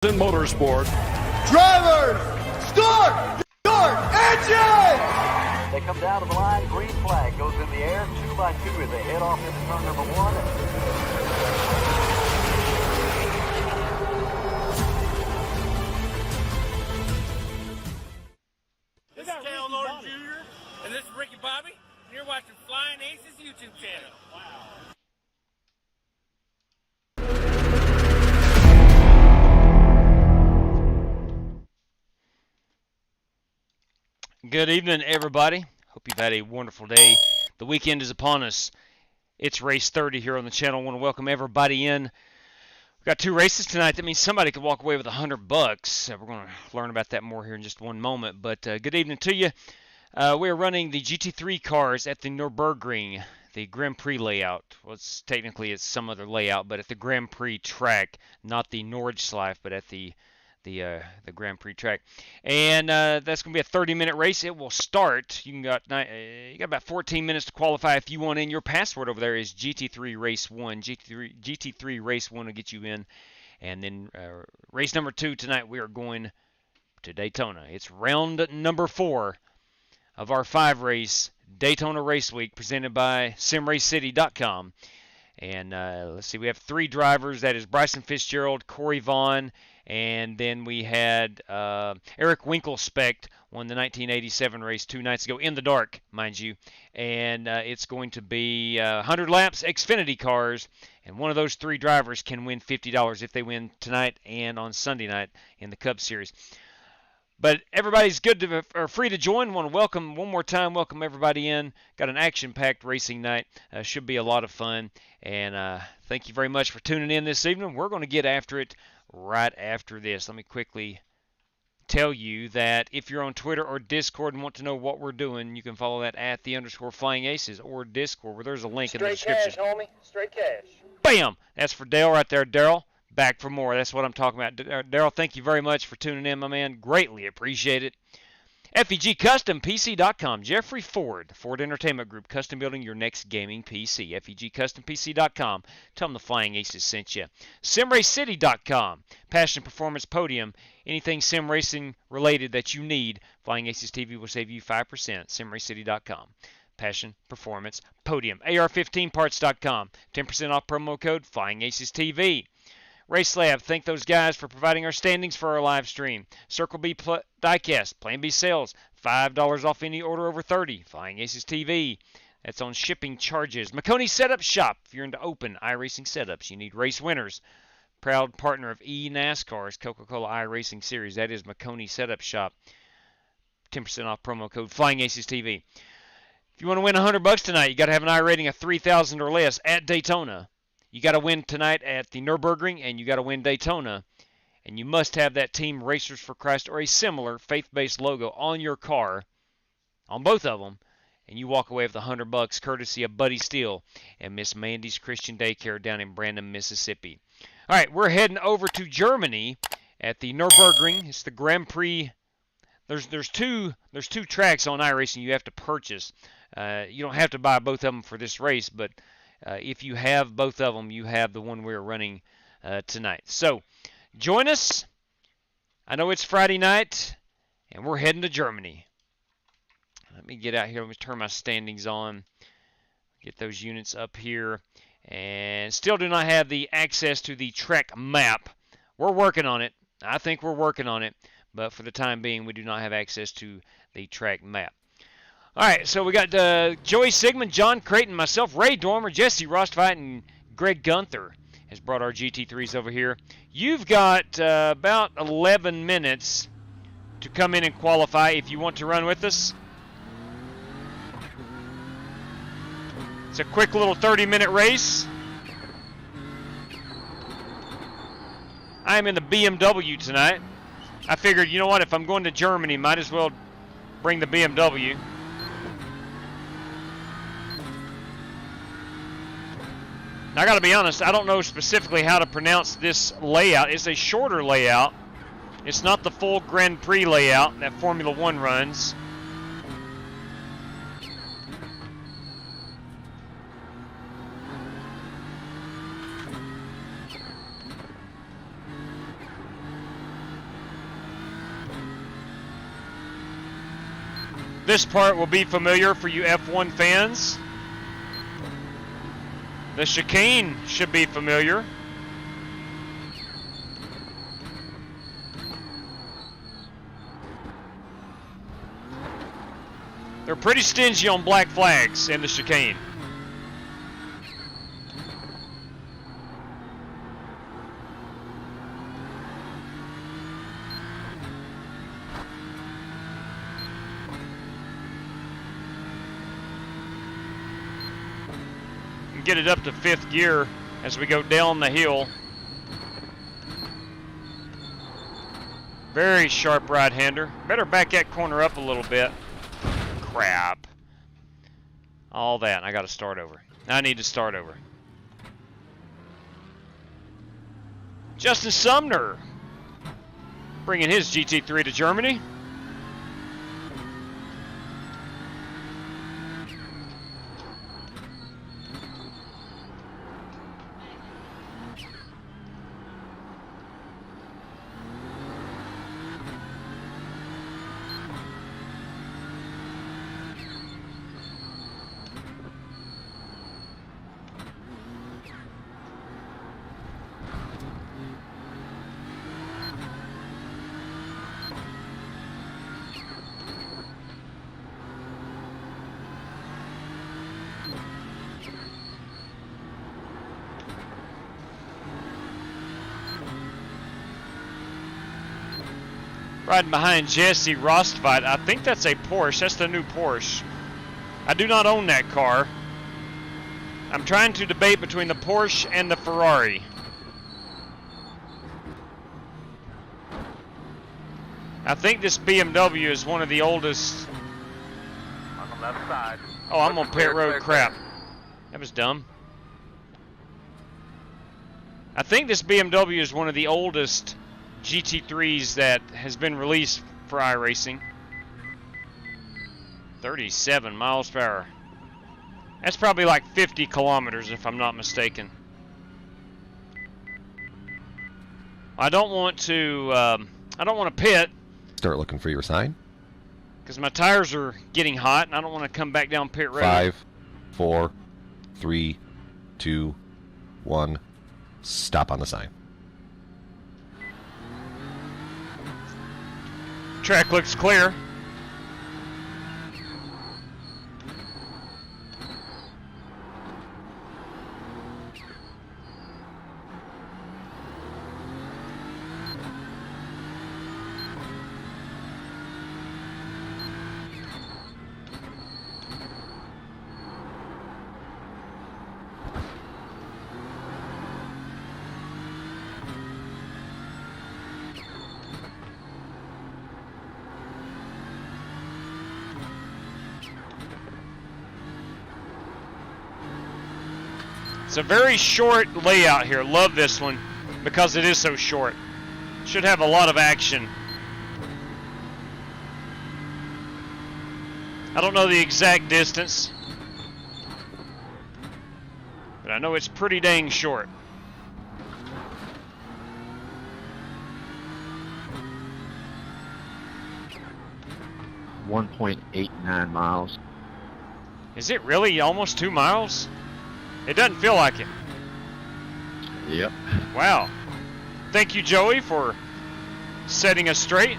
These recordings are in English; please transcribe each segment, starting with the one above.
in motorsport. Drivers, start your engine! They come down to the line, green flag goes in the air, 2 by 2 as they head off into turn number 1. This is Dale Lord Jr. and this is Ricky Bobby, and you're watching Flying Aces YouTube channel. Wow. Good evening, everybody. Hope you've had a wonderful day. The weekend is upon us. It's race 30 here on the channel. I want to welcome everybody in. We've got 2 races tonight. That means somebody could walk away with $100. We're going to learn about that more here in just one moment. But good evening to you. We're running the GT3 cars at the Nürburgring, the Grand Prix layout. Well, technically it's some other layout, but at the Grand Prix track, not the Nordschleife, but at the Grand Prix track. And that's going to be a 30-minute race. It will start. You got about 14 minutes to qualify if you want in. Your password over there is GT3 Race 1. GT3 Race 1 will get you in. And then race number 2 tonight, we are going to Daytona. It's round number 4 of our 5-race Daytona Race Week presented by SimRaceCity.com. And let's see, we have 3 drivers. That is Bryson Fitzgerald, Corey Vaughn, and then we had Eric Winkelspect won the 1987 race 2 nights ago in the dark, mind you. And it's going to be 100 laps, Xfinity cars, and one of those 3 drivers can win $50 if they win tonight and on Sunday night in the Cup Series. But everybody's free to join. Want to welcome one more time. Welcome everybody in. Got an action-packed racing night. Should be a lot of fun. And thank you very much for tuning in this evening. We're going to get after it right after this. Let me quickly tell you that if you're on Twitter or Discord and want to know what we're doing, you can follow that at @_FlyingAces or Discord, where there's a link in the description. Straight cash, homie. Straight cash. Bam! That's for Dale right there. Daryl, back for more. That's what I'm talking about. Daryl, thank you very much for tuning in, my man. Greatly appreciate it. FEGCustomPC.com. Jeffrey Ford, Ford Entertainment Group, custom building your next gaming PC. FEGCustomPC.com. Tell them the Flying Aces sent you. SimRaceCity.com. Passion Performance Podium. Anything sim racing related that you need, Flying Aces TV will save you 5%. SimRaceCity.com. Passion Performance Podium. AR15parts.com. 10% off promo code Flying Aces TV. RaceLab, thank those guys for providing our standings for our live stream. Circle B Diecast, Plan B Sales, $5 off any order over 30. Flying Aces TV, that's on shipping charges. McConey Setup Shop, if you're into open iRacing setups, you need race winners. Proud partner of NASCAR's Coca-Cola iRacing Series, that is McConey Setup Shop. 10% off promo code Flying Aces TV. If you want to win $100 tonight, you got to have an I rating of 3,000 or less at Daytona. You got to win tonight at the Nürburgring, and you got to win Daytona. And you must have that Team Racers for Christ or a similar faith-based logo on your car, on both of them, and you walk away with $100 courtesy of Buddy Steele and Miss Mandy's Christian Daycare down in Brandon, Mississippi. All right, we're heading over to Germany at the Nürburgring. It's the Grand Prix. There's two tracks on iRacing you have to purchase. You don't have to buy both of them for this race, but if you have both of them, you have the one we're running tonight. So, join us. I know it's Friday night, and we're heading to Germany. Let me get out here. Let me turn my standings on. Get those units up here. And still do not have the access to the track map. We're working on it. I think we're working on it. But for the time being, we do not have access to the track map. All right, so we got Joey Sigmund, John Creighton, myself, Ray Dormer, Jesse Rostvite, and Greg Gunther has brought our GT3s over here. You've got about 11 minutes to come in and qualify if you want to run with us. It's a quick little 30-minute race. I'm in the BMW tonight. I figured, you know what, if I'm going to Germany, might as well bring the BMW. Now, I got to be honest, I don't know specifically how to pronounce this layout. It's a shorter layout. It's not the full Grand Prix layout that Formula One runs. This part will be familiar for you F1 fans. The chicane should be familiar. They're pretty stingy on black flags in the chicane. Get it up to 5th gear as we go down the hill. Very sharp right-hander. Better back that corner up a little bit. Crap. All that. I got to start over. I need to start over. Justin Sumner bringing his GT3 to Germany. Riding behind Jesse Rostveit. I think that's a Porsche. That's the new Porsche. I do not own that car. I'm trying to debate between the Porsche and the Ferrari. I think this BMW is one of the oldest. On the left side. Oh, I'm on pit road. Crap. That was dumb. I think this BMW is one of the oldest GT3s that has been released for iRacing. 37 miles per hour. That's probably like 50 kilometers if I'm not mistaken. I don't want to pit. Start looking for your sign. Because my tires are getting hot and I don't want to come back down pit road. 5, 4, 3, 2, 1. Stop on the sign. Track looks clear. It's a very short layout here. Love this one because it is so short. Should have a lot of action. I don't know the exact distance, but I know it's pretty dang short. .89 miles. Is it really almost 2 miles? It doesn't feel like it. Yep. Wow. Thank you, Joey, for setting us straight.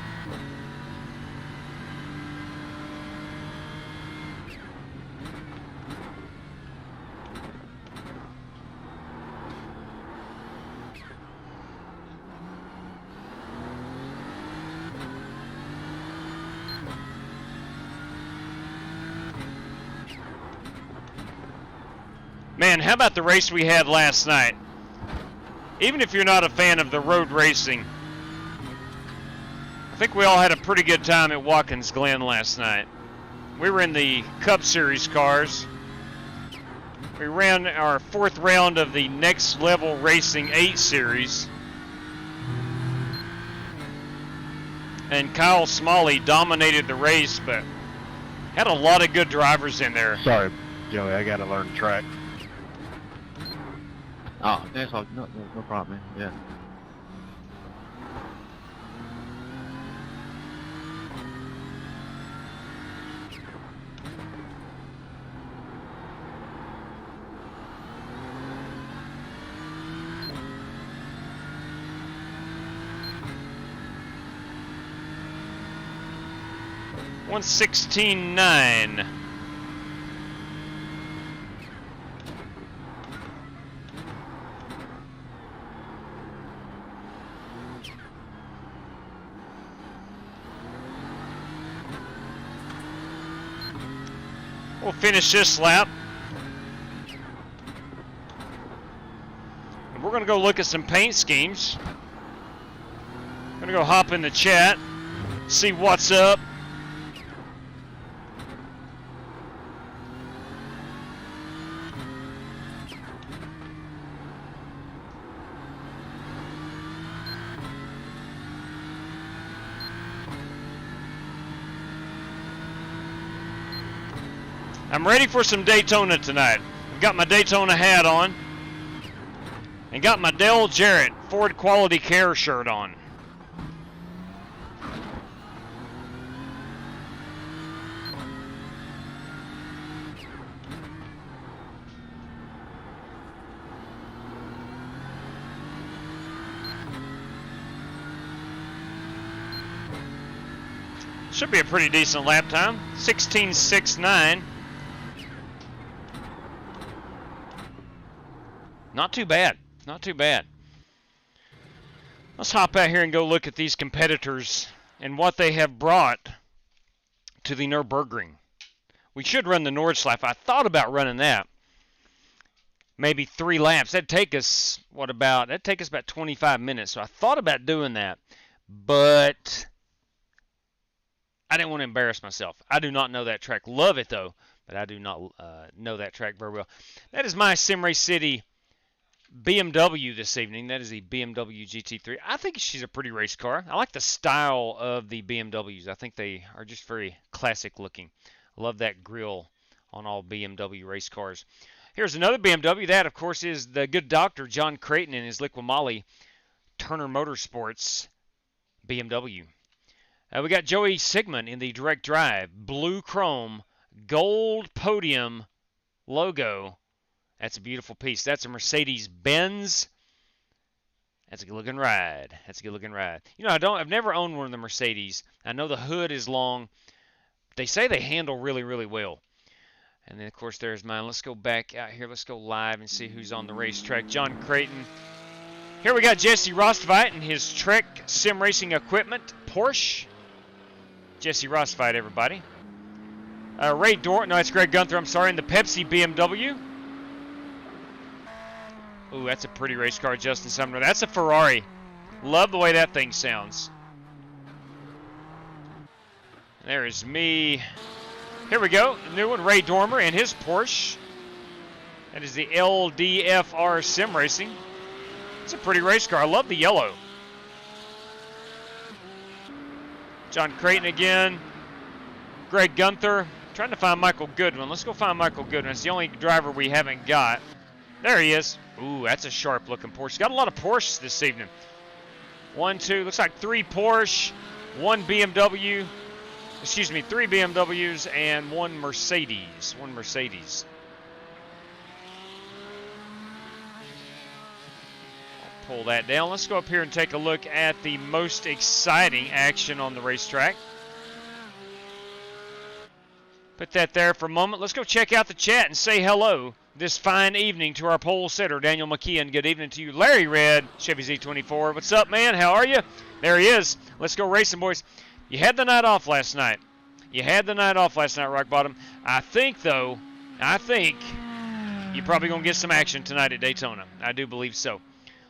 Man, how about the race we had last night? Even if you're not a fan of the road racing, I think we all had a pretty good time at Watkins Glen last night. We were in the Cup Series cars. We ran our 4th round of the Next Level Racing 8 Series. And Kyle Smalley dominated the race, but had a lot of good drivers in there. Sorry, Joey, I gotta learn the track. Oh, that's all. No problem, man. Yeah. 1:16.9. We'll finish this lap. And we're going to go look at some paint schemes. Going to go hop in the chat, see what's up. I'm ready for some Daytona tonight. I've got my Daytona hat on and got my Dale Jarrett Ford Quality Care shirt on. Should be a pretty decent lap time. 16.69. Not too bad. Not too bad. Let's hop out here and go look at these competitors and what they have brought to the Nürburgring. We should run the Nordschleife. I thought about running that. Maybe 3 laps. That'd take us, that'd take us about 25 minutes. So I thought about doing that. But I didn't want to embarrass myself. I do not know that track. Love it, though. But I do not know that track very well. That is my Sim Race City BMW this evening. That is the BMW GT3. I think she's a pretty race car. I like the style of the BMWs. I think they are just very classic looking. I love that grille on all BMW race cars. Here's another BMW. That, of course, is the good doctor John Creighton and his Liqui Turner Motorsports BMW. We got Joey Sigmund in the direct drive. Blue chrome, gold podium logo. That's a beautiful piece. That's a Mercedes-Benz. That's a good-looking ride. That's a good-looking ride. You know, I've never owned one of the Mercedes. I know the hood is long. They say they handle really, really well. And then, of course, there's mine. Let's go back out here. Let's go live and see who's on the racetrack. John Creighton. Here we got Jesse Rostveit and his Trek sim racing equipment. Porsche. Jesse Rostveit, everybody. Ray Dorn. No, it's Greg Gunther. I'm sorry. In the Pepsi BMW. Ooh, that's a pretty race car, Justin Sumner. That's a Ferrari. Love the way that thing sounds. There is me. Here we go. The new one, Ray Dormer and his Porsche. That is the LDFR Sim Racing. It's a pretty race car. I love the yellow. John Creighton again. Greg Gunther. Trying to find Michael Goodwin. Let's go find Michael Goodwin. It's the only driver we haven't got. There he is. Ooh, that's a sharp-looking Porsche. Got a lot of Porsches this evening. 1, 2, looks like 3 Porsche, 1 BMW. Excuse me, 3 BMWs and 1 Mercedes. 1 Mercedes. I'll pull that down. Let's go up here and take a look at the most exciting action on the racetrack. Put that there for a moment. Let's go check out the chat and say hello this fine evening to our pole sitter, Daniel McKeon. Good evening to you. Larry Red, Chevy Z24. What's up, man? How are you? There he is. Let's go racing, boys. You had the night off last night. Rock Bottom. I think you're probably going to get some action tonight at Daytona. I do believe so. I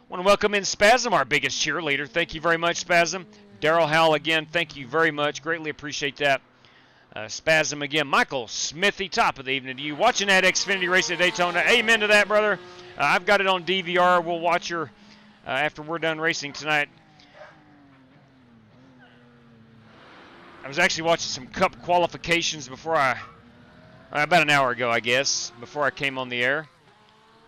want to welcome in Spasm, our biggest cheerleader. Thank you very much, Spasm. Daryl Howell again, thank you very much. Greatly appreciate that. Spasm again. Michael Smithy, top of the evening to you. Watching that Xfinity race at Daytona. Amen to that, brother. I've got it on DVR. We'll watch her after we're done racing tonight. I was actually watching some Cup qualifications about an hour ago, I guess, before I came on the air.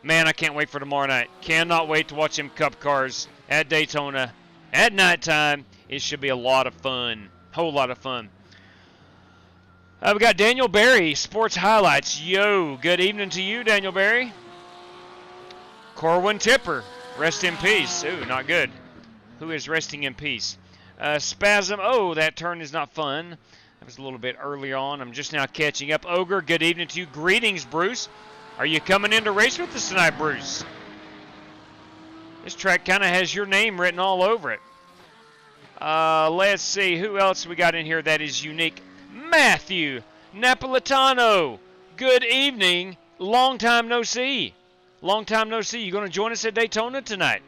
Man, I can't wait for tomorrow night. Cannot wait to watch them Cup cars at Daytona at nighttime. It should be a lot of fun. Whole lot of fun. We got Daniel Barry, Sports Highlights. Yo, good evening to you, Daniel Barry. Corwin Tipper, rest in peace. Ooh, not good. Who is resting in peace? Spasm, oh, that turn is not fun. That was a little bit earlier on. I'm just now catching up. Ogre, good evening to you. Greetings, Bruce. Are you coming in to race with us tonight, Bruce? This track kind of has your name written all over it. Let's see. Who else we got in here that is unique? Matthew Napolitano. Good evening. Long time no see. Long time no see. You going to join us at Daytona tonight?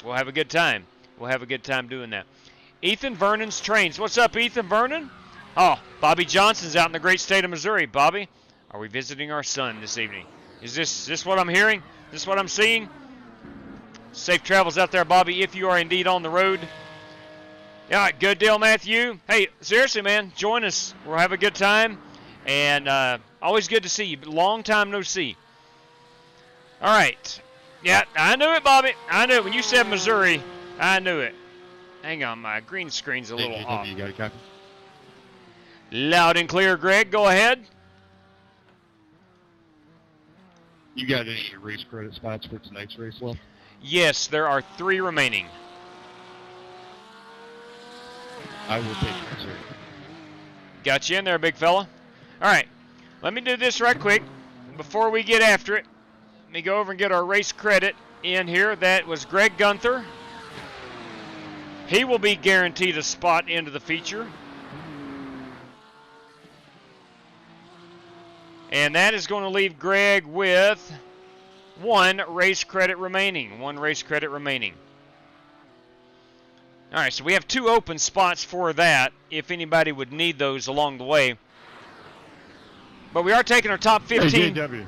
We'll have a good time. We'll have a good time doing that. Ethan Vernon's Trains. What's up, Ethan Vernon? Oh, Bobby Johnson's out in the great state of Missouri. Bobby, are we visiting our son this evening? Is this what I'm hearing? Is this what I'm seeing? Safe travels out there, Bobby, if you are indeed on the road. All right, good deal, Matthew. Hey, seriously, man, join us. We'll have a good time. And always good to see you. Long time no see. All right. Yeah, I knew it, Bobby. I knew it. When you said Missouri, I knew it. Hang on, my green screen's a little off. You got a copy? Loud and clear, Greg. Go ahead. You got any race credit spots for tonight's race left? Yes, there are 3 remaining. I will take it, sir. Got you in there, big fella. All right, let me do this right quick before we get after it. Let me go over and get our race credit in here. That was Greg Gunther. He will be guaranteed a spot into the feature. And that is going to leave Greg with 1 race credit remaining. 1 race credit remaining. All right, so we have 2 open spots for that, if anybody would need those along the way. But we are taking our top 15. Hey, JW.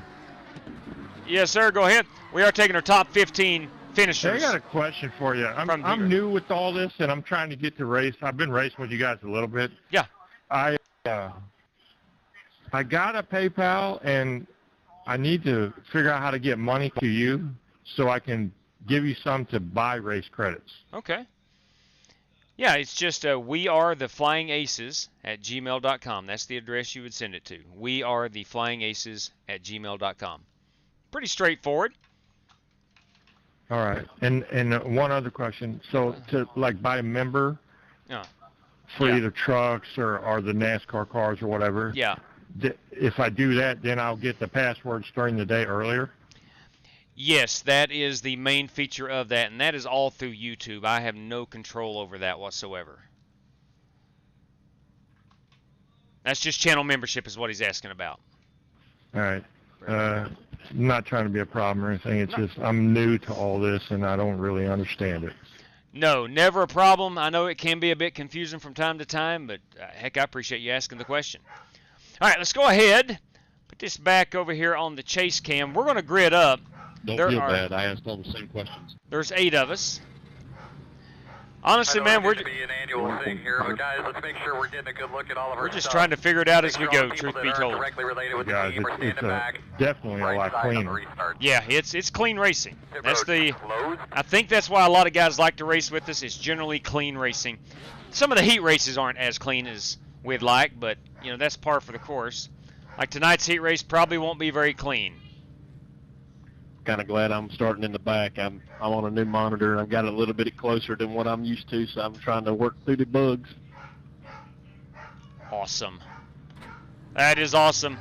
Yes, sir, go ahead. We are taking our top 15 finishers. Hey, I got a question for you. I'm new with all this, and I'm trying to get to race. I've been racing with you guys a little bit. Yeah. I got a PayPal, and I need to figure out how to get money to you so I can give you some to buy race credits. Okay. Yeah, it's just wearetheflyingaces@gmail.com. That's the address you would send it to. wearetheflyingaces@gmail.com. Pretty straightforward. All right. And one other question. So to like buy a member for either trucks or the NASCAR cars or whatever. Yeah. If I do that, then I'll get the passwords during the day earlier? Yes, that is the main feature of that, and that is all through YouTube. I have no control over that whatsoever. That's just channel membership is what he's asking about. All right. I'm not trying to be a problem or anything. It's just I'm new to all this, and I don't really understand it. No, never a problem. I know it can be a bit confusing from time to time, but heck, I appreciate you asking the question. All right, let's go ahead. Put this back over here on the chase cam. We're going to grid up. Don't feel bad. I asked all the same questions. There's 8 of us. Honestly, man, we're be an annual thing here, but guys, let's make sure we're getting a good look at all of our just stuff. trying to figure it out as we Make sure go, all the people truth be that aren't told. directly related with the Guys, team are standing back. definitely a right lot side on the cleaner. restart. Yeah, it's clean racing. Pit That's road the. closed. I think that's why a lot of guys like to race with us. It's generally clean racing. Some of the heat races aren't as clean as we'd like, but you know that's par for the course. Like tonight's heat race probably won't be very clean. Kind of glad I'm starting in the back. I'm on a new monitor, and I've got it a little bit closer than what I'm used to, so I'm trying to work through the bugs. Awesome. That is awesome.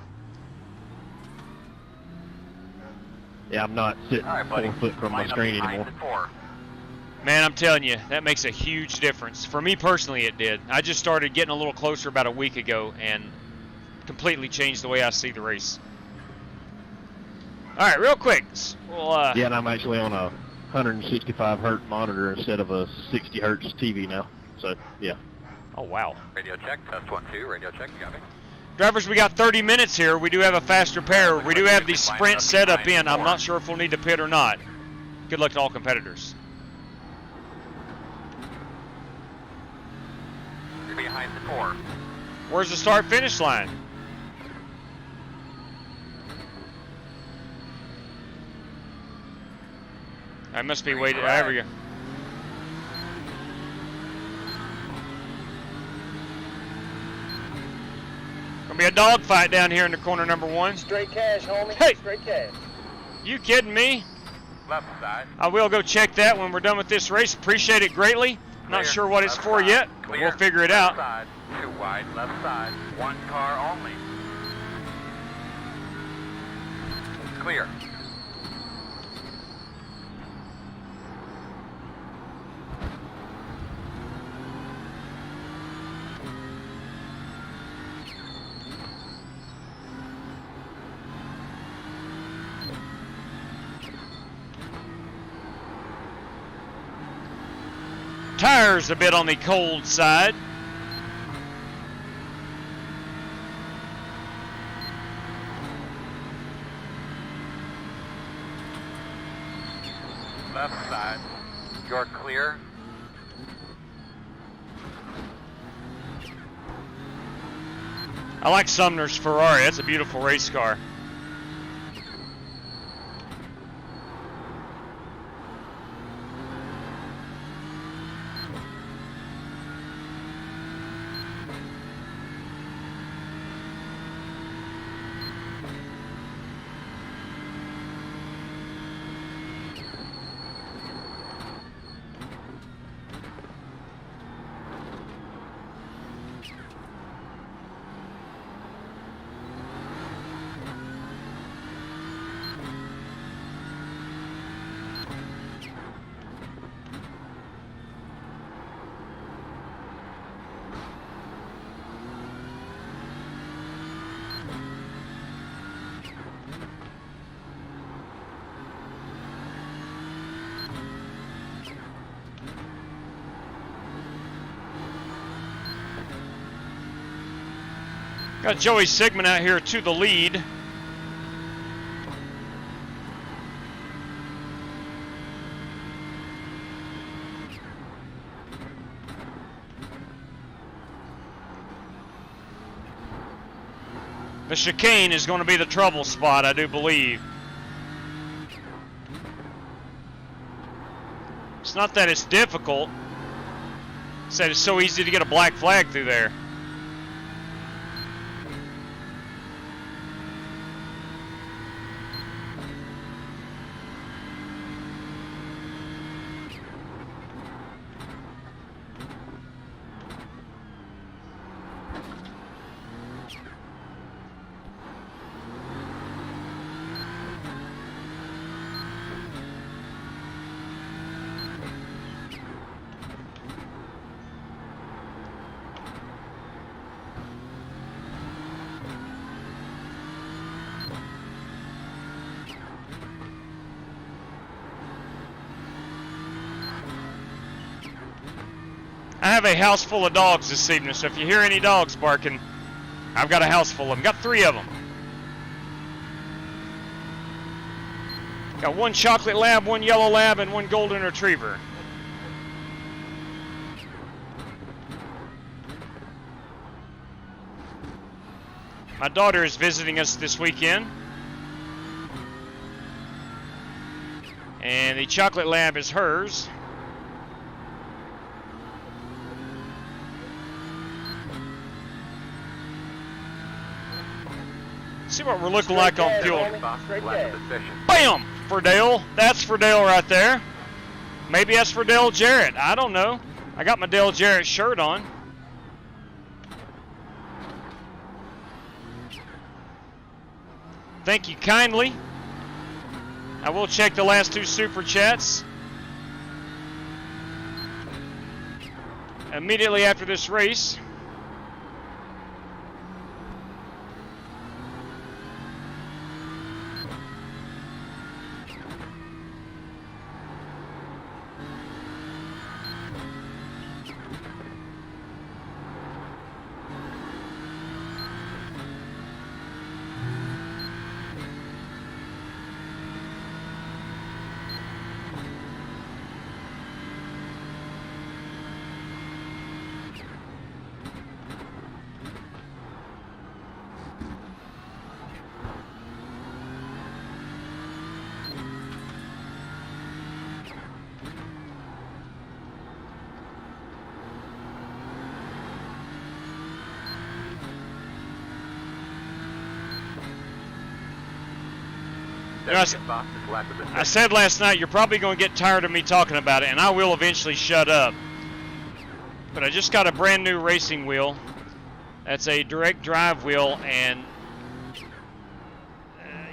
Yeah, I'm not sitting All right, buddy. 4 foot from my Line up screen behind anymore. the 4. Man, I'm telling you, that makes a huge difference. For me personally, it did. I just started getting a little closer about a week ago and completely changed the way I see the race. All right, real quick. Yeah, and I'm actually on a 165 hertz monitor instead of a 60 hertz TV now. So, yeah. Oh, wow. Radio check, test 1, 2. Radio check, you got me? Drivers, we got 30 minutes here. We do have a faster pair. We do have the sprint setup in. I'm not sure if we'll need to pit or not. Good luck to all competitors. You're behind the 4. Where's the start-finish line? I must be waiting. There we go. Gonna be a dogfight down here in the corner number 1. Straight cash, homie. Hey! Straight cash. You kidding me? Left side. I will go check that when we're done with this race. Appreciate it greatly. Not sure what it's for yet, but we'll figure it out. Side, 2 wide, left side, 1 car only. Clear. Tires a bit on the cold side. Left side, you're clear. I like Sumner's Ferrari. That's a beautiful race car. Got Joey Sigmund out here to the lead. The chicane is going to be the trouble spot, I do believe. It's not that it's difficult. It's that it's so easy to get a black flag through there. I have a house full of dogs this evening, so if you hear any dogs barking, I've got a house full of them. Got 3 of them. Got 1 chocolate lab, 1 yellow lab, and 1 golden retriever. My daughter is visiting us this weekend. And the chocolate lab is hers. See what we're looking like on fuel. Bam! For Dale. That's for Dale right there. Maybe that's for Dale Jarrett. I don't know. I got my Dale Jarrett shirt on. Thank you kindly. I will check the last 2 super chats immediately after this race. I said last night, you're probably going to get tired of me talking about it, and I will eventually shut up. But I just got a brand new racing wheel. That's a direct drive wheel, and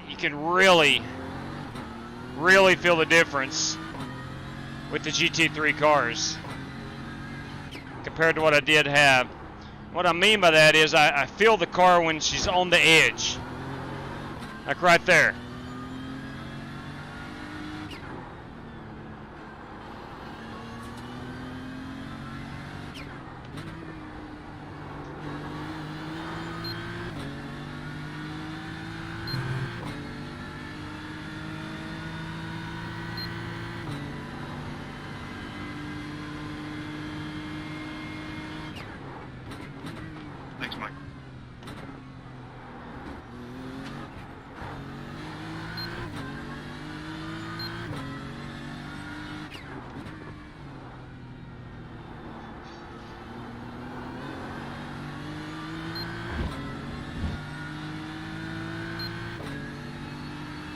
you can really feel the difference with the GT3 cars compared to what I did have. What I mean by that is I feel the car when she's on the edge, like right there. Thanks, Mike.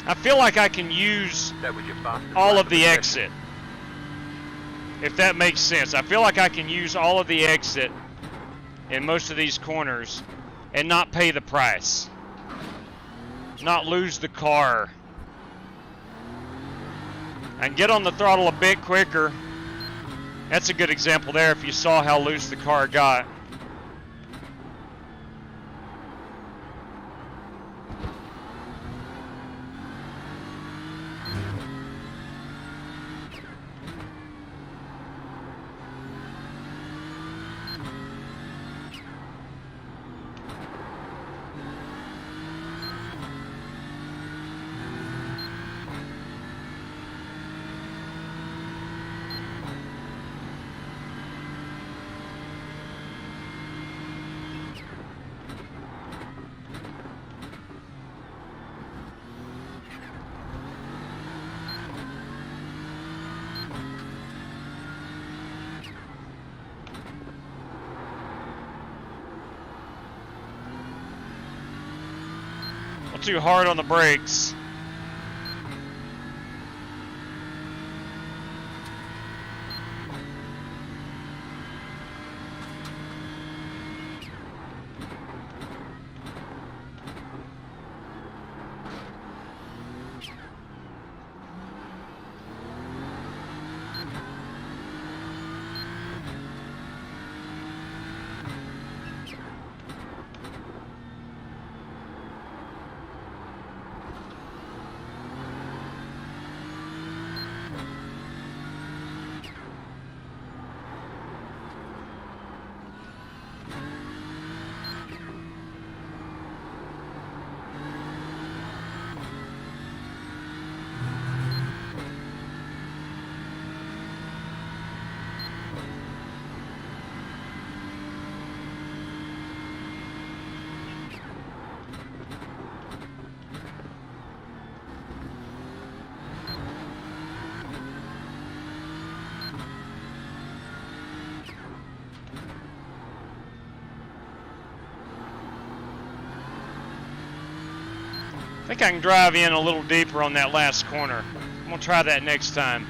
I feel like I can use all of the exit, if that makes sense. I feel like I can use all of the exit in most of these corners and not pay the price, not lose the car. And get on the throttle a bit quicker. That's a good example there if you saw how loose the car got. Too hard on the brakes. I think I can drive in a little deeper on that last corner. I'm gonna try that next time.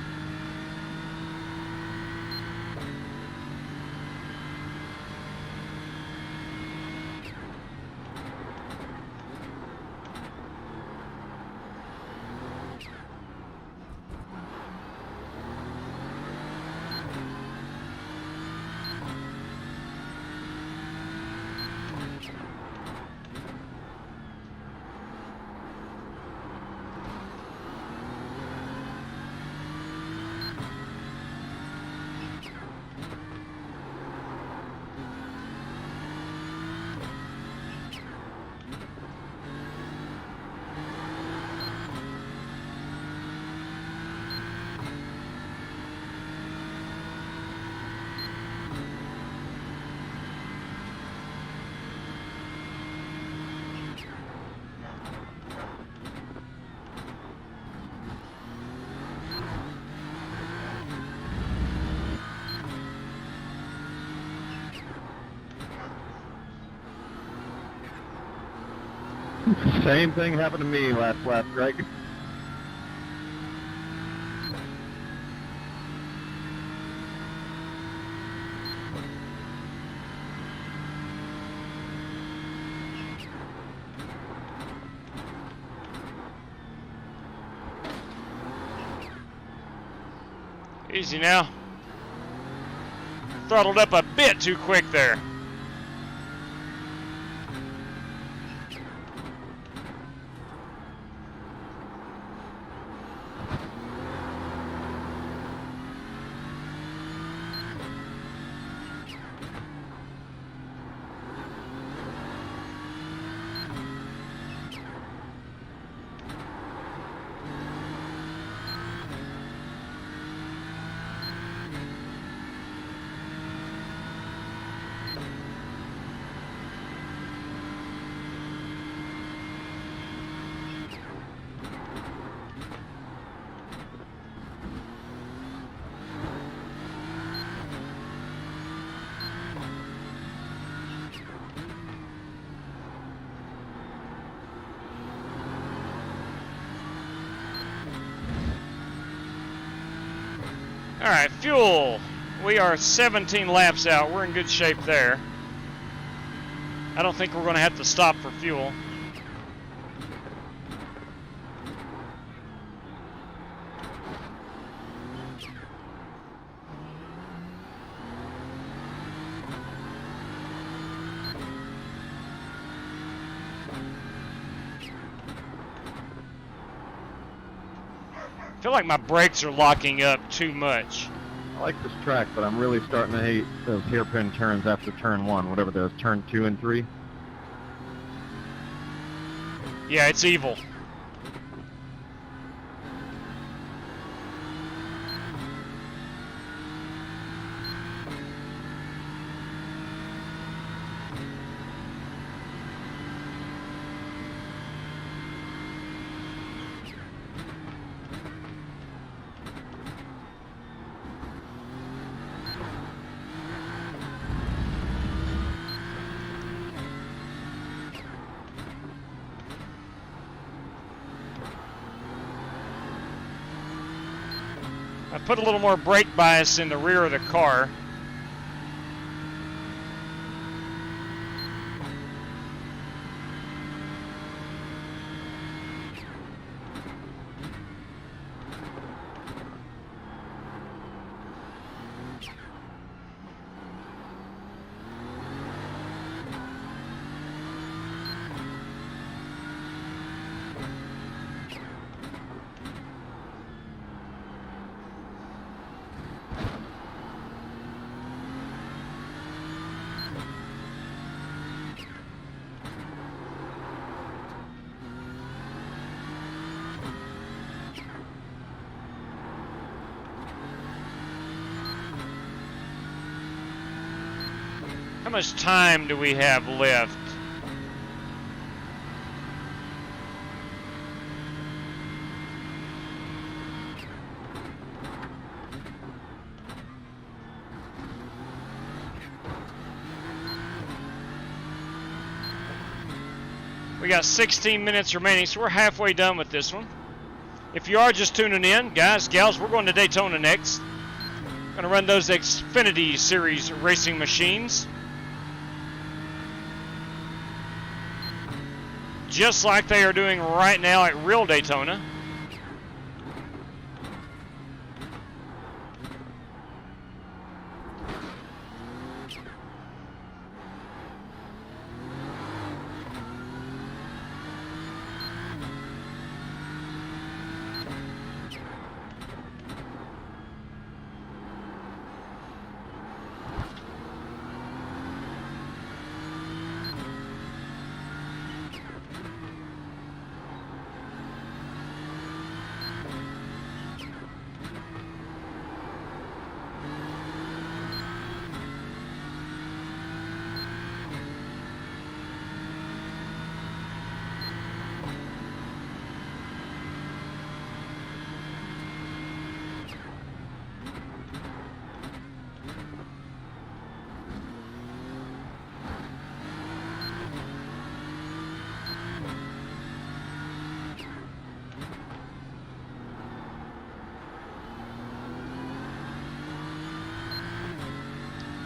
Same thing happened to me last lap, Greg. Easy now. Throttled up a bit too quick there. All right, fuel. We are 17 laps out. We're in good shape there. I don't think we're going to have to stop for fuel. I feel like my brakes are locking up too much. I like this track, but I'm really starting to hate those hairpin turns after turn 1, whatever those, turn 2 and 3. Yeah, it's evil. I put a little more brake bias in the rear of the car. How much time do we have left? We got 16 minutes remaining, so we're halfway done with this one. If you are just tuning in, guys, gals, we're going to Daytona next. Going to run those Xfinity series racing machines. Just like they are doing right now at real Daytona.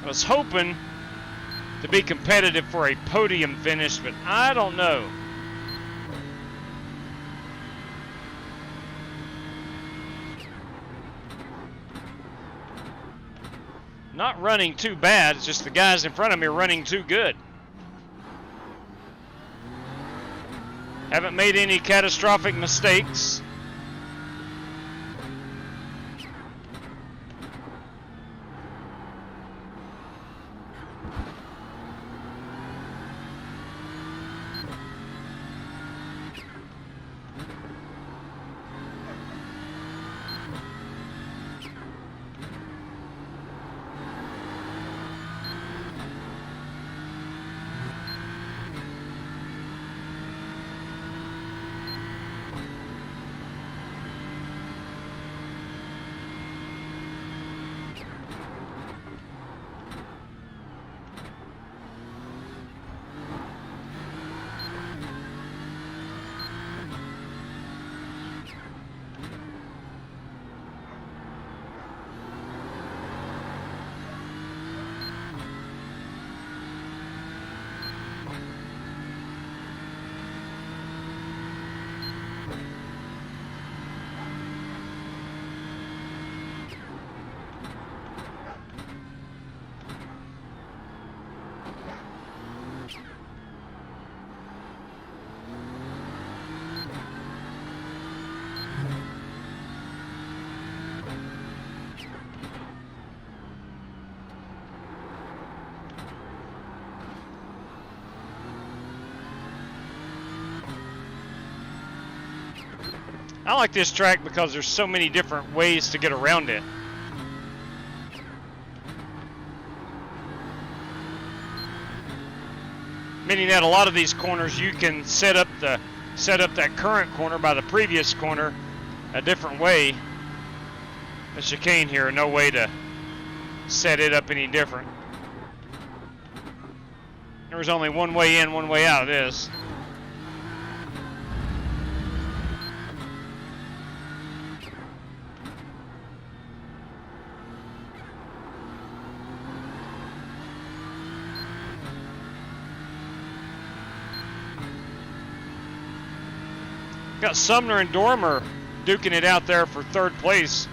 I was hoping to be competitive for a podium finish, but I don't know. not running too bad. It's just the guys in front of me are running too good. Haven't made any catastrophic mistakes. I like this track because there's so many different ways to get around it. Meaning that a lot of these corners you can set up that current corner by the previous corner a different way. The chicane here, no way to set it up any different. There's only one way in, one way out of this. Got Sumner and Dormer duking it out there for third place.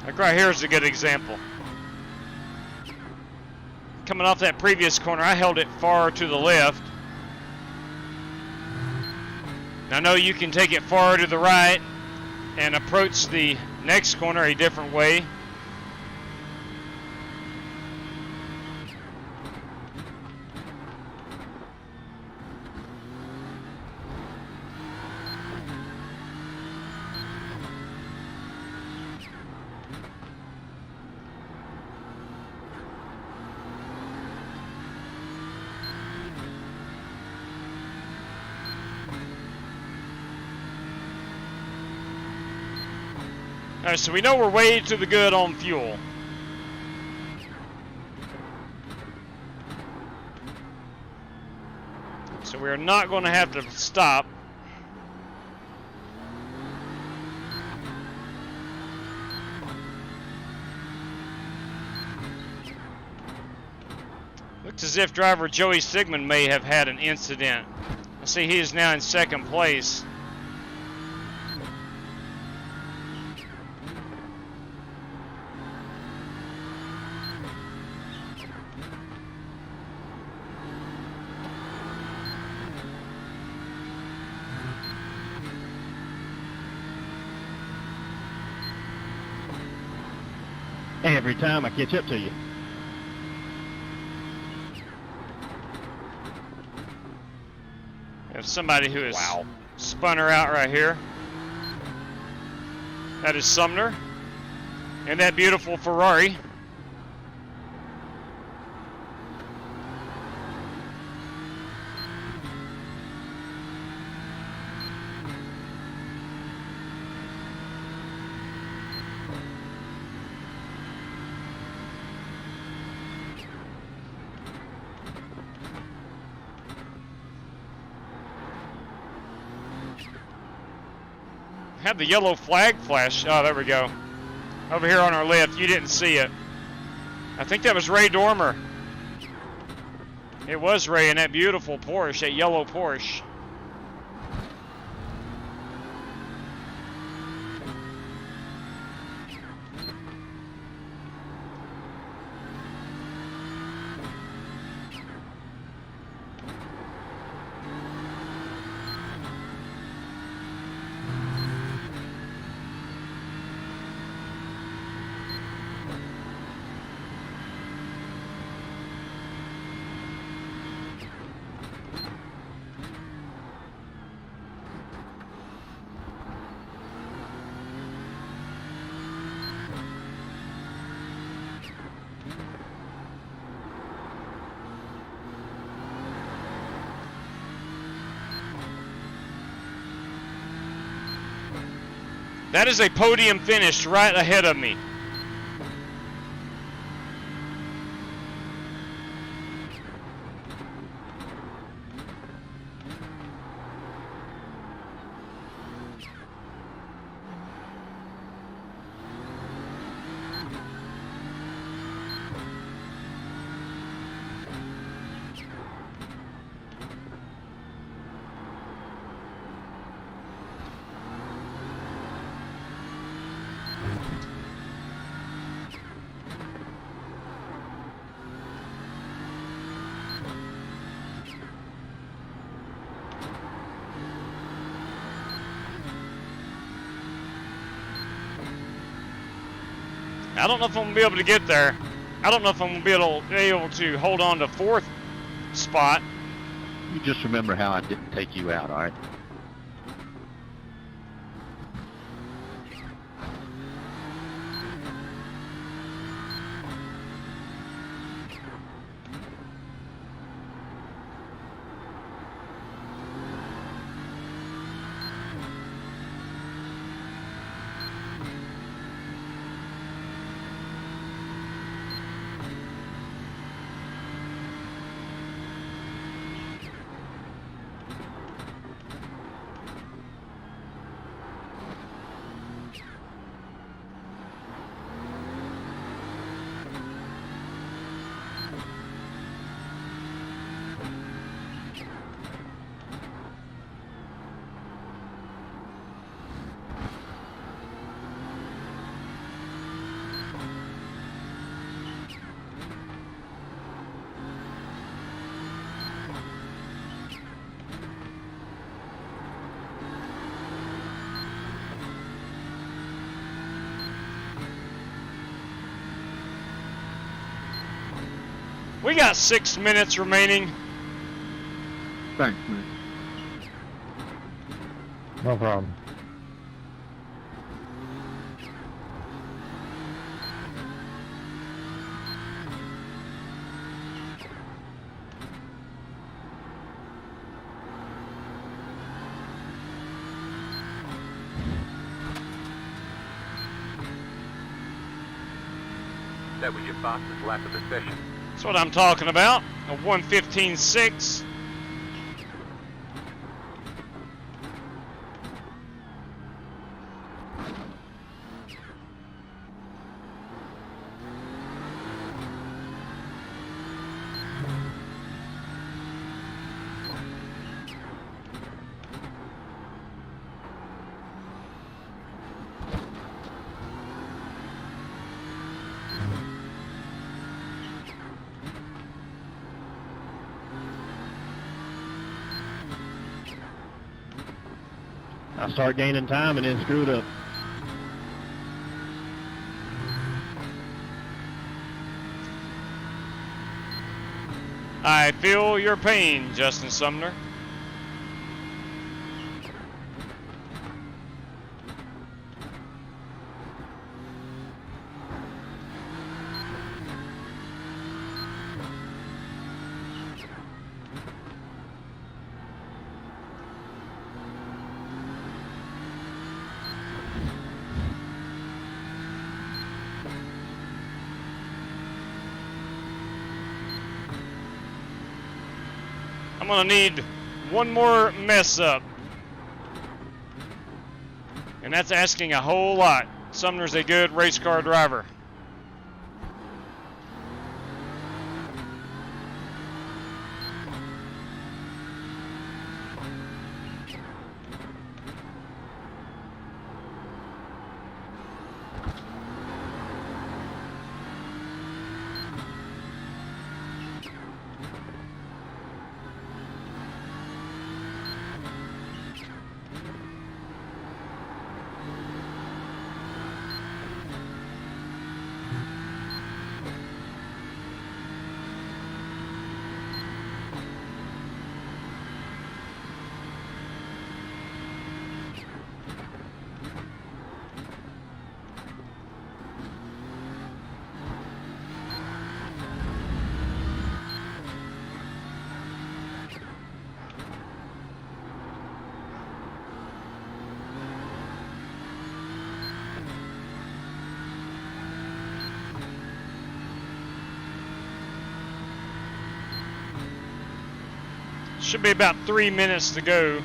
Like right here is a good example. Coming off that previous corner, I held it far to the left. Now I know you can take it far to the right and approach the next corner a different way. All right, so we know we're way to the good on fuel. So we're not going to have to stop. Looks as if driver Joey Sigmund may have had an incident. I see he is now in second place. Every time I catch up to you. We have somebody who has spun her out right here. That is Sumner. And that beautiful Ferrari. had the yellow flag flash. Oh, there we go. Over here on our left, you didn't see it. I think that was Ray Dormer. It was Ray in that beautiful Porsche, that yellow Porsche. That is a podium finish right ahead of me. I don't know if I'm going to be able to get there. I don't know if I'm going to be able to hold on to 4th spot. You just remember how I didn't take you out, all right? We got 6 minutes remaining. Thanks, man. No problem. That was your fastest lap of the session. That's what I'm talking about. A 1:15.6. I start gaining time and then screw it up. I feel your pain, Justin Sumner. I'm gonna need one more mess up. And that's asking a whole lot. Sumner's a good race car driver. Should be about 3 minutes to go.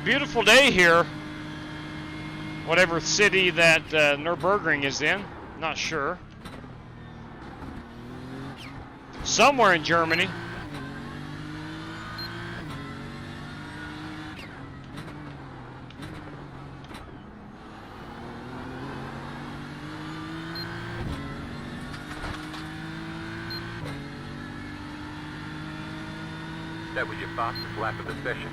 Beautiful day here. Whatever city that Nürburgring is in, not sure. Somewhere in Germany. That was your fastest lap of the session.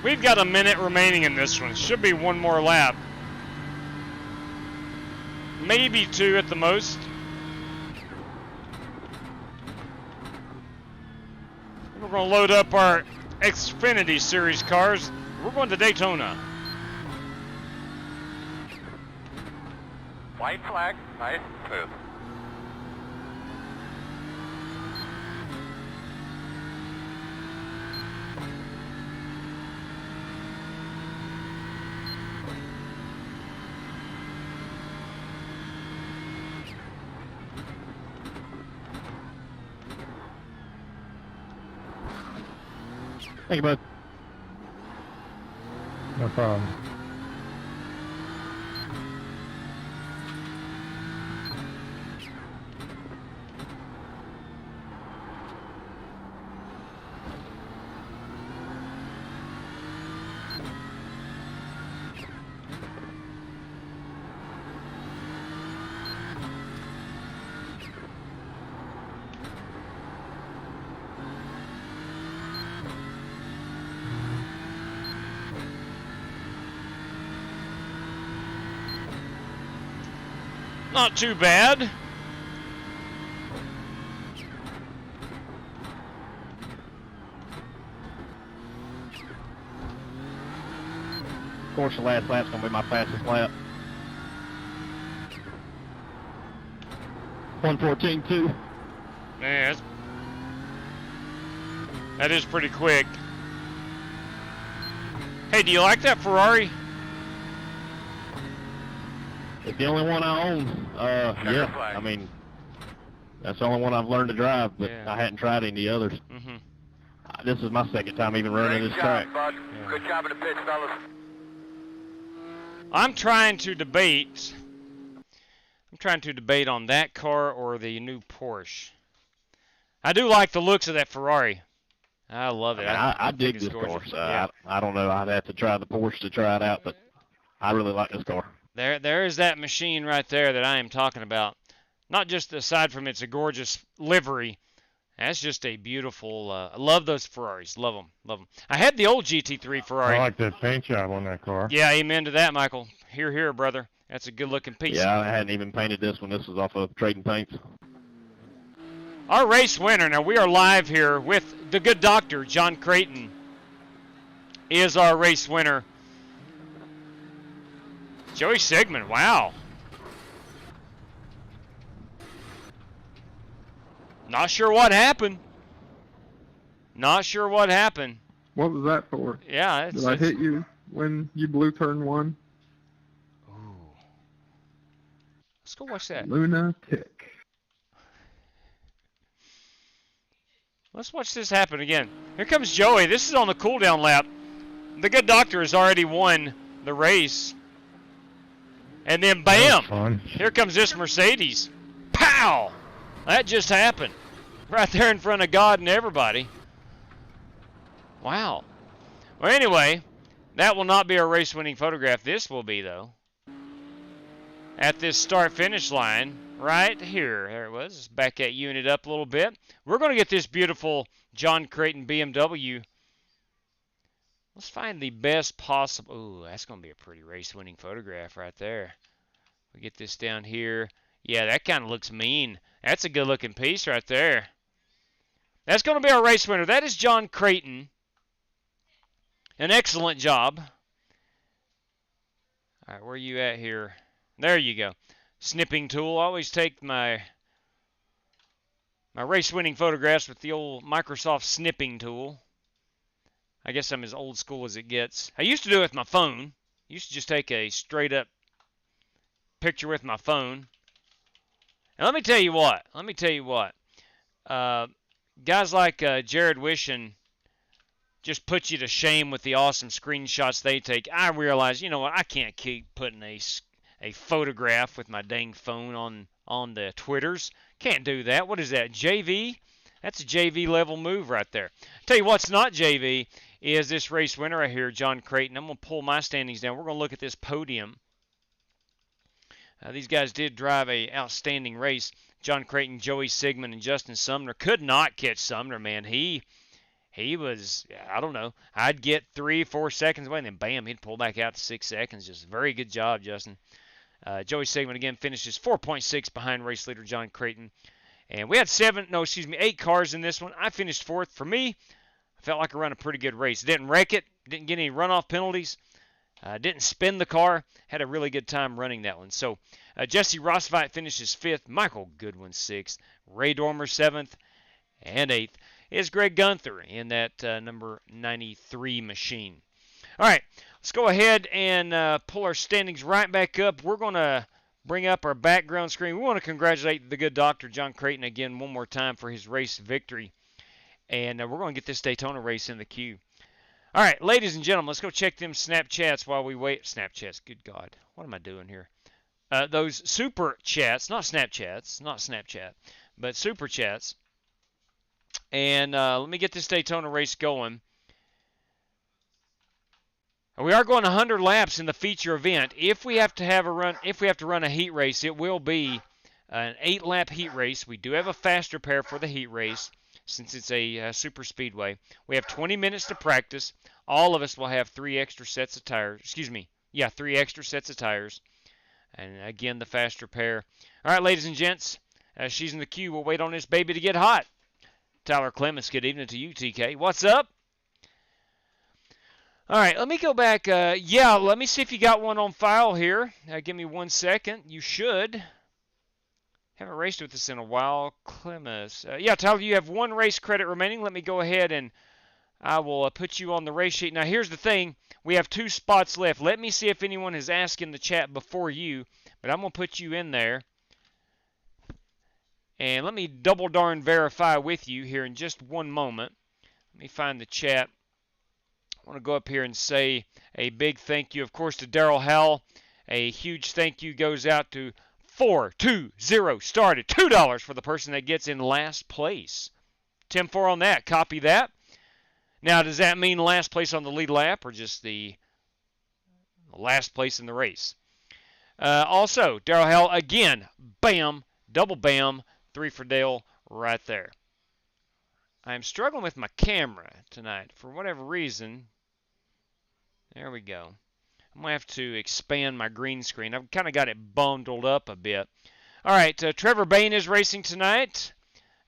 We've got a minute remaining in this one. Should be one more lap. Maybe two at the most. We're going to load up our Xfinity Series cars. We're going to Daytona. White flag, nice, smooth. Thank you, bud. No problem. Not too bad. Of course, the last lap's going to be my fastest lap. 1:14.2. Yeah, that is pretty quick. Hey, do you like that Ferrari? It's the only one I own. Yeah, I mean, That's the only one I've learned to drive, but Yeah. I hadn't tried any others. Mm-hmm. This is my second time even running this track. Bud. Good job in the pits, fellas. I'm trying to debate on that car or the new Porsche. I do like the looks of that Ferrari. I love it. I dig think it's this car. gorgeous. So Yeah. I don't know. I'd have to try the Porsche to try it out, but I really like this car. There is that machine right there that I am talking about. Not just aside from it's a gorgeous livery. That's just a beautiful. I love those Ferraris. Love them. Love them. I had the old GT3 Ferrari. I like that paint job on that car. Yeah, amen to that, Michael. Here, here, brother. That's a good-looking piece. Yeah, I hadn't even painted this one. This was off of Trading Paints. Our race winner. Now we are live here with the good doctor, John Creighton, is our race winner. Joey Sigmund. Wow. Not sure what happened. Not sure what happened. What was that for? Yeah, Did I hit you when you blew turn 1? Ooh. Let's go watch that. Lunatic. Let's watch this happen again. Here comes Joey. This is on the cooldown lap. The good doctor has already won the race. And then bam! Here comes this Mercedes. Pow! That just happened. Right there in front of God and everybody. Wow. Well, anyway, that will not be our race-winning photograph. This will be, though. At this start-finish line, right here. There it was. Let's back that unit up a little bit. We're going to get this beautiful John Creighton BMW. Let's find the best possible. Ooh, that's going to be a pretty race-winning photograph right there. We get this down here. Yeah, that kind of looks mean. That's a good-looking piece right there. That's going to be our race winner. That is John Creighton. An excellent job. All right, where are you at here? There you go. Snipping tool. I always take my race-winning photographs with the old Microsoft snipping tool. I guess I'm as old school as it gets. I used to do it with my phone. I used to just take a straight-up picture with my phone. And let me tell you what. Guys like Jared Wishon just put you to shame with the awesome screenshots they take. I realize, you know what, I can't keep putting a photograph with my dang phone on the Twitters. Can't do that. What is that, JV? That's a JV level move right there. Tell you what's not JV is this race winner right here, John Creighton. I'm going to pull my standings down. We're going to look at this podium. These guys did drive a outstanding race. John Creighton, Joey Sigmund, and Justin Sumner could not catch Sumner, man. He was, I don't know, I'd get 3-4 seconds away, and then bam, he'd pull back out to 6 seconds. Just a very good job, Justin. Joey Sigmund, again, finishes 4.6 behind race leader John Creighton. And we had 8 cars in this one. I finished 4th. For me, I felt like I ran a pretty good race. Didn't wreck it. Didn't get any runoff penalties. Didn't spin the car. Had a really good time running that one. So Jesse Rossvite finishes 5th. Michael Goodwin 6th. Ray Dormer 7th. And 8th is Greg Gunther in that number 93 machine. All right, let's go ahead and pull our standings right back up. We're going to bring up our background screen. We want to congratulate the good Dr. John Creighton again one more time for his race victory. And we're going to get this Daytona race in the queue. All right, ladies and gentlemen, let's go check them Snapchats while we wait. Snapchats, good God. What am I doing here? Those super chats, not Snapchats, not Snapchat, but super chats. And let me get this Daytona race going. We are going 100 laps in the feature event. If we have to run a heat race, it will be an 8-lap heat race. We do have a faster pair for the heat race since it's a super speedway. We have 20 minutes to practice. All of us will have 3 extra sets of tires. 3 extra sets of tires. And again, the faster pair. All right, ladies and gents, she's in the queue. We'll wait on this baby to get hot. Tyler Clements, good evening to you, TK. What's up? All right, let me go back. Let me see if you got one on file here. Give me 1 second. You should. Haven't raced with us in a while. Clements. Tyler, you have 1 race credit remaining. Let me go ahead and I will put you on the race sheet. Now, here's the thing. We have 2 spots left. Let me see if anyone has asked in the chat before you, but I'm going to put you in there. And let me double darn verify with you here in just one moment. Let me find the chat. I want to go up here and say a big thank you, of course, to Daryl Howell. A huge thank you goes out to 420 started. $2 for the person that gets in last place. 10-4 on that. Copy that. Now, does that mean last place on the lead lap or just the last place in the race? Also, Daryl Howell, again, bam, double bam, 3 for Dale right there. I'm struggling with my camera tonight for whatever reason. There we go. I'm going to have to expand my green screen. I've kind of got it bundled up a bit. All right, Trevor Bain is racing tonight.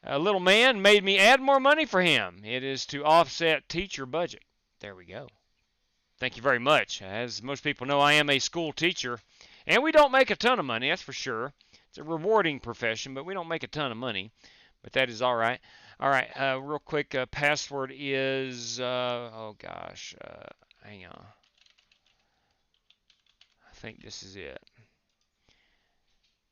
A little man made me add more money for him. It is to offset teacher budget. There we go. Thank you very much. As most people know, I am a school teacher, and we don't make a ton of money, that's for sure. It's a rewarding profession, but we don't make a ton of money. But that is all right. All right, real quick, password is, oh gosh, hang on. I think this is it.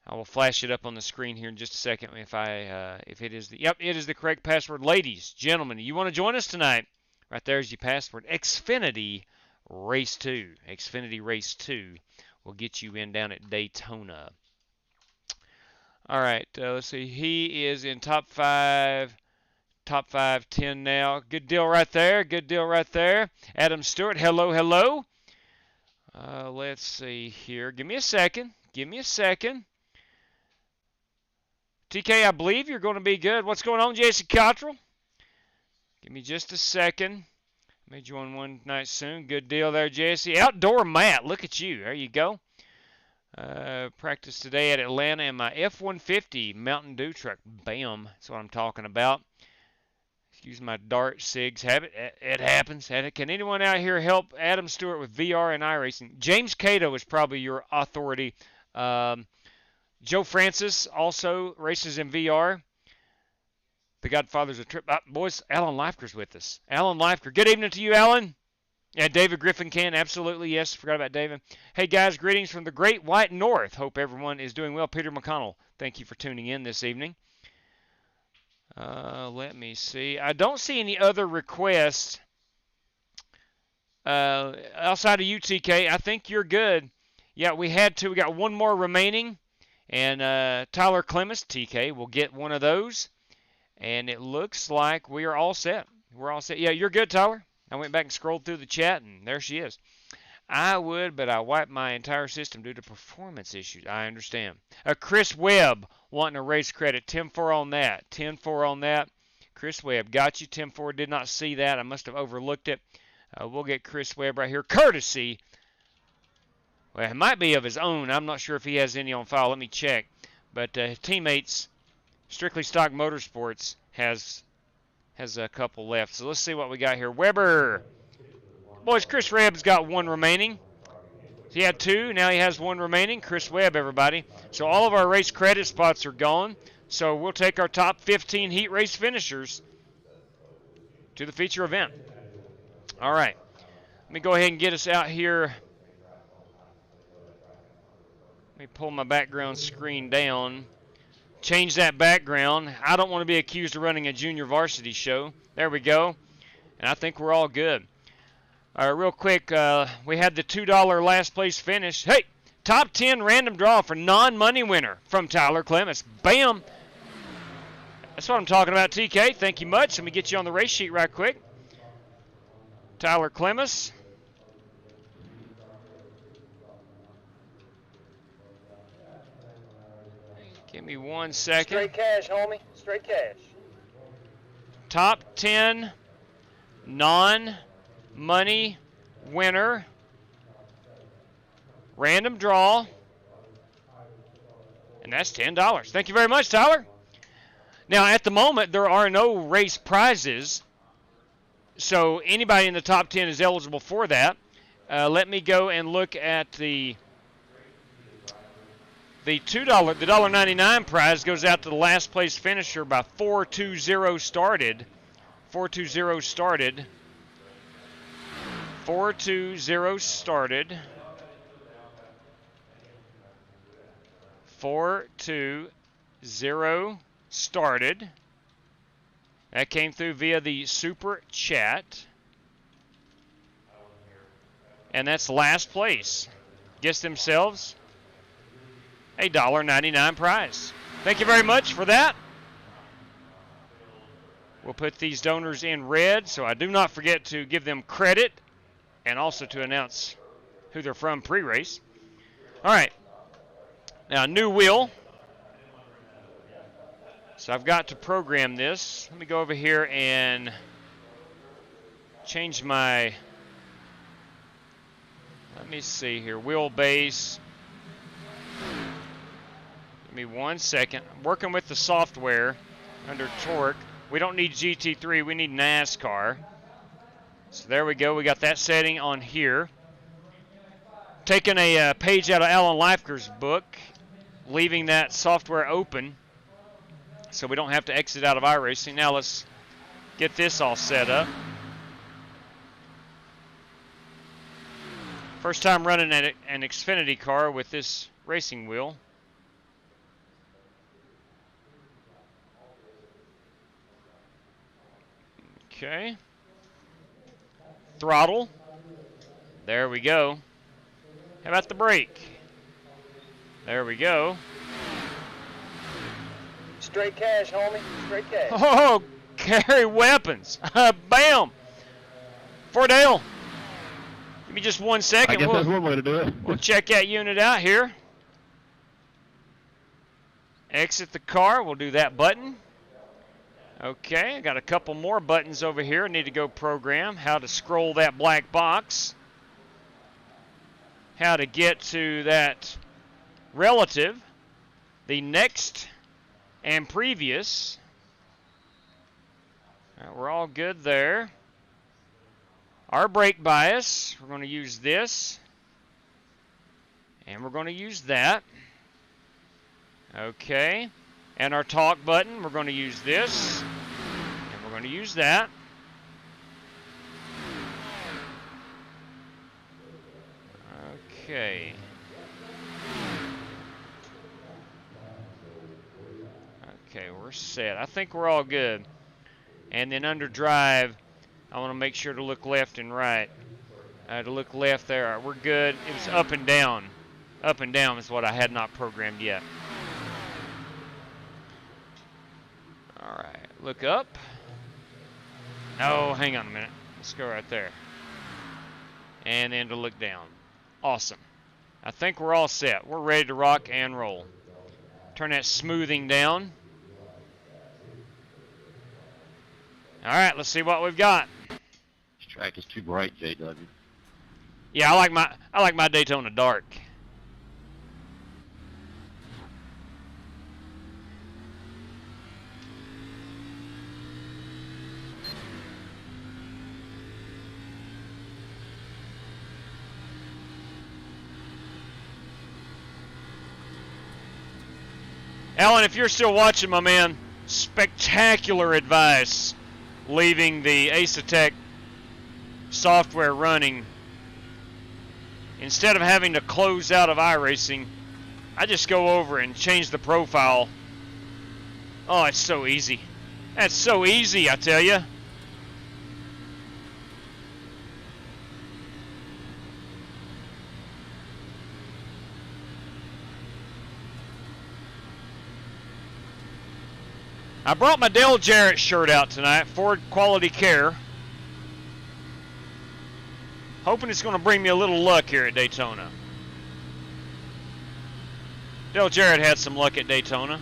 I will flash it up on the screen here in just a second if it is the, yep, it is the correct password. Ladies, gentlemen, you want to join us tonight? Right there is your password. Xfinity Race 2. Xfinity Race 2 will get you in down at Daytona. All right, let's see. He is in top 5, 10 now. Good deal right there. Good deal right there. Adam Stewart, hello, hello. Let's see here. Give me a second. Give me a second. TK, I believe you're going to be good. What's going on, Jason Cottrell? Give me just a second. May join one night soon. Good deal there, Jesse. Outdoor Matt, look at you. There you go. Practice today at Atlanta in my F-150 Mountain Dew truck. Bam. That's what I'm talking about. Excuse my dart SIGs habit. It happens. Can anyone out here help Adam Stewart with VR and iRacing? James Cato is probably your authority. Joe Francis also races in VR. The Godfather's a trip. Boys, Alan Leifker's with us. Alan Leifker. Good evening to you, Alan. Yeah, David Griffin can. Absolutely, yes. Forgot about David. Hey, guys, greetings from the Great White North. Hope everyone is doing well. Peter McConnell, thank you for tuning in this evening. Let me see. I don't see any other requests outside of UTK. I think you're good. Yeah, we had two. We got one more remaining. And Tyler Clemens, TK, will get one of those. And it looks like we are all set. We're all set. Yeah, you're good, Tyler. I went back and scrolled through the chat, and there she is. I would, but I wiped my entire system due to performance issues. I understand. Chris Webb wanting a race credit. 10-4 on that. 10-4 on that. Chris Webb, got you. 10-4. Did not see that. I must have overlooked it. We'll get Chris Webb right here. Courtesy. Well, it might be of his own. I'm not sure if he has any on file. Let me check. But Teammates, Strictly Stock Motorsports, has a couple left. So let's see what we got here. Weber. Boys, Chris Webb's got one remaining. He had two. Now he has one remaining. Chris Webb, everybody. So all of our race credit spots are gone. So we'll take our top 15 heat race finishers to the feature event. All right. Let me go ahead and get us out here. Let me pull my background screen down. Change that background. I don't want to be accused of running a junior varsity show. There we go. And I think we're all good. All right, real quick, we had the $2 last place finish. Hey, top 10 random draw for non-money winner from Tyler Clemens. Bam. That's what I'm talking about, TK. Thank you much. Let me get you on the race sheet right quick. Tyler Clemens. Give me 1 second. Straight cash, homie. Straight cash. Top 10 non-money winner. Random draw. And that's $10. Thank you very much, Tyler. Now, at the moment, there are no race prizes. So anybody in the top 10 is eligible for that. Let me go and look at the $2, the $1.99 prize goes out to the last place finisher by 420 started. 420 started. 420 started. 420 started. That came through via the super chat. And that's last place. Gets themselves a $1.99 prize. Thank you very much for that. We'll put these donors in red so I do not forget to give them credit and also to announce who they're from pre-race. All right. Now, new wheel. So I've got to program this. Let me go over here and change my, let me see here, wheelbase. Give me 1 second. I'm working with the software under torque. We don't need GT3, we need NASCAR. So there we go, we got that setting on here. Taking a page out of Alan Leifker's book, leaving that software open so we don't have to exit out of iRacing. Now let's get this all set up. First time running an Xfinity car with this racing wheel. Okay. Throttle. There we go. How about the brake? There we go. Straight cash, homie. Straight cash. Oh, carry weapons. Bam. Fordale. Give me just 1 second. I guess that's one way to do it. We'll check that unit out here. Exit the car. We'll do that button. Okay, I got a couple more buttons over here. I need to go program how to scroll that black box. How to get to that relative, the next and previous. All right, we're all good there. Our brake bias, we're going to use this. And we're going to use that. Okay. And our talk button, we're going to use this. And we're going to use that. Okay. Okay, we're set. I think we're all good. And then under drive, I want to make sure to look left and right. To look left there. All right, we're good. It was up and down. Up and down is what I had not programmed yet. All right, look up. Oh, hang on a minute. Let's go right there. And then to look down. Awesome. I think we're all set. We're ready to rock and roll. Turn that smoothing down. All right, let's see what we've got. This track is too bright, JW. Yeah, I like my Daytona dark. Alan, if you're still watching, my man, spectacular advice leaving the Acetech software running. Instead of having to close out of iRacing, I just go over and change the profile. Oh, it's so easy. That's so easy, I tell you. I brought my Dale Jarrett shirt out tonight, Ford Quality Care. Hoping it's going to bring me a little luck here at Daytona. Dale Jarrett had some luck at Daytona.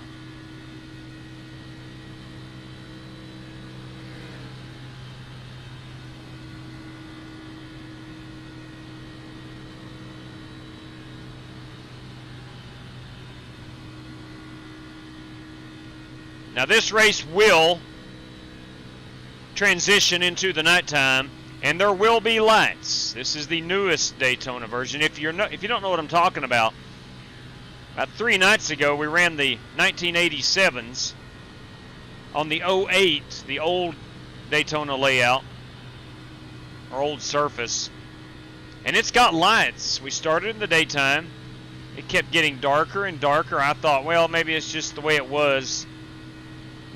Now this race will transition into the nighttime, and there will be lights. This is the newest Daytona version. If you don't know what I'm talking about 3 nights ago we ran the 1987s on the 08, the old Daytona layout, or old surface, and it's got lights. We started in the daytime. It kept getting darker and darker. I thought, well, maybe it's just the way it was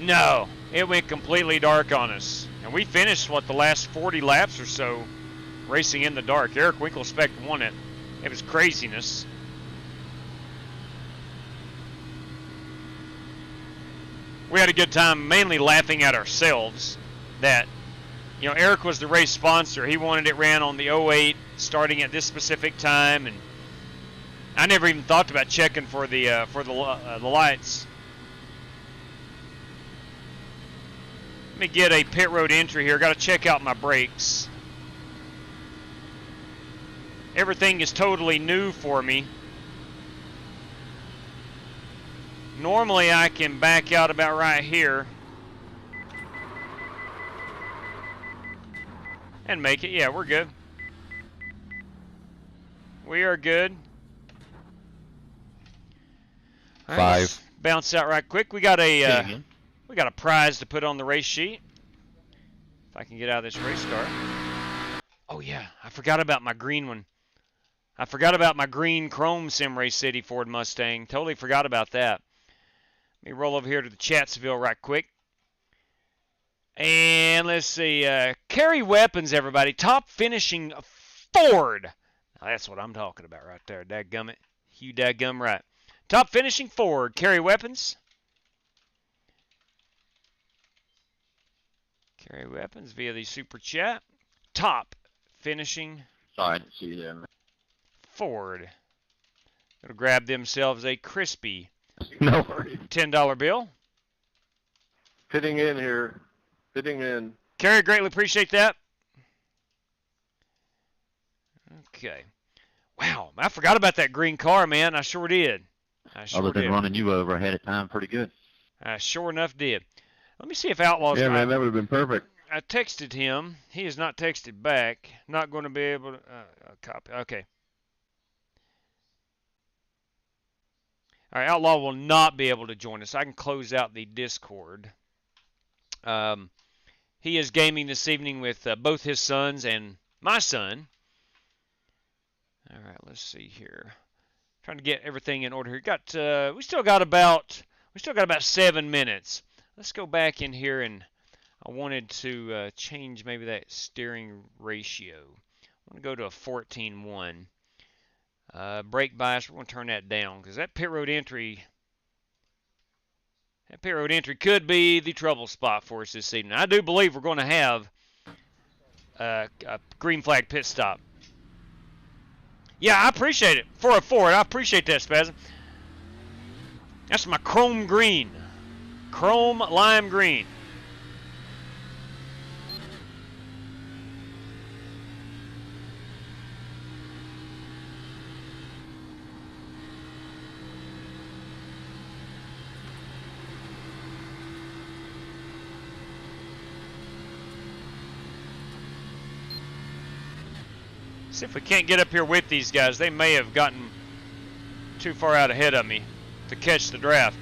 No, it went completely dark on us. And we finished, what, the last 40 laps or so racing in the dark. Eric Winkelspect won it. It was craziness. We had a good time mainly laughing at ourselves that, you know, Eric was the race sponsor. He wanted it ran on the 08 starting at this specific time, and I never even thought about checking for the lights. Let me get a pit road entry here. Got to check out my brakes. Everything is totally new for me. Normally I can back out about right here and make it. Yeah, we're good. We are good. All right, 5. let's bounce out right quick. We got a prize to put on the race sheet. If I can get out of this race car. Oh yeah, I forgot about my green one. I forgot about my green chrome Sim Race City Ford Mustang. Totally forgot about that. Let me roll over here to the Chatsville right quick. And let's see. Carry weapons, everybody. Top finishing Ford. Now, that's what I'm talking about right there. Dadgummit. You dadgum right. Top finishing Ford. Carry weapons. Carry weapons via the super chat. Top finishing. Sorry, I didn't see you there. Ford. Gonna grab themselves a crispy No worries. $10 bill. Fitting in here. Fitting in. Carrie, greatly appreciate that. Okay. Wow, I forgot about that green car, man. I sure did. Other than running you over ahead of time, pretty good. I sure enough did. Let me see if Outlaw's Yeah, man, that would have been perfect. I texted him. He has not texted back. Not going to be able to copy. Okay. All right, Outlaw will not be able to join us. I can close out the Discord. He is gaming this evening with both his sons and my son. All right, let's see here. Trying to get everything in order here. We still got about 7 minutes. Let's go back in here, and I wanted to change maybe that steering ratio. I want to go to a 14:1. Brake bias, we're going to turn that down because that pit road entry could be the trouble spot for us this evening. I do believe we're going to have a green flag pit stop. Yeah, I appreciate it. For a Ford, I appreciate that, Spazm. That's my chrome green. Chrome lime green. See if we can't get up here with these guys. They may have gotten too far out ahead of me to catch the draft.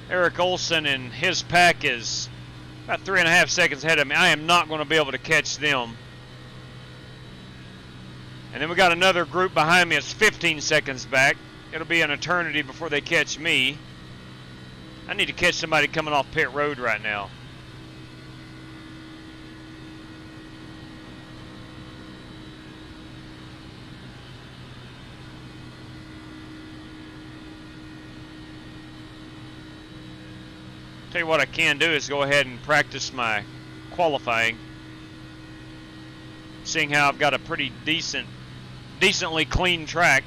Eric Olson and his pack is about 3.5 seconds ahead of me. I am not going to be able to catch them. And then we got another group behind me. It's 15 seconds back. It'll be an eternity before they catch me. I need to catch somebody coming off pit road right now. Tell you what I can do is go ahead and practice my qualifying. Seeing how I've got a pretty decently clean track.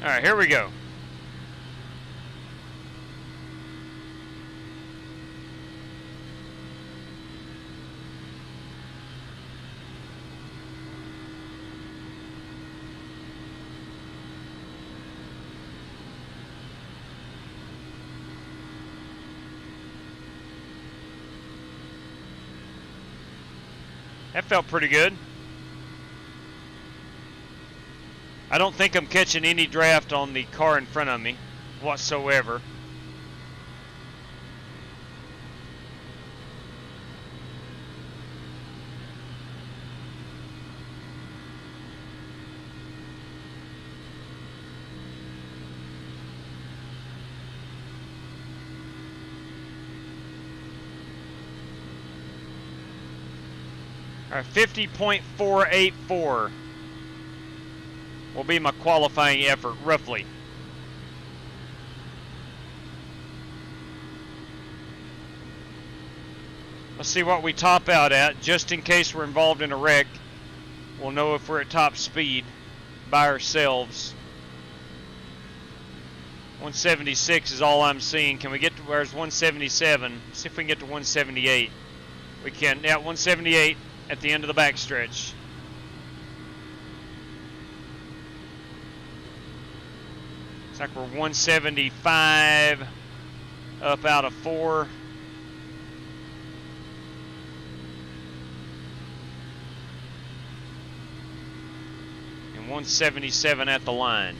All right, here we go. That felt pretty good. I don't think I'm catching any draft on the car in front of me whatsoever. All right, 50.484 will be my qualifying effort, roughly. Let's see what we top out at, just in case we're involved in a wreck. We'll know if we're at top speed by ourselves. 176 is all I'm seeing. Can we get to where's 177? See if we can get to 178. We can. Yeah, 178 at the end of the backstretch. Looks like we're 175 up out of 4. And 177 at the line.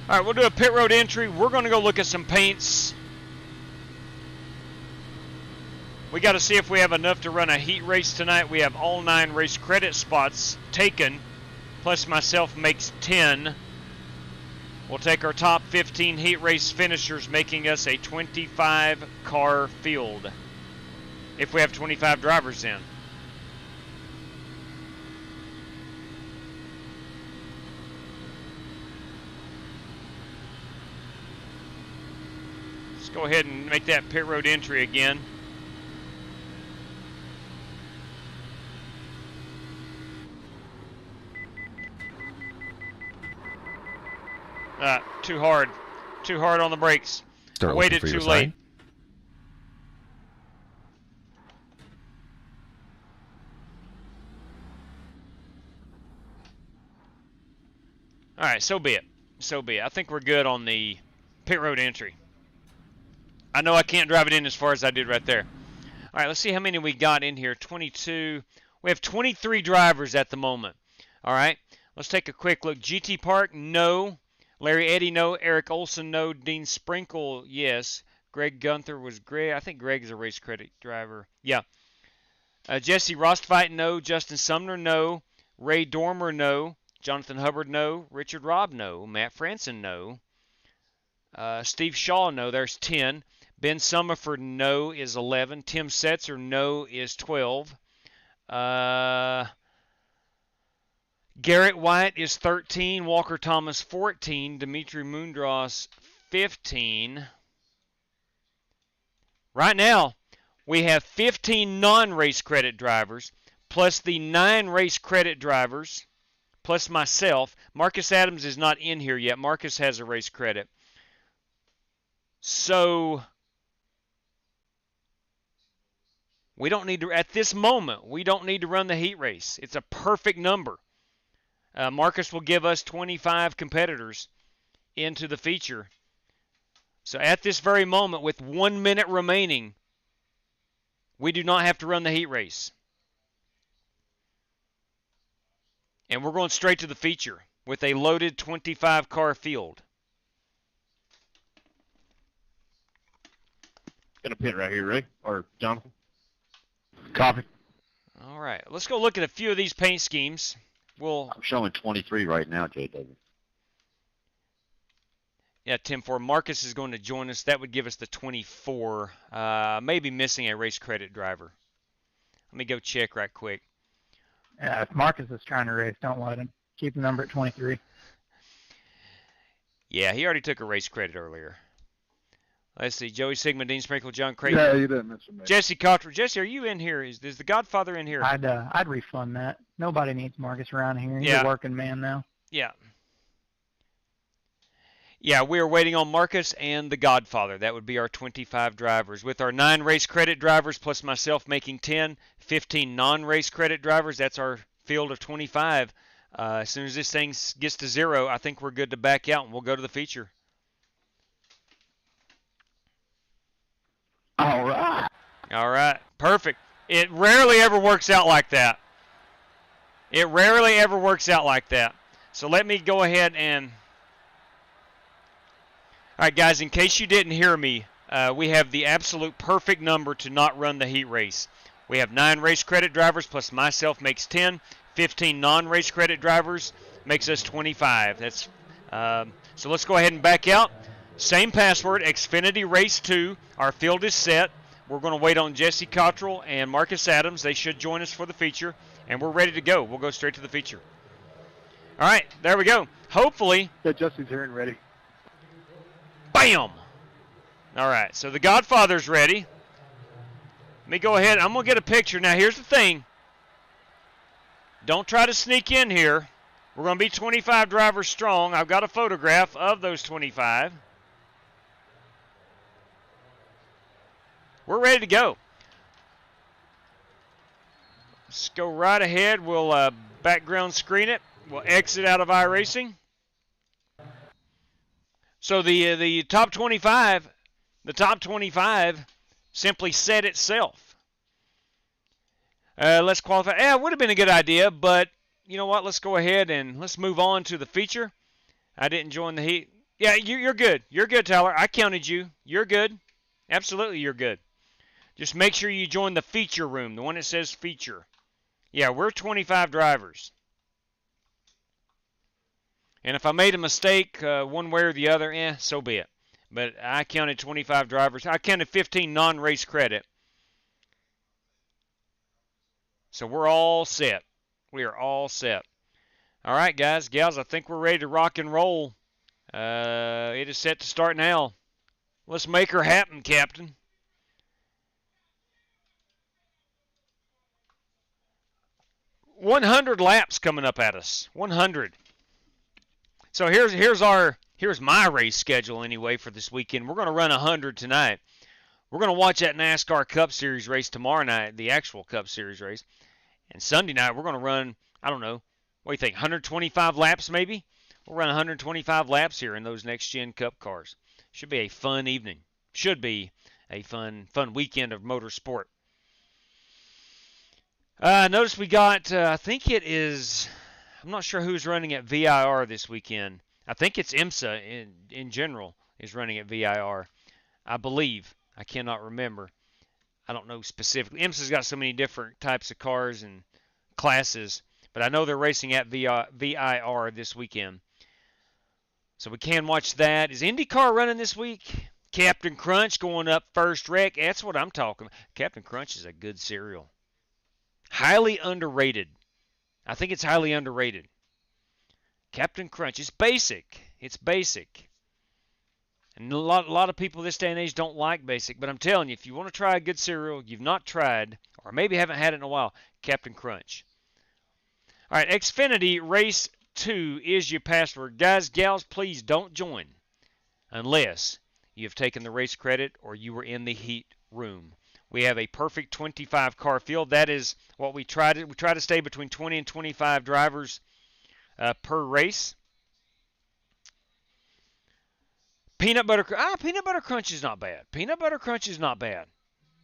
All right, we'll do a pit road entry. We're going to go look at some paints. We got to see if we have enough to run a heat race tonight. We have all 9 race credit spots taken, plus myself makes 10. We'll take our top 15 heat race finishers, making us a 25-car field, if we have 25 drivers in. Let's go ahead and make that pit road entry again. Too hard. Too hard on the brakes. Waited too late. Alright, so be it. So be it. I think we're good on the pit road entry. I know I can't drive it in as far as I did right there. Alright, let's see how many we got in here. 22. We have 23 drivers at the moment. Alright, let's take a quick look. GT Park, no. Larry Eddy, no. Eric Olson, no. Dean Sprinkle, yes. Greg Gunther was Greg. I think Greg is a race credit driver. Yeah. Jesse Rostvite, no. Justin Sumner, no. Ray Dormer, no. Jonathan Hubbard, no. Richard Robb, no. Matt Franson, no. Steve Shaw, no. There's 10. Ben Summerford, no, is 11. Tim Setzer, no, is 12. Garrett White is 13, Walker Thomas 14, Dimitri Mundros 15. Right now, we have 15 non-race credit drivers, plus the 9 race credit drivers, plus myself. Marcus Adams is not in here yet. Marcus has a race credit. So, we don't need to, at this moment, we don't need to run the heat race. It's a perfect number. Marcus will give us 25 competitors into the feature. So at this very moment, with 1 minute remaining, we do not have to run the heat race. And we're going straight to the feature with a loaded 25-car field. Gonna pit right here, Rick, or Jonathan. Copy. All right, let's go look at a few of these paint schemes. I'm showing 23 right now, JW. Yeah, Tim, for Marcus is going to join us. That would give us the 24. Maybe missing a race credit driver. Let me go check right quick. Yeah, if Marcus is trying to race, don't let him. Keep the number at 23. Yeah, he already took a race credit earlier. Let's see. Joey Sigma, Dean Sprinkle, John Creighton. Yeah, you didn't mention me. Jesse Cotter. Jesse, are you in here? Is the Godfather in here? I'd refund that. Nobody needs Marcus around here. He's a working man now. Yeah. Yeah, we are waiting on Marcus and the Godfather. That would be our 25 drivers. With our 9 race credit drivers plus myself making 10, 15 non-race credit drivers, that's our field of 25. As soon as this thing gets to 0, I think we're good to back out and we'll go to the feature. All right. All right. Perfect. It rarely ever works out like that. It rarely ever works out like that. So let me go ahead and... All right, guys, in case you didn't hear me, we have the absolute perfect number to not run the heat race. We have 9 race credit drivers plus myself makes 10. 15 non-race credit drivers makes us 25. That's so let's go ahead and back out. Same password, Xfinity Race 2. Our field is set. We're going to wait on Jesse Cottrell and Marcus Adams. They should join us for the feature, and we're ready to go. We'll go straight to the feature. All right, there we go. Hopefully. Yeah, Jesse's here and ready. Bam! All right, so the Godfather's ready. Let me go ahead. I'm going to get a picture. Now, here's the thing. Don't try to sneak in here. We're going to be 25 drivers strong. I've got a photograph of those 25. We're ready to go. Let's go right ahead. We'll background screen it. We'll exit out of iRacing. So the top 25, simply set itself. Let's qualify. Yeah, it would have been a good idea, but you know what? Let's go ahead and let's move on to the feature. I didn't join the heat. Yeah, you're good. You're good, Tyler. I counted you. You're good. Absolutely, you're good. Just make sure you join the feature room, the one that says feature. Yeah, we're 25 drivers. And if I made a mistake one way or the other, so be it. But I counted 25 drivers. I counted 15 non-race credit. So we're all set. We are all set. All right, guys, gals, I think we're ready to rock and roll. It is set to start now. Let's make her happen, Captain. $100 laps coming up at us. 100. So here's my race schedule anyway for this weekend. We're going to run 100 tonight. We're going to watch that NASCAR Cup Series race tomorrow night, the actual Cup Series race. And Sunday night we're going to run, I don't know, what do you think, 125 laps maybe? We'll run 125 laps here in those next-gen Cup cars. Should be a fun evening. Should be a fun weekend of motorsport. Notice we got, I think it is, I'm not sure who's running at VIR this weekend. I think it's IMSA in general is running at VIR. I believe. I cannot remember. I don't know specifically. IMSA's got so many different types of cars and classes, but I know they're racing at VIR this weekend. So we can watch that. Is IndyCar running this week? Captain Crunch going up first wreck. That's what I'm talking about. Captain Crunch is a good cereal. Highly underrated. I think it's highly underrated. Captain Crunch. It's basic. It's basic. And a lot of people this day and age don't like basic. But I'm telling you, if you want to try a good cereal you've not tried, or maybe haven't had it in a while, Captain Crunch. All right, Xfinity Race 2 is your password. Guys, gals, please don't join unless you have taken the race credit or you were in the heat room. We have a perfect 25 car field. That is what we try to. We try to stay between 20 and 25 drivers per race. Peanut butter crunch is not bad. Peanut butter crunch is not bad.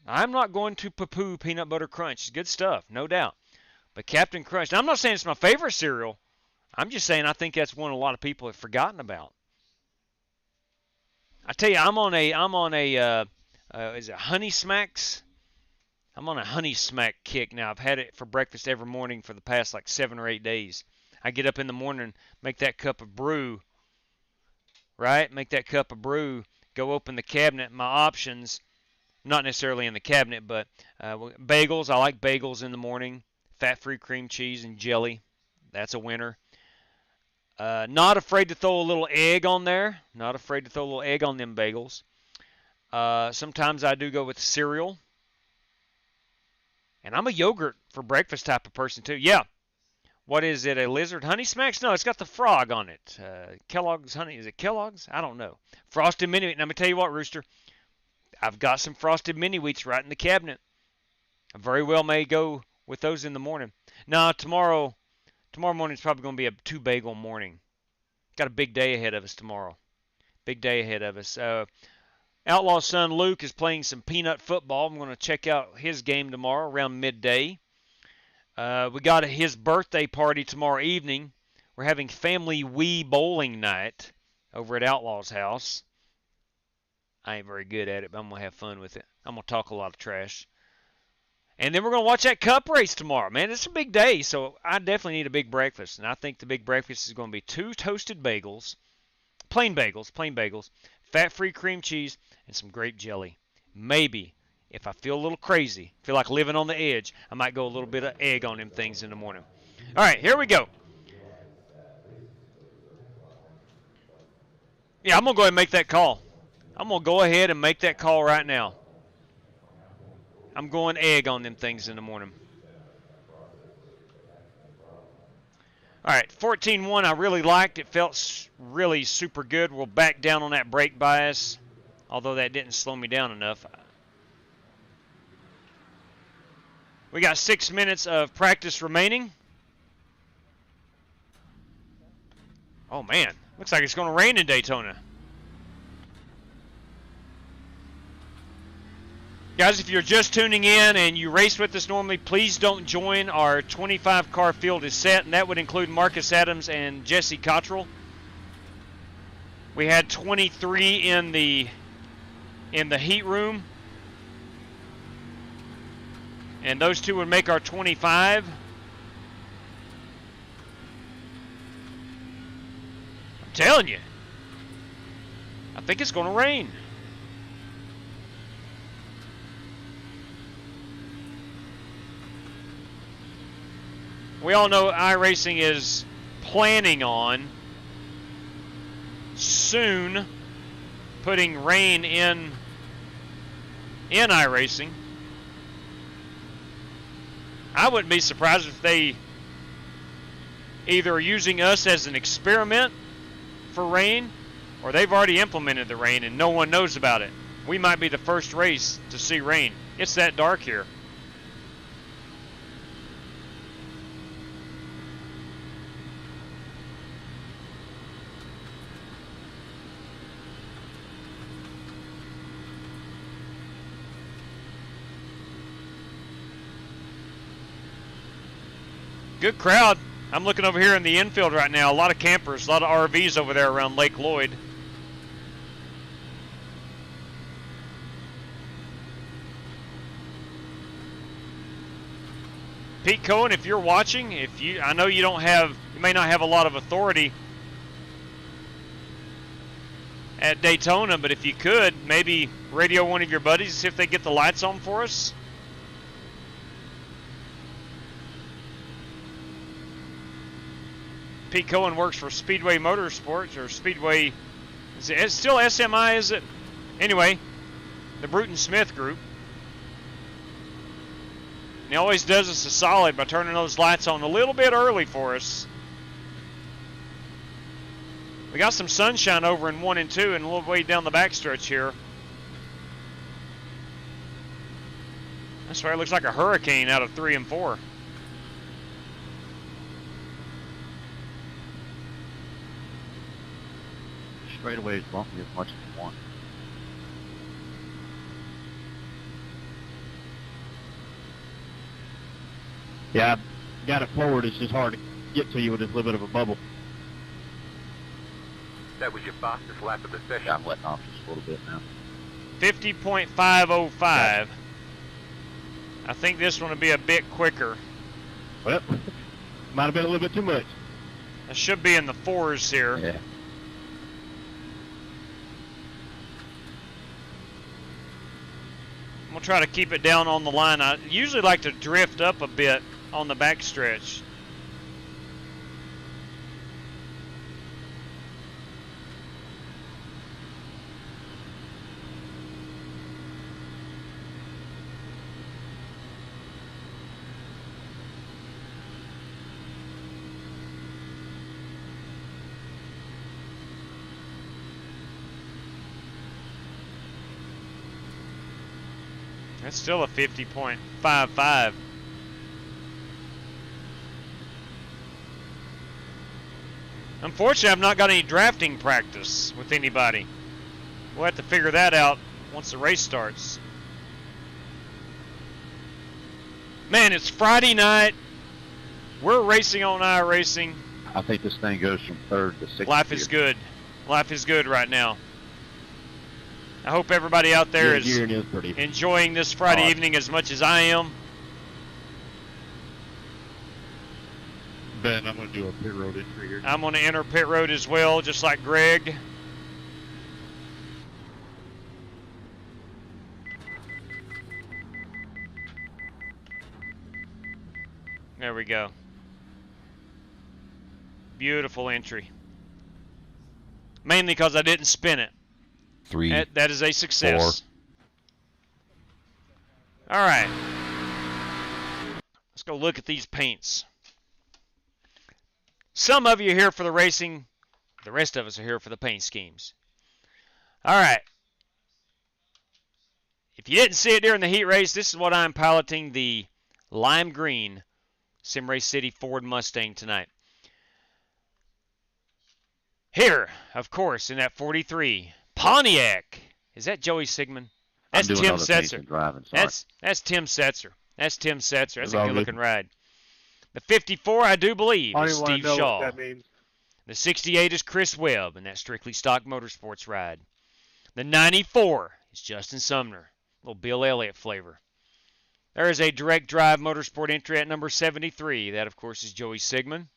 I'm not going to poo-poo peanut butter crunch. It's good stuff, no doubt. But Captain Crunch. Now, I'm not saying it's my favorite cereal. I'm just saying I think that's one a lot of people have forgotten about. I tell you, I'm on a is it Honey Smacks? I'm on a Honey Smack kick now. I've had it for breakfast every morning for the past like 7 or 8 days. I get up in the morning, make that cup of brew, right? Make that cup of brew, go open the cabinet, my options, not necessarily in the cabinet, but bagels. I like bagels in the morning. Fat-free cream cheese and jelly. That's a winner. Not afraid to throw a little egg on there. Not afraid to throw a little egg on them bagels. Sometimes I do go with cereal. And I'm a yogurt for breakfast type of person too. Yeah. What is it, a Lizard Honey Smacks? No, it's got the frog on it. Kellogg's Honey. Is it Kellogg's? I don't know. Frosted Mini Wheat. Now, let me tell you what, Rooster. I've got some Frosted Mini Wheats right in the cabinet. I very well may go with those in the morning. Now, tomorrow morning is probably going to be a 2-bagel morning. Got a big day ahead of us tomorrow. Big day ahead of us. Outlaw's son Luke is playing some peanut football. I'm going to check out his game tomorrow around midday. We got his birthday party tomorrow evening. We're having family Wii bowling night over at Outlaw's house. I ain't very good at it, but I'm going to have fun with it. I'm going to talk a lot of trash. And then we're going to watch that cup race tomorrow. Man, it's a big day, so I definitely need a big breakfast. And I think the big breakfast is going to be 2 toasted bagels, plain bagels, fat-free cream cheese, and some grape jelly. Maybe, if I feel a little crazy, feel like living on the edge, I might go a little bit of egg on them things in the morning. All right, here we go. Yeah, I'm going to go ahead and make that call. I'm going to go ahead and make that call right now. I'm going egg on them things in the morning. All right, 14-1 I really liked. It felt really super good. We'll back down on that brake bias, although that didn't slow me down enough. We got 6 minutes of practice remaining. Oh, man. Looks like it's going to rain in Daytona. Guys, if you're just tuning in and you race with us normally, please don't join. Our 25-car field is set, and that would include Marcus Adams and Jesse Cottrell. We had 23 in the heat room, and those two would make our 25. I'm telling you, I think it's going to rain. We all know iRacing is planning on soon putting rain in iRacing. I wouldn't be surprised if they either are using us as an experiment for rain, or they've already implemented the rain and no one knows about it. We might be the first race to see rain. It's that dark here. Good crowd. I'm looking over here in the infield right now. A lot of campers, a lot of RVs over there around Lake Lloyd. Pete Cohen, if you're watching, I know you may not have a lot of authority at Daytona, but if you could, maybe radio one of your buddies and see if they get the lights on for us. Pete Cohen works for Speedway Motorsports, or Speedway, it's still SMI, is it? Anyway, the Bruton Smith Group. And he always does us a solid by turning those lights on a little bit early for us. We got some sunshine over in 1 and 2 and a little way down the backstretch here. That's right, it looks like a hurricane out of 3 and 4. Straightaways won't be as much as you want. Yeah, I got it forward. It's just hard to get to you with this little bit of a bubble. That was your fastest lap of the session. Yeah, I'm letting off just a little bit now. 50.505. I think this one will be a bit quicker. Well, might have been a little bit too much. I should be in the 4s here. Yeah. I'm going to try to keep it down on the line. I usually like to drift up a bit on the backstretch. That's still a 50.55. Unfortunately, I've not got any drafting practice with anybody. We'll have to figure that out once the race starts. Man, it's Friday night. We're racing on iRacing. I think this thing goes from 3rd to 6th. Life is good. Life is good right now. I hope everybody out there is enjoying this Friday evening as much as I am. Ben, I'm going to do a pit road entry here. I'm going to enter pit road as well, just like Greg. There we go. Beautiful entry. Mainly because I didn't spin it. 3. That is a success. 4. All right. Let's go look at these paints. Some of you are here for the racing. The rest of us are here for the paint schemes. All right. If you didn't see it during the heat race, this is what I'm piloting, the lime green Simrace City Ford Mustang tonight. Here, of course, in that 43, Pontiac. Is that Joey Sigmund? That's Tim Setzer. That's Tim Setzer. That's Tim Setzer. That's a good-looking ride. The 54, I do believe, is Steve Shaw. What that means. The 68 is Chris Webb, and that strictly stock motorsports ride. The 94 is Justin Sumner, little Bill Elliott flavor. There is a direct drive motorsport entry at number 73. That, of course, is Joey Sigmund.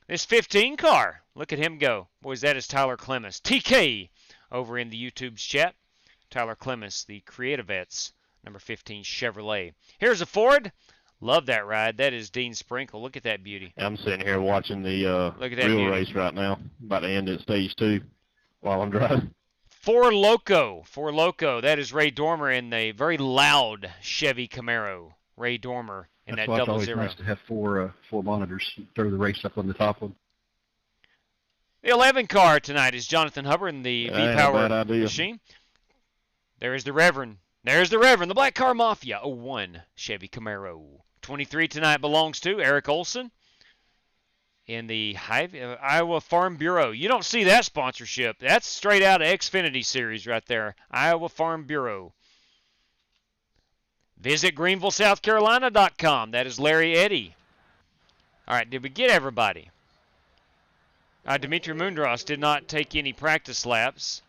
This 15 car, look at him go. Boys, that is Tyler Clemens. TK over in the YouTube's chat. Tyler Clemens, the Creativettes, number 15 Chevrolet. Here's a Ford. Love that ride. That is Dean Sprinkle. Look at that beauty. I'm sitting here watching the real race right now. About to end at stage 2 while I'm driving. Four Loco. That is Ray Dormer in the very loud Chevy Camaro. Ray Dormer in that 00. It's always nice to have four monitors. Throw the race up on the top one. The 11 car tonight is Jonathan Hubbard in the V-Power machine. There is the Reverend. There's the Reverend, the Black Car Mafia 01 Chevy Camaro. 23 tonight belongs to Eric Olson in the Iowa Farm Bureau. You don't see that sponsorship. That's straight out of Xfinity series right there. Iowa Farm Bureau. Visit GreenvilleSouthCarolina.com. That is Larry Eddy. All right, did we get everybody? Dimitri Mundros did not take any practice laps.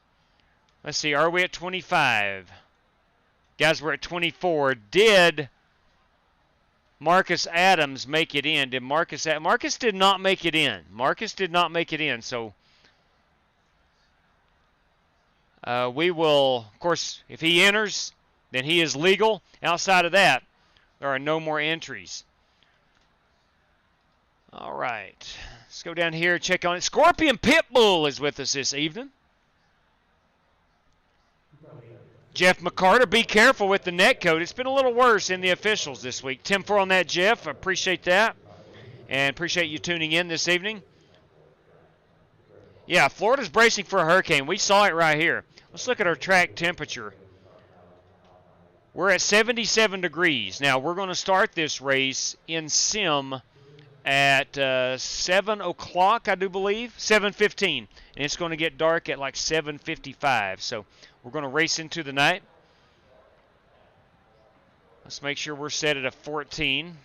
Let's see, are we at 25? Guys, we're at 24. Did Marcus Adams make it in? Marcus did not make it in. Marcus did not make it in. So we will, of course, if he enters, then he is legal. Outside of that, there are no more entries. All right. Let's go down here, check on it. Scorpion Pitbull is with us this evening. Jeff McCarter, be careful with the net code. It's been a little worse in the officials this week. 10-4 on that, Jeff. I appreciate that. And appreciate you tuning in this evening. Yeah, Florida's bracing for a hurricane. We saw it right here. Let's look at our track temperature. We're at 77 degrees. Now, we're going to start this race in sim at 7 o'clock, I do believe. 7:15. And it's going to get dark at like 7:55. So we're going to race into the night. Let's make sure we're set at a 14.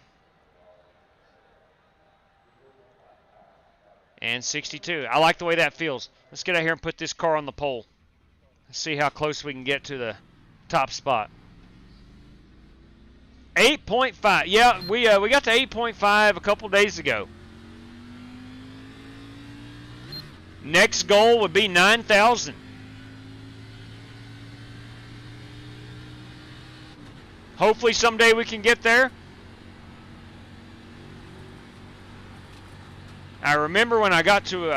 And 62. I like the way that feels. Let's get out here and put this car on the pole. Let's see how close we can get to the top spot. 8.5. Yeah, we got to 8.5 a couple days ago. Next goal would be 9,000. Hopefully someday we can get there. I remember when I got to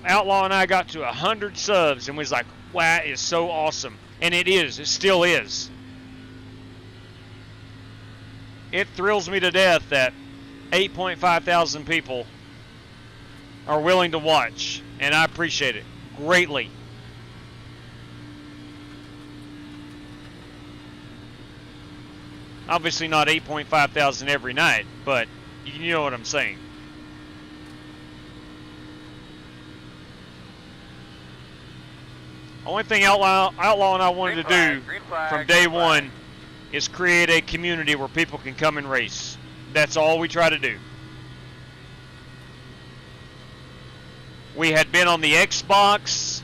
Outlaw and I got to 100 subs and was like, wow, that is so awesome. And it is. It still is. It thrills me to death that 8.5 thousand people are willing to watch. And I appreciate it greatly. Obviously not 8.5 thousand every night, but you know what I'm saying. Only thing Outlaw and I wanted to do from day one is create a community where people can come and race. That's all we try to do. We had been on the Xbox,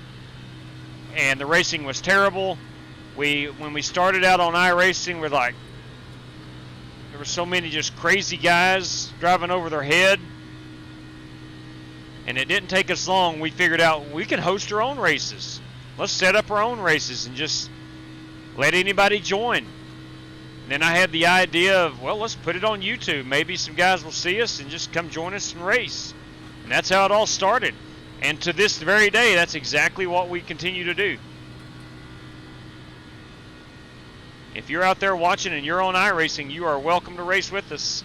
and the racing was terrible. When we started out on iRacing, we're like, there were so many just crazy guys driving over their head. And it didn't take us long. We figured out we can host our own races. Let's set up our own races and just let anybody join. And then I had the idea of, well, let's put it on YouTube. Maybe some guys will see us and just come join us and race. And that's how it all started. And to this very day, that's exactly what we continue to do. If you're out there watching and you're on iRacing, you are welcome to race with us.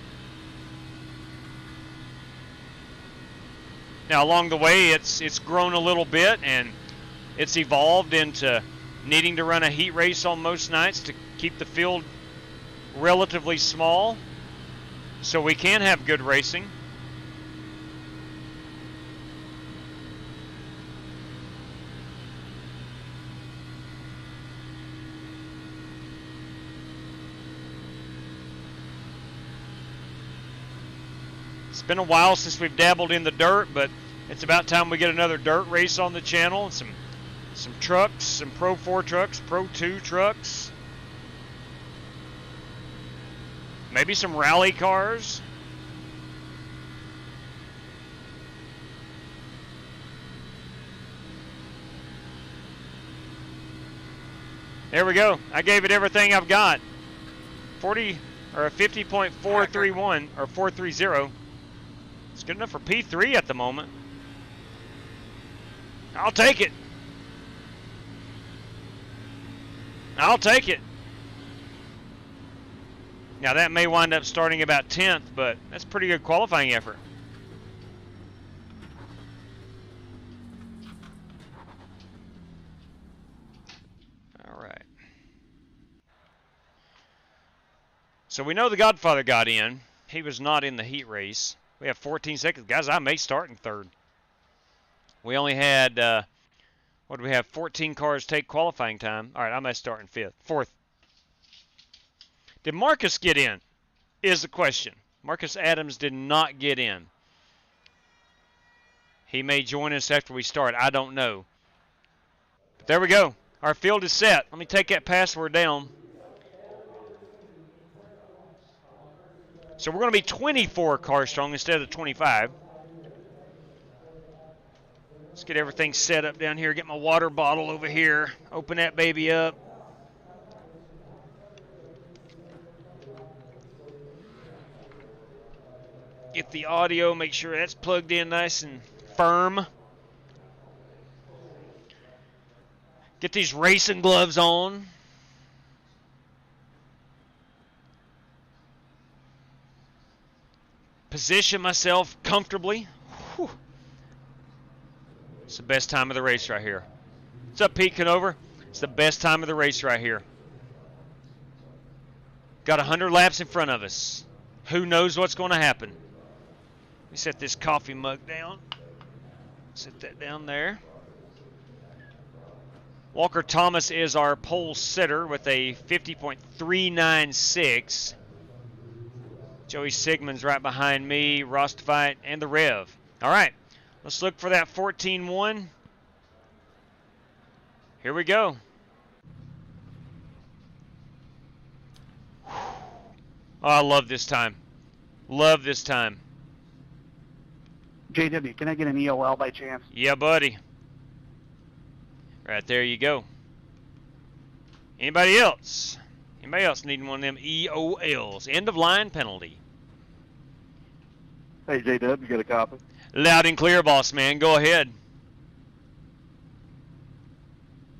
Now, along the way, it's grown a little bit, and it's evolved into needing to run a heat race on most nights to keep the field relatively small so we can have good racing. It's been a while since we've dabbled in the dirt, but it's about time we get another dirt race on the channel. And some trucks, some Pro 4 trucks, Pro 2 trucks. Maybe some rally cars. There we go. I gave it everything I've got. 40 or a 50.431 or 430. It's good enough for P3 at the moment. I'll take it. I'll take it. Now that may wind up starting about 10th, but that's pretty good qualifying effort. All right. So we know the Godfather got in. He was not in the heat race. We have 14 seconds. Guys, I may start in third. We only had, what do we have? 14 cars take qualifying time. All right, I may start in fifth. Fourth. Did Marcus get in? Is the question. Marcus Adams did not get in. He may join us after we start. I don't know. But there we go. Our field is set. Let me take that password down. So we're going to be 24 cars strong instead of 25. Let's get everything set up down here. Get my water bottle over here. Open that baby up. Get the audio. Make sure that's plugged in nice and firm. Get these racing gloves on. Position myself comfortably. Whew. It's the best time of the race right here. What's up, Pete Conover? It's the best time of the race right here. Got 100 laps in front of us. Who knows what's going to happen? Let me set this coffee mug down. Set that down there. Walker Thomas is our pole sitter with a 50.396. Joey Sigmund's right behind me, Rostifite, and the Rev. All right, let's look for that 14-1. Here we go. Oh, I love this time. Love this time. JW, can I get an EOL by chance? Yeah, buddy. Right there you go. Anybody else? Anybody else needing one of them EOLs? End of line penalty. Hey, JW, you got a copy? Loud and clear, boss man. Go ahead.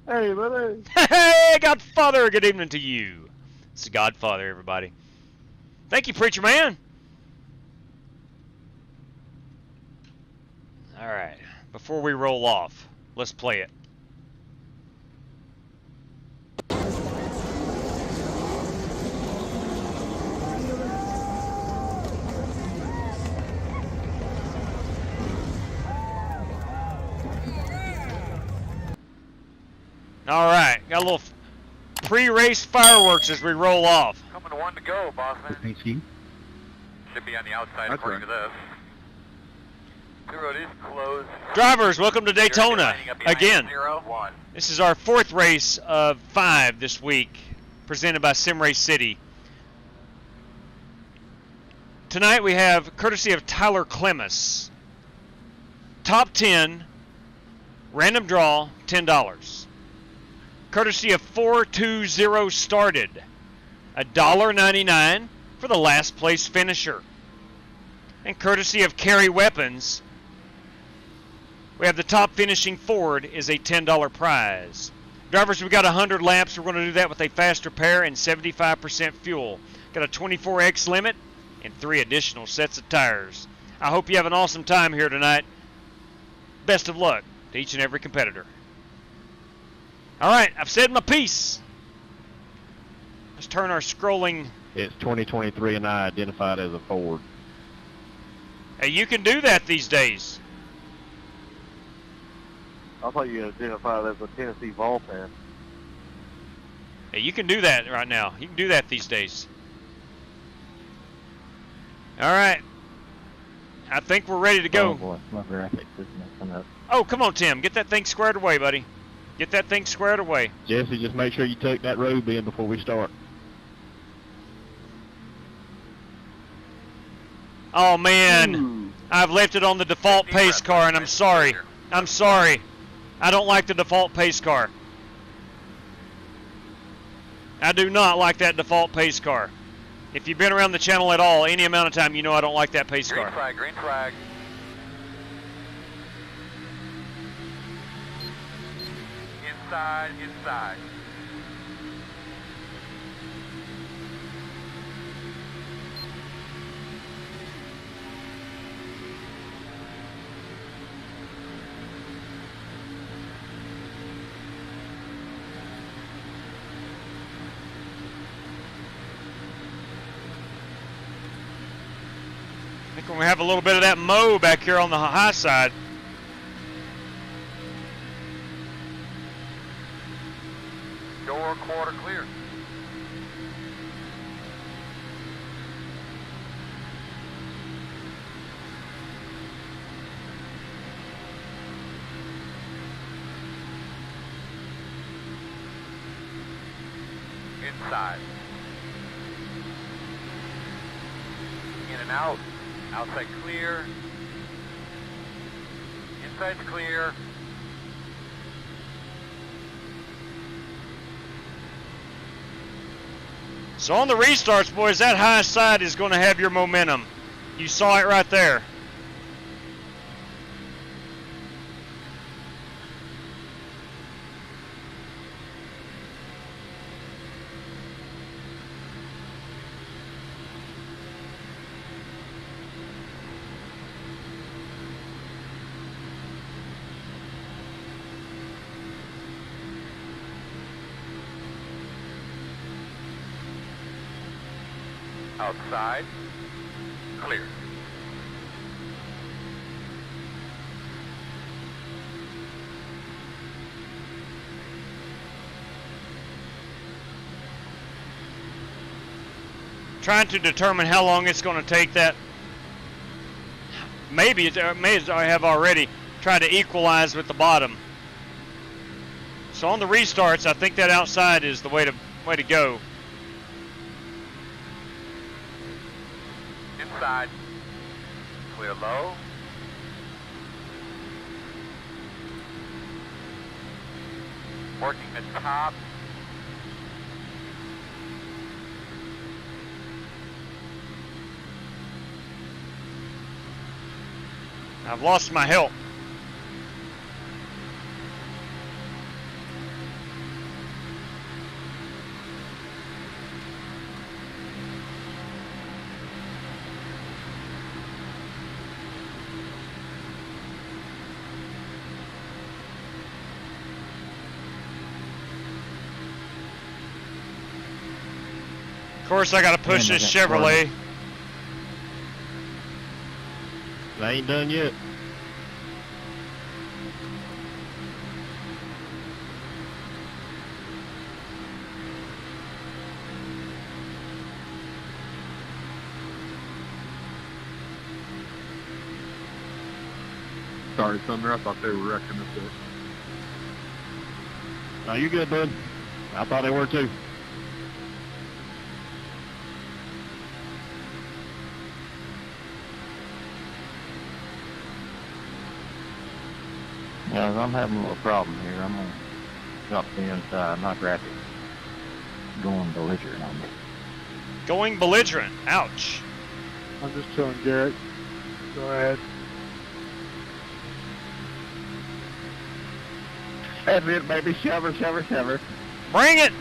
Hey, buddy. Hey, Godfather. Good evening to you. It's the Godfather, everybody. Thank you, preacher man. All right. Before we roll off, let's play it. All right, got a little pre-race fireworks as we roll off. Coming to one to go, Bosman. Paint scheme. Should be on the outside That's according to this. The road is closed. Drivers, welcome to Daytona again. 0-1. This is our 4th race of 5 this week, presented by SimRace City. Tonight we have, courtesy of Tyler Clemis, top 10, random draw, $10. Courtesy of 420 started, $1.99 for the last place finisher. And courtesy of Carry Weapons, we have the top finishing Ford is a $10 prize. Drivers, we've got 100 laps. We're going to do that with a faster pair and 75% fuel. Got a 24x limit and 3 additional sets of tires. I hope you have an awesome time here tonight. Best of luck to each and every competitor. All right, I've said my piece. Let's turn our scrolling. It's 2023 and I identified as a Ford. Hey, you can do that these days. I thought you identified as a Tennessee Vol fan. Hey, you can do that right now. You can do that these days. All right. I think we're ready to go. Oh boy, my graphics is messing up. Oh, come on, Tim. Get that thing squared away, buddy. Get that thing squared away. Jesse, just make sure you tuck that robe in before we start. Oh, man. I've left it on the default pace car, and I'm sorry. I'm sorry. I don't like the default pace car. I do not like that default pace car. If you've been around the channel at all, any amount of time, you know I don't like that pace car. Green flag, green flag. Inside, inside. I think we have a little bit of that mow back here on the high side. Door quarter clear. Inside. In and out. Outside clear. Inside's clear. So on the restarts, boys, that high side is going to have your momentum. You saw it right there. Outside. Clear. Trying to determine how long it's going to take that. Maybe it may as I have already tried to equalize with the bottom. So on the restarts, I think that outside is the way to go. Inside. Clear low. Working the top. I've lost my help. Of course, I got to push this Chevrolet. I ain't done yet. sorry, Sumner. I thought they were wrecking up there. No, you're good, bud. I thought they were too. Yeah, I'm having a little problem here. I'm gonna drop the inside, not grab it. Going belligerent on me. Going belligerent. Ouch. I'm just chilling, Garrett. Go ahead. That's it, baby. Shover, shover, shover. Bring it.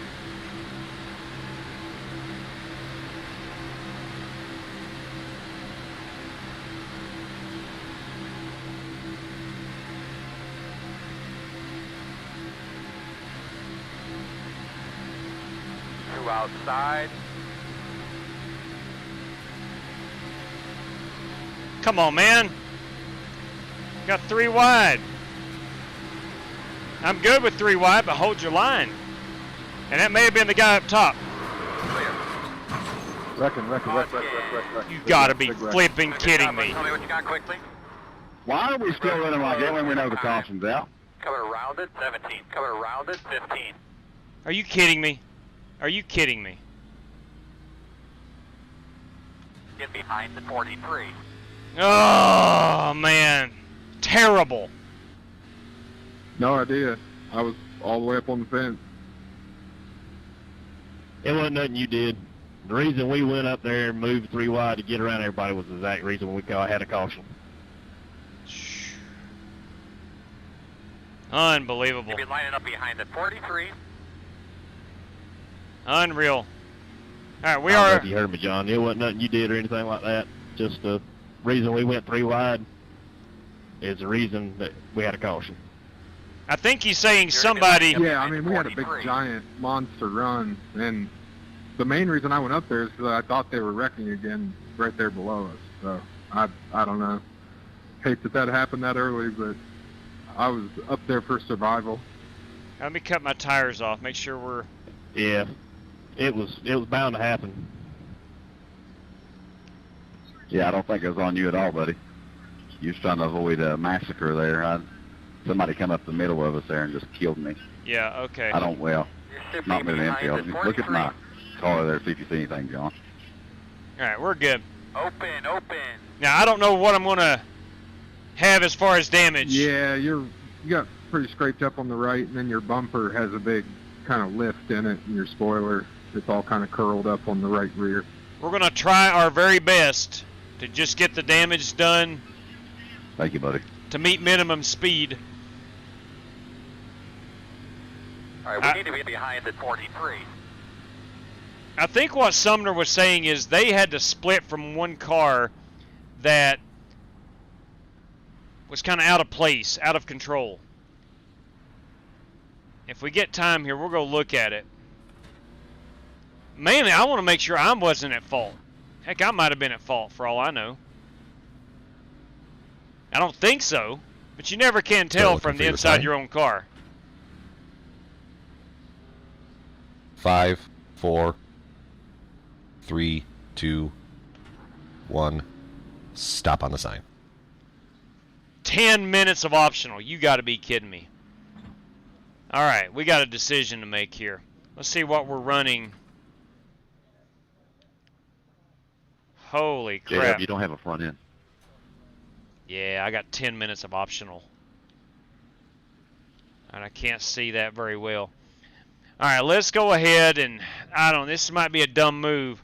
Two outside. Come on, man. Got 3 wide. I'm good with 3 wide, but hold your line. And that may have been the guy up top. Wreck. You gotta be flipping kidding me. Tell me what you got quickly. Why are we still running like that when we know the caution's out? Coming around it, 17. Coming around it, 15. Are you kidding me? Are you kidding me? Get behind the 43. Oh, man. Terrible. No idea. I was all the way up on the fence. It wasn't nothing you did. The reason we went up there and moved 3 wide to get around everybody was the exact reason we had a caution. Unbelievable. You'll be lining up behind the 43. Unreal. All right, we I don't know are. if you heard me, John. It wasn't nothing you did or anything like that. Just the reason we went 3 wide is the reason that we had a caution. I think he's saying somebody. Yeah, I mean, we had a big, giant monster run, and the main reason I went up there is because I thought they were wrecking again right there below us. So, I don't know. Hate that happened that early, but I was up there for survival. Let me cut my tires off. Make sure we're. Yeah, it was bound to happen. Yeah, I don't think it was on you at all, buddy. You was trying to avoid a massacre there. Somebody come up the middle of us there and just killed me. Yeah, okay. I don't, well, not me to killed me. Look at my car there, see if you see anything, John. All right, we're good. Open. Now, I don't know what I'm going to have as far as damage. Yeah, you got pretty scraped up on the right, and then your bumper has a big kind of lift in it, and your spoiler, it's all kind of curled up on the right rear. We're going to try our very best to just get the damage done. Thank you, buddy. To meet minimum speed. All right, we need to be behind the 43. I think what Sumner was saying is they had to split from one car that was kind of out of place, out of control. If we get time here, we'll go look at it. Mainly, I want to make sure I wasn't at fault. Heck, I might have been at fault for all I know. I don't think so, but you never can tell from the inside your own car. 5, 4, 3, 2, 1. Stop on the sign. 10 minutes of optional. You got to be kidding me. All right, we got a decision to make here. Let's see what we're running. Holy crap. JW, you don't have a front end. Yeah, I got 10 minutes of optional. And I can't see that very well. All right, let's go ahead and, this might be a dumb move.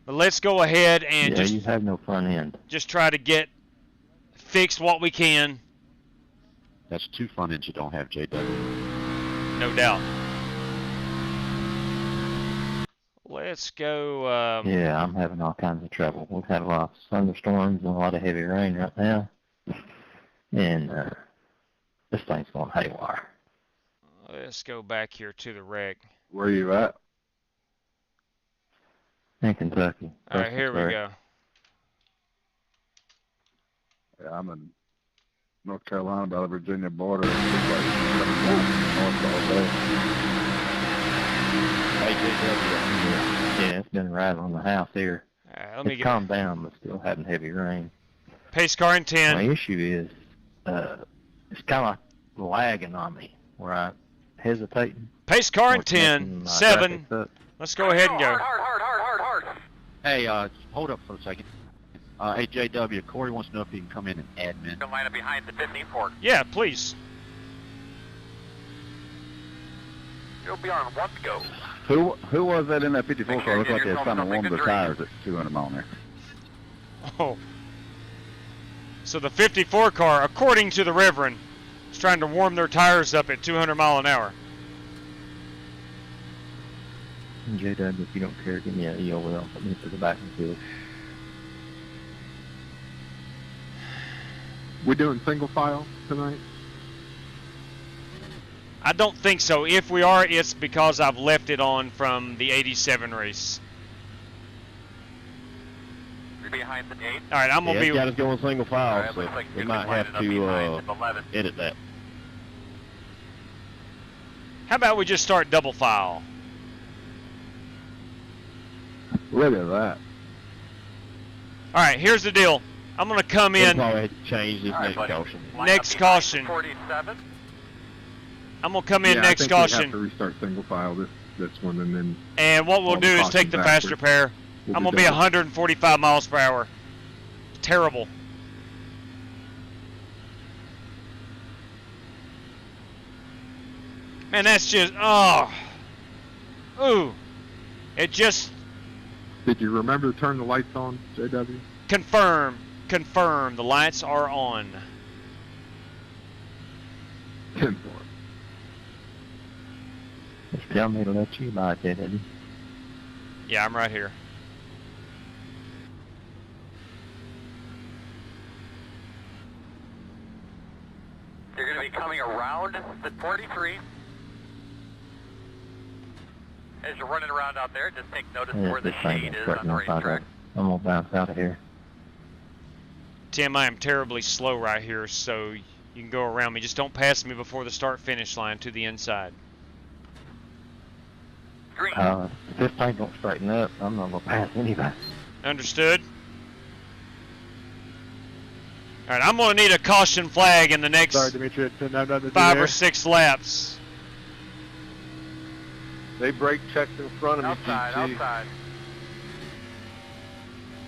But let's go ahead and you have no front end. Just try to fix what we can. That's 2 front ends you don't have, JW. No doubt. Let's go. Yeah, I'm having all kinds of trouble. We've had a lot of thunderstorms and a lot of heavy rain right now. And this thing's going haywire. Let's go back here to the wreck. Where are you at? In Kentucky. All right, here we go. Yeah, I'm in North Carolina by the Virginia border. North all day. Yeah, it's been rattling the house here. Let me calmed down, but still having heavy rain. Pace car in 10. My issue is it's kind of like lagging on me where I hesitating. Pace car in What's making 10, my 7. graphics up. Let's go ahead and go. Hard. Hey, hold up for a second. Hey, JW, Corey wants to know if he can come in and admin. Don't line up behind the 54. Yeah, please. You'll be on one go. Who was that in that 54 car? Looks like they yourself had kind of something warmed to the drink. tires at 200 mile an hour. Oh. So the 54 car, according to the Reverend, is trying to warm their tires up at 200 mile an hour. JW, if you don't care, give me an E over there. Put me to the back of the field. We doing single file tonight? I don't think so. If we are, it's because I've left it on from the 87 race. You're behind the 8. All right, I'm going to be... got us going single file, Alright, so looks like we you're might have lining up behind to the 11. edit that. How about we just start double file? Look at that. All right, here's the deal. I'm going to come We'll in... probably have to change this All right, next buddy. caution. Line Next up behind caution. 47. I'm going to come in Yeah, next I think we have caution. to restart single file this one, and then And what we'll all the do is cautions take the faster backwards. pair. We'll I'm do going to be double. 145 miles per hour. Terrible. Man, that's just... Oh. Ooh. It just... Did you remember to turn the lights on, JW? Confirm. The lights are on. 10-4. Just tell me to let you by, JW. Yeah, I'm right here. You're going to be coming around the 43. As you're running around out there, just take notice Yeah, where the this thing shade is is starting on the off out racetrack. of I'm going to bounce out of here. Tim, I am terribly slow right here, so you can go around me. Just don't pass me before the start-finish line to the inside. Green. If this thing don't straighten up, I'm not going to pass anybody. Understood? All right, I'm going to need a caution flag in the next Sorry, Dimitri, it's nothing to do 5 there. or 6 laps. They brake checked in front of me, Outside, GT. outside.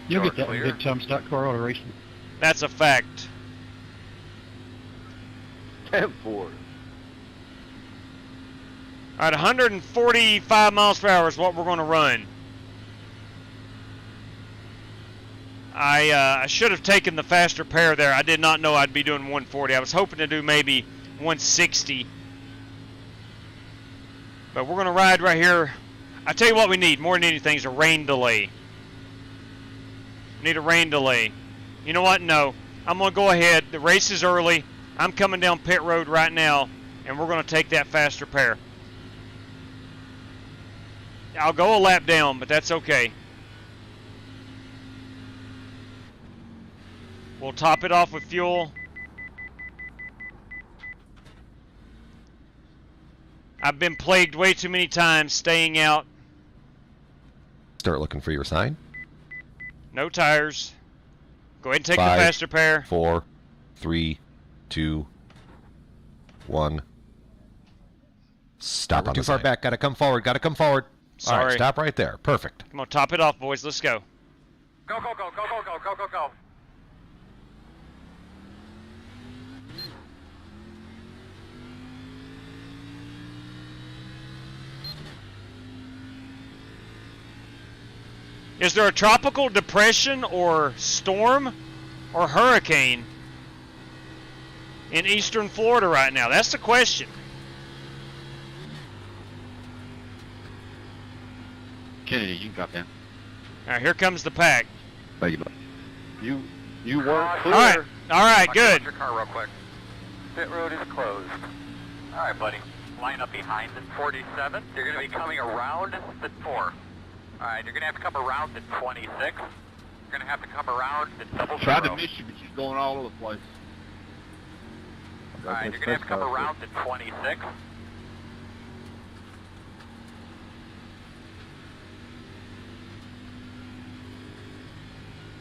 You'll Sure, get that clear. in good time stock car auto racing. That's a fact. 10-4. All right, 145 miles per hour is what we're going to run. I should have taken the faster pair there. I did not know I'd be doing 140. I was hoping to do maybe 160. But we're going to ride right here. I tell you what we need more than anything is a rain delay. Need a rain delay. You know what? No. I'm going to go ahead. The race is early. I'm coming down pit road right now, and we're going to take that faster pair. I'll go a lap down, but that's okay. We'll top it off with fuel. I've been plagued way too many times staying out. Start looking for your sign. No tires. Go ahead and take 5, the faster pair. 4, 3, 2, 1. Stop. We're too far back. Gotta come forward. Gotta come forward. All Sorry. right, stop right there. Perfect. Come on, top it off, boys. Let's go. Go, go, go, go, go, go, go, go, go. Is there a tropical depression or storm or hurricane in eastern Florida right now? That's the question. Kennedy, you can drop down. All right, here comes the pack. Thank you, buddy. You weren't clear. All right, good. Your car real quick. Pit road is closed. All right, buddy. Line up behind the 47. You're going to be coming around the 4. All right, you're going to have to come around the 26. You're going to have to come around the double Tried zero. to miss you, but you're going all over the place. All right, you're going to have to come around the 26.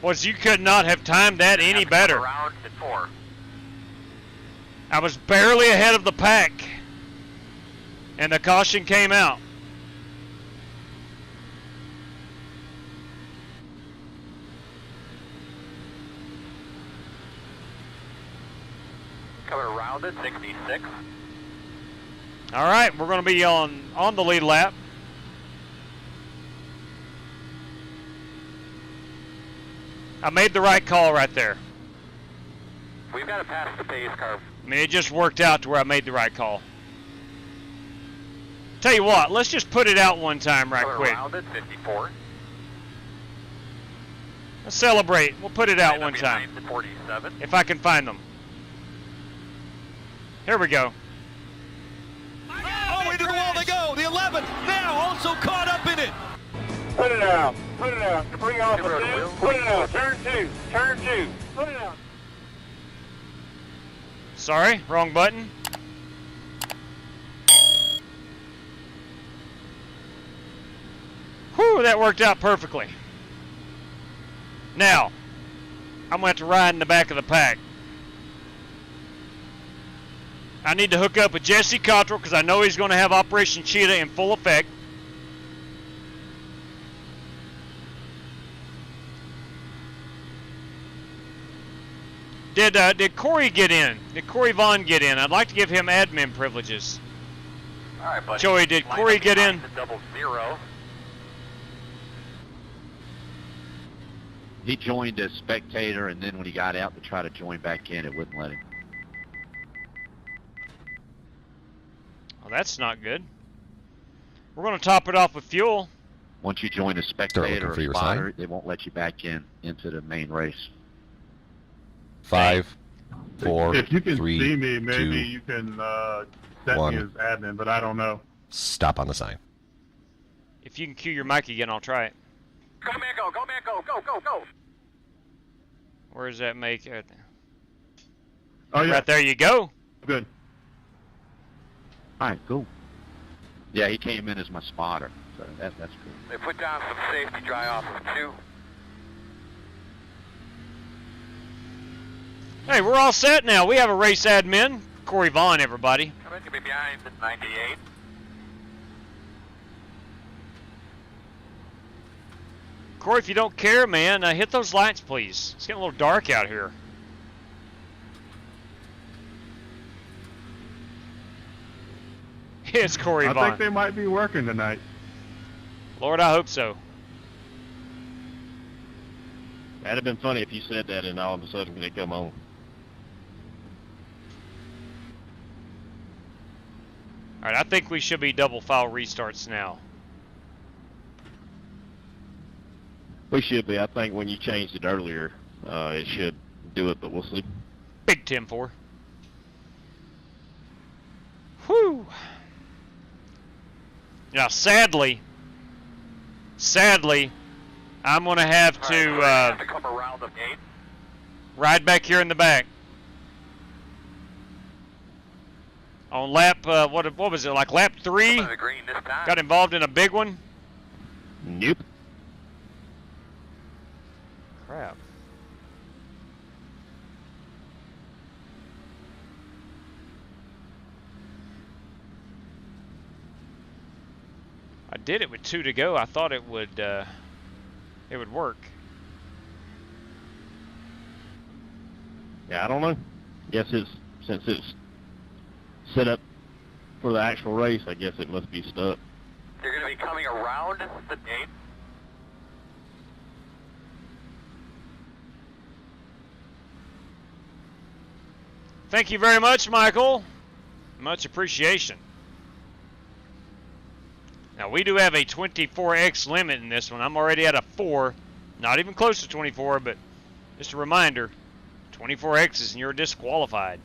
Boys, you could not have timed that any You're gonna have to better. come around the 4. I was barely ahead of the pack, and the caution came out. Coming around at 66. All right, we're going to be on the lead lap. I made the right call right there. We've got to pass the pace car. I mean, it just worked out to where I made the right call. Tell you what, let's just put it out one time right quick. Around at 54. Let's celebrate. We'll put it out one time. 47. If I can find them. Here we go. All the way to the wall they go. The 11th now also caught up in it. Put it out. Put it out. Bring off the two. Put it out. Turn two. Turn two. Put it out. Sorry, wrong button. Whew, that worked out perfectly. Now, I'm going to have to ride in the back of the pack. I need to hook up with Jesse Cottrell because I know he's going to have Operation Cheetah in full effect. Did Corey get in? Did Corey Vaughn get in? I'd like to give him admin privileges. All right, buddy. Joey, did Corey get in? 00. He joined as spectator, and then when he got out to try to join back in, it wouldn't let him. Well, that's not good. We're going to top it off with fuel. Once you join as spectator or spotter, they won't let you back into the main race. 5, 4, if you can 3, see me, maybe 2, you can set 1. me as admin, but I don't know. Stop on the sign. If you can cue your mic again, I'll try it. Go, man, go. Go, man, go. Go, go, go. Where does that make it? Oh, yeah. Right there you go. Good. All right, cool. Yeah, he came in as my spotter, so that's cool. They put down some safety dry off of 2. Hey, we're all set now. We have a race admin. Corey Vaughn, everybody. Coming to be behind at 98. Corey, if you don't care, man, hit those lights, please. It's getting a little dark out here. It's Corey Vaughn. I think they might be working tonight. Lord, I hope so. That'd have been funny if you said that and all of a sudden they come on. All right, I think we should be double file restarts now. We should be. I think when you changed it earlier, it should do it, but we'll see. Big 10-4. Whew. Now, sadly, I'm going to have to come around the gate. Ride back here in the back. On lap, what was it, like lap 3? Got involved in a big one? Nope. Crap. I did it with 2 to go. I thought it would work. Yeah, I don't know. Guess since it's set up for the actual race, I guess it must be stuck. They're going to be coming around the gate. Thank you very much, Michael. Much appreciation. Now, we do have a 24X limit in this one. I'm already at a 4. Not even close to 24, but just a reminder, 24X's and you're disqualified.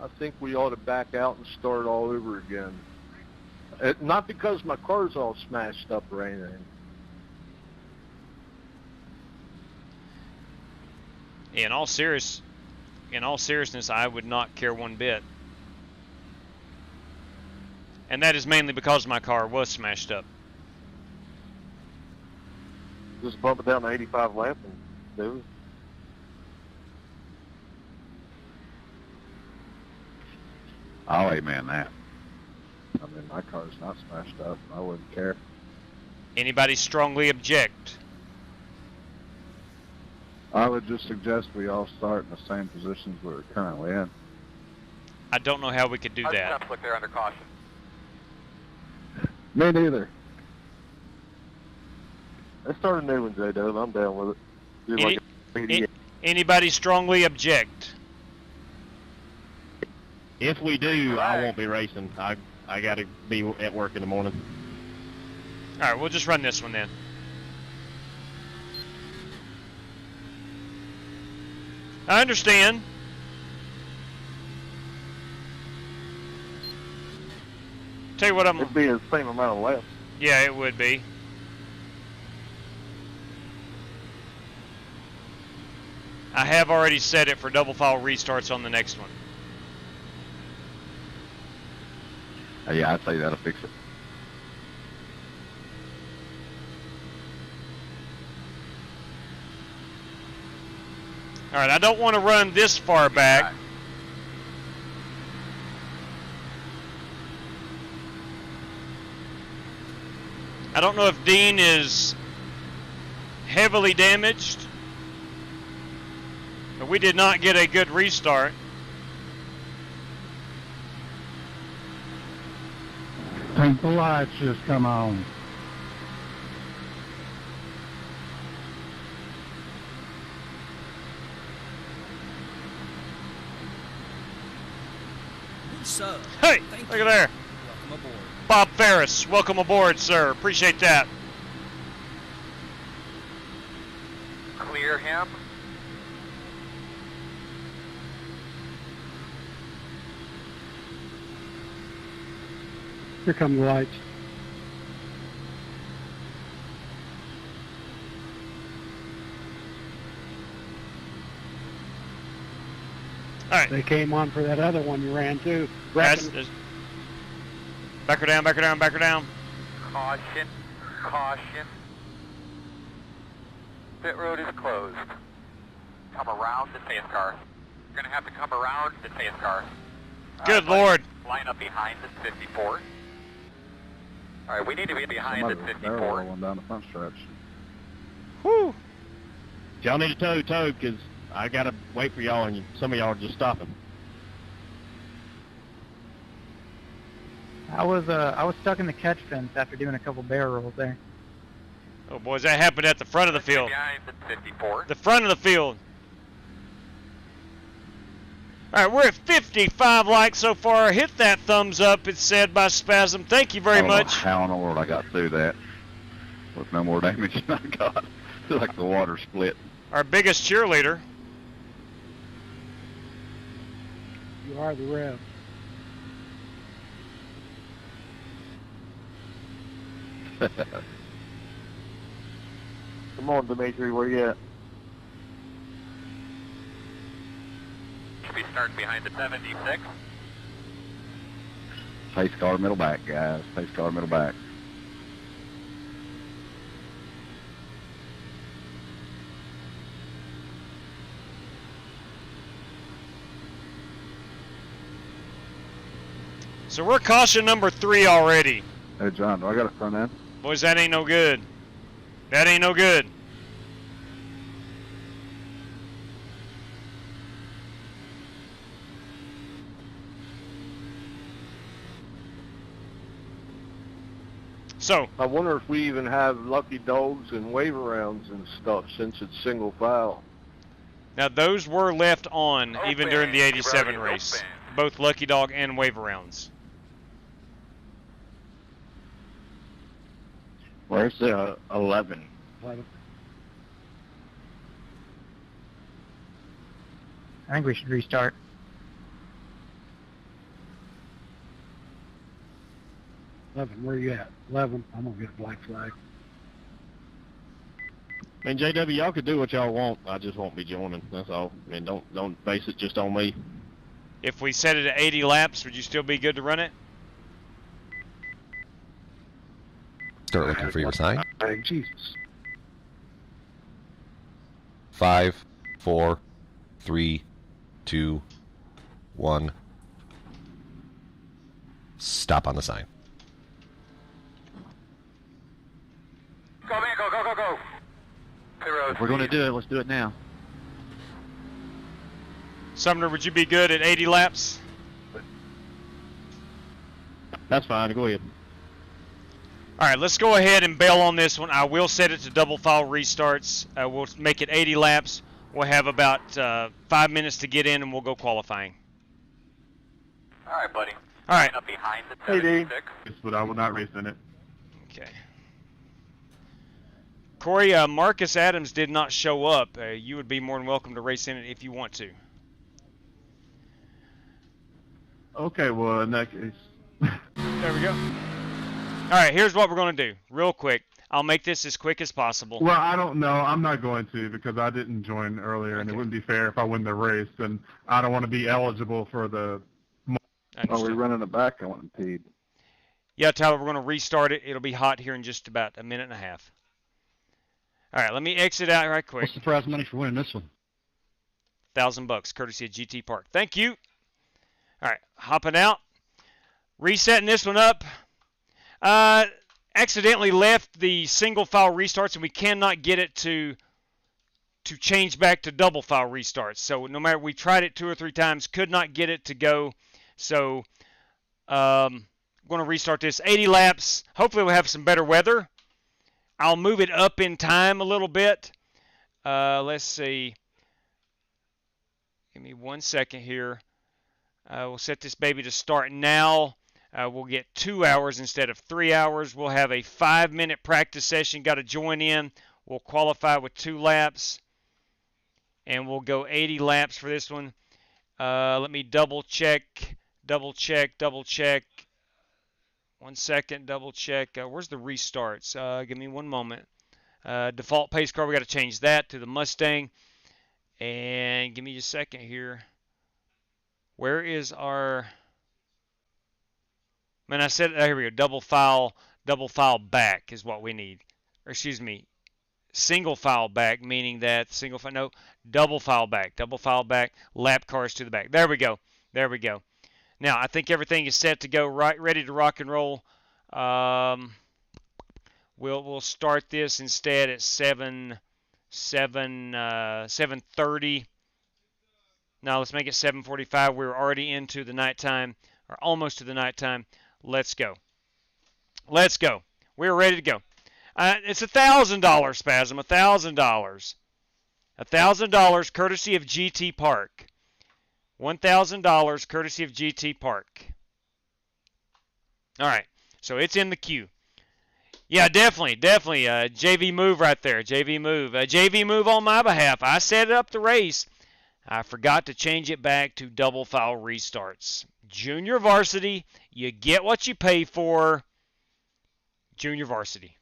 I think we ought to back out and start all over again. Not because my car's all smashed up or anything. In all seriousness, I would not care one bit. And that is mainly because my car was smashed up. Just bump it down to 85 lap and do it. I'll amen that. I mean, my car's not smashed up. I wouldn't care. Anybody strongly object? I would just suggest we all start in the same positions we're currently in. I don't know how we could do How's that. steps look there under caution? Me neither. Let's start a new one, J-Dub. I'm down with it. Do like a idiot. Anybody strongly object? If we do, I won't be racing. I got to be at work in the morning. All right, we'll just run this one then. I understand. Tell you what, It'd be the same amount of laps. Yeah, it would be. I have already set it for double file restarts on the next one. Yeah, I'd say that'll fix it. All right, I don't want to run this far back. I don't know if Dean is heavily damaged, but we did not get a good restart. I think the lights just come on. Hey, look at there. Welcome aboard. Bob Ferris, welcome aboard, sir. Appreciate that. Clear him. Here come the lights. All right. They came on for that other one you ran too. Back her down, back her down, back her down. Caution, caution. Pit road is closed. Come around the safe car. You're going to have to come around the safe car. Good Lord. Line up behind the 54. All right, we need to be behind the 54. Rolling down the front stretch. Whew. If y'all need a tow, because I got to wait for y'all, and some of y'all are just stopping. I was stuck in the catch fence after doing a couple bear rolls there. Oh, boys, that happened at the front of the field. Behind the 54. The front of the field. All right, we're at 55 likes so far. Hit that thumbs up, it's said by Spasm. Thank you very much. How in the world I got through that with no more damage than I got. Feel like the water split. Our biggest cheerleader. You are the rev. Come on, Dimitri, where you at? Should be starting behind the 76. Pace car middle back, guys. Pace car middle back. So we're caution number 3 already. Hey, John, do I got a front end? Boys, that ain't no good. That ain't no good. So I wonder if we even have lucky dogs and wave arounds and stuff since it's single file. now those were left on even during the 87 Open. race. Both Lucky Dog and wave arounds. Where's the 11? I think we should restart. 11, where you at? 11. I'm gonna get a black flag. I mean, JW, y'all could do what y'all want. I just won't be joining. That's all. I mean, don't base it just on me. If we set it at 80 laps, would you still be good to run it? Start looking for your sign. Hey, Jesus. 5, 4, 3, 2, 1. stop on the sign. Go, man, go, go, go, go. If we're going to do it, let's do it now. Sumner, would you be good at 80 laps? That's fine. Go ahead. All right, let's go ahead and bail on this one. I will set it to double file restarts. We'll make it 80 laps. We'll have about 5 minutes to get in, and we'll go qualifying. All right, buddy. All right. Up behind the Hey, Dave. 76. But I will not race in it. Okay. Corey, Marcus Adams did not show up. You would be more than welcome to race in it if you want to. Okay, well, in that case. There we go. All right, here's what we're going to do, real quick. I'll make this as quick as possible. Well, I don't know. I'm not going to because I didn't join earlier, and it wouldn't be fair if I win the race, and I don't want to be eligible for the. Are we running it back? I want paid. Yeah, Tyler, we're going to restart it. It'll be hot here in just about a minute and a half. All right, let me exit out right quick. What's the prize money for winning this one? $1,000, courtesy of GT Park. Thank you. All right, hopping out. Resetting this one up. Accidentally left the single file restarts, and we cannot get it to change back to double file restarts. So no matter, we tried it 2 or 3 times, could not get it to go. So I'm going to restart this. 80 laps. Hopefully we'll have some better weather. I'll move it up in time a little bit. Let's see. Give me 1 second here. We'll set this baby to start now. We'll get 2 hours instead of 3 hours. We'll have a 5-minute practice session. Got to join in. We'll qualify with 2 laps. And we'll go 80 laps for this one. Let me double check. 1 second, double check. Where's the restarts? Give me 1 moment. Default pace car, we got to change that to the Mustang. And give me a second here. Where is our... Man, I said, here we go. Double file back is what we need. Or excuse me, single file back, meaning that single file, no, double file back, lap cars to the back. There we go. Now, I think everything is set to go, right, ready to rock and roll. We'll start this instead at 7:30. Now let's make it 7:45. We're already into the nighttime, or almost to the nighttime. Let's go. We're ready to go. It's $1,000, Spasm. $1,000. $1,000 courtesy of GT Park. $1,000 courtesy of GT Park. All right, so it's in the queue. Yeah, definitely. JV Move right there. JV Move on my behalf. I set up the race. I forgot to change it back to double file restarts. Junior varsity, you get what you pay for. Junior varsity.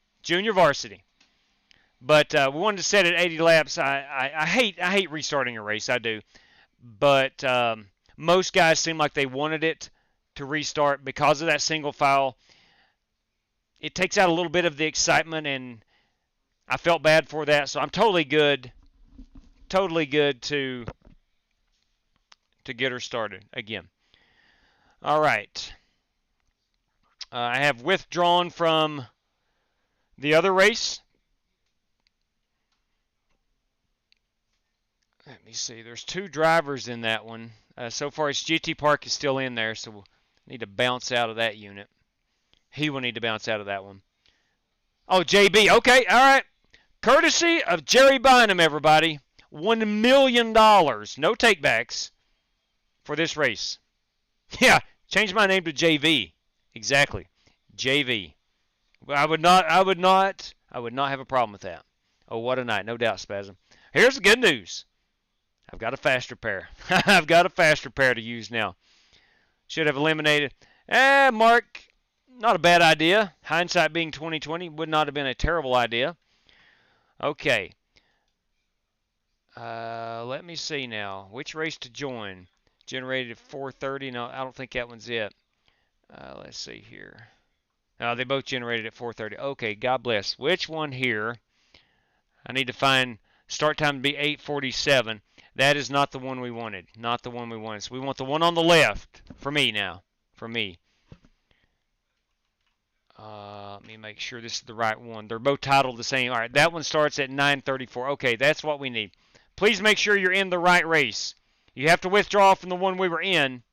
But we wanted to set it 80 laps. I hate restarting a race. I do. But most guys seem like they wanted it to restart because of that single file. It takes out a little bit of the excitement, and I felt bad for that. So I'm totally good to get her started again. All right. I have withdrawn from the other race. Let me see. There's 2 drivers in that one. So far, it's GT Park is still in there, so we'll need to bounce out of that unit. He will need to bounce out of that one. Oh, JB. Okay, all right. Courtesy of Jerry Bynum, everybody. $1 million. No takebacks for this race. Yeah, change my name to JV. Exactly. JV. I would not have a problem with that. Oh, what a night. No doubt, Spasm. Here's the good news. I've got a fast repair. I've got a fast repair to use now. Should have eliminated. Mark, not a bad idea. Hindsight being 2020, would not have been a terrible idea. Okay. Let me see now. Which race to join? Generated at 4:30. No, I don't think that one's it. Let's see here. They both generated at 4:30. Okay, God bless. Which one here? I need to find start time to be 8:47. That is not the one we wanted. Not the one we wanted. So we want the one on the left. For me now. For me. Let me make sure this is the right one. They're both titled the same. All right, that one starts at 9:34. Okay, that's what we need. Please make sure you're in the right race. You have to withdraw from the one we were in.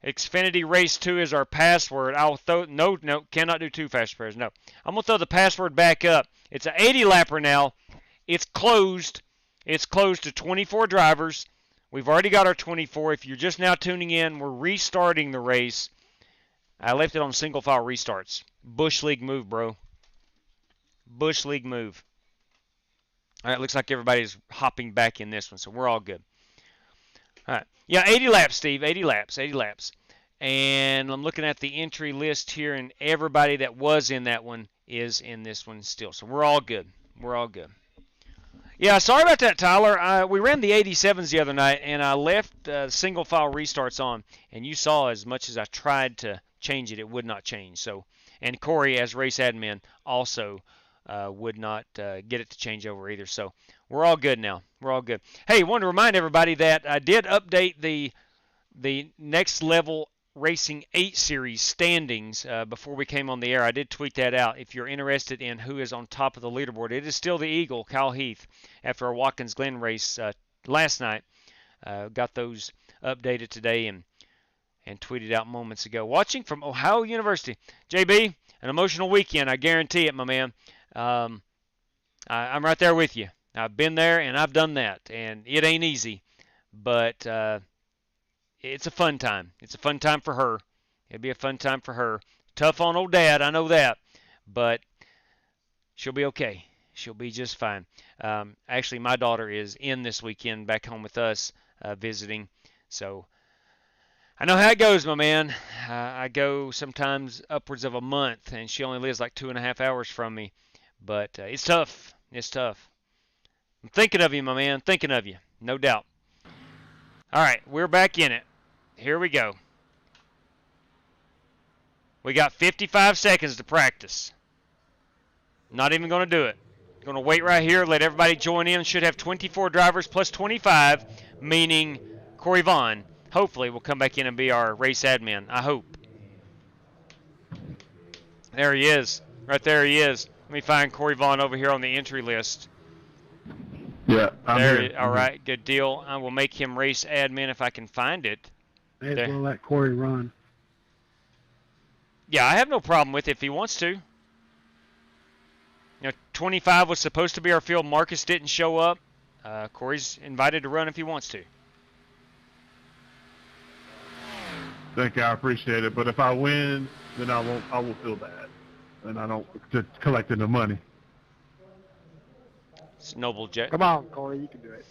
Xfinity Race 2 is our password. I'll throw, no, cannot do 2 fast pairs, no. I'm going to throw the password back up. It's an 80 lapper now. It's closed. It's closed to 24 drivers. We've already got our 24. If you're just now tuning in, we're restarting the race. I left it on single file restarts. Bush League move, bro. Bush League move. All right, looks like everybody's hopping back in this one, so we're all good. All right. Yeah, 80 laps, Steve. 80 laps. 80 laps. And I'm looking at the entry list here, and everybody that was in that one is in this one still. So we're all good. We're all good. Yeah, sorry about that, Tyler. We ran the 87s the other night, and I left single file restarts on. And you saw as much as I tried to change it, it would not change. So, and Corey, as race admin, also would not get it to change over either. So we're all good now. We're all good. Hey, I wanted to remind everybody that I did update the Next Level Racing 8 Series standings before we came on the air. I did tweet that out. If you're interested in who is on top of the leaderboard, it is still the Eagle, Kyle Heath, after our Watkins Glen race last night. Got those updated today and tweeted out moments ago. Watching from Ohio University. JB, an emotional weekend, I guarantee it, my man. I'm right there with you. I've been there and I've done that, and it ain't easy, but it's a fun time. It's a fun time for her. It'll be a fun time for her. Tough on old Dad, I know that, but she'll be okay. She'll be just fine. Actually, my daughter is in this weekend back home with us visiting, so I know how it goes, my man. I go sometimes upwards of a month, and she only lives like 2.5 hours from me, but it's tough. It's tough. I'm thinking of you, my man. Thinking of you. No doubt. All right, we're back in it. Here we go. We got 55 seconds to practice. Not even going to do it. Going to wait right here, let everybody join in. Should have 24 drivers plus 25, meaning Corey Vaughn, hopefully, will come back in and be our race admin. I hope. There he is. Right there he is. Let me find Corey Vaughn over here on the entry list. Yeah, I'm here. All right, good deal. I will make him race admin if I can find it. May as well let Corey run. Yeah, I have no problem with it if he wants to. You know, 25 was supposed to be our field. Marcus didn't show up. Corey's invited to run if he wants to. Thank you, I appreciate it. But if I win, then I will feel bad, and I don't collecting the money. It's a noble gesture. Come on, Corey, you can do it.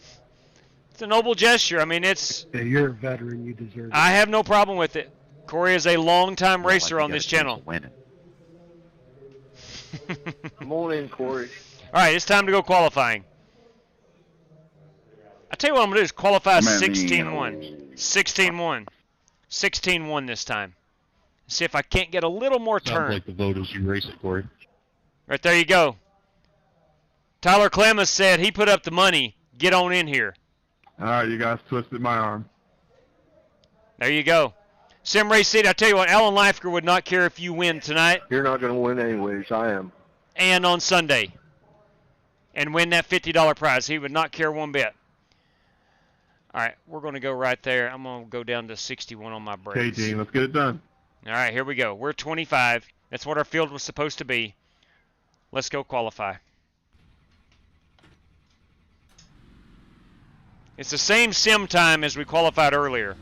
It's a noble gesture. I mean, it's. Yeah, you're a veteran. You deserve it. I have no problem with it. Corey is a long-time racer on this channel. Come on in, Corey. All right, it's time to go qualifying. I tell you what I'm gonna do is qualify 16-1. 16-1. 16-1 this time. See if I can't get a little more turn. Sounds like the voters you race it, Corey. Right there you go. Tyler Clemens said he put up the money. Get on in here. All right, you guys twisted my arm. There you go. Sim Race City, I tell you what, Alan Leifker would not care if you win tonight. You're not going to win anyways. I am. And on Sunday. And win that $50 prize. He would not care one bit. All right, we're going to go right there. I'm going to go down to 61 on my brakes. Okay, Dean, let's get it done. All right, here we go. We're 25. That's what our field was supposed to be. Let's go qualify. It's the same sim time as we qualified earlier.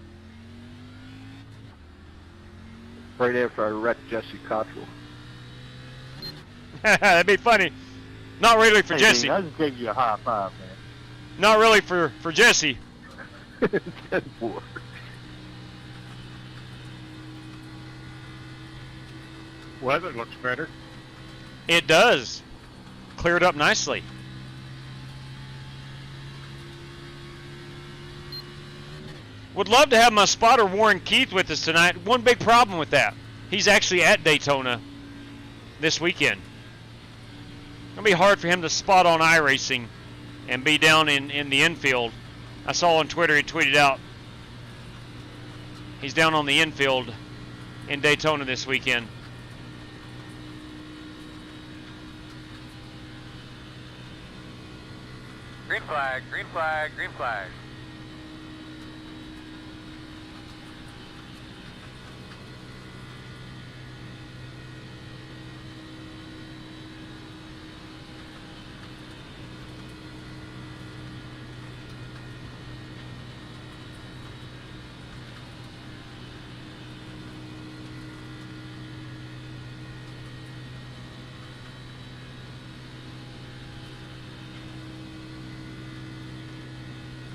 Right after I wrecked Jesse Cottrell. That'd be funny. Not really for Jesse. Dean, I just gave you a high five, man. Not really for Jesse. 10-4. Weather looks better. It does. Cleared up nicely. Would love to have my spotter Warren Keith with us tonight. One big problem with that. He's actually at Daytona this weekend. It'll be hard for him to spot on iRacing and be down in the infield. I saw on Twitter he tweeted out He's down on the infield in Daytona this weekend. Green flag, green flag, green flag.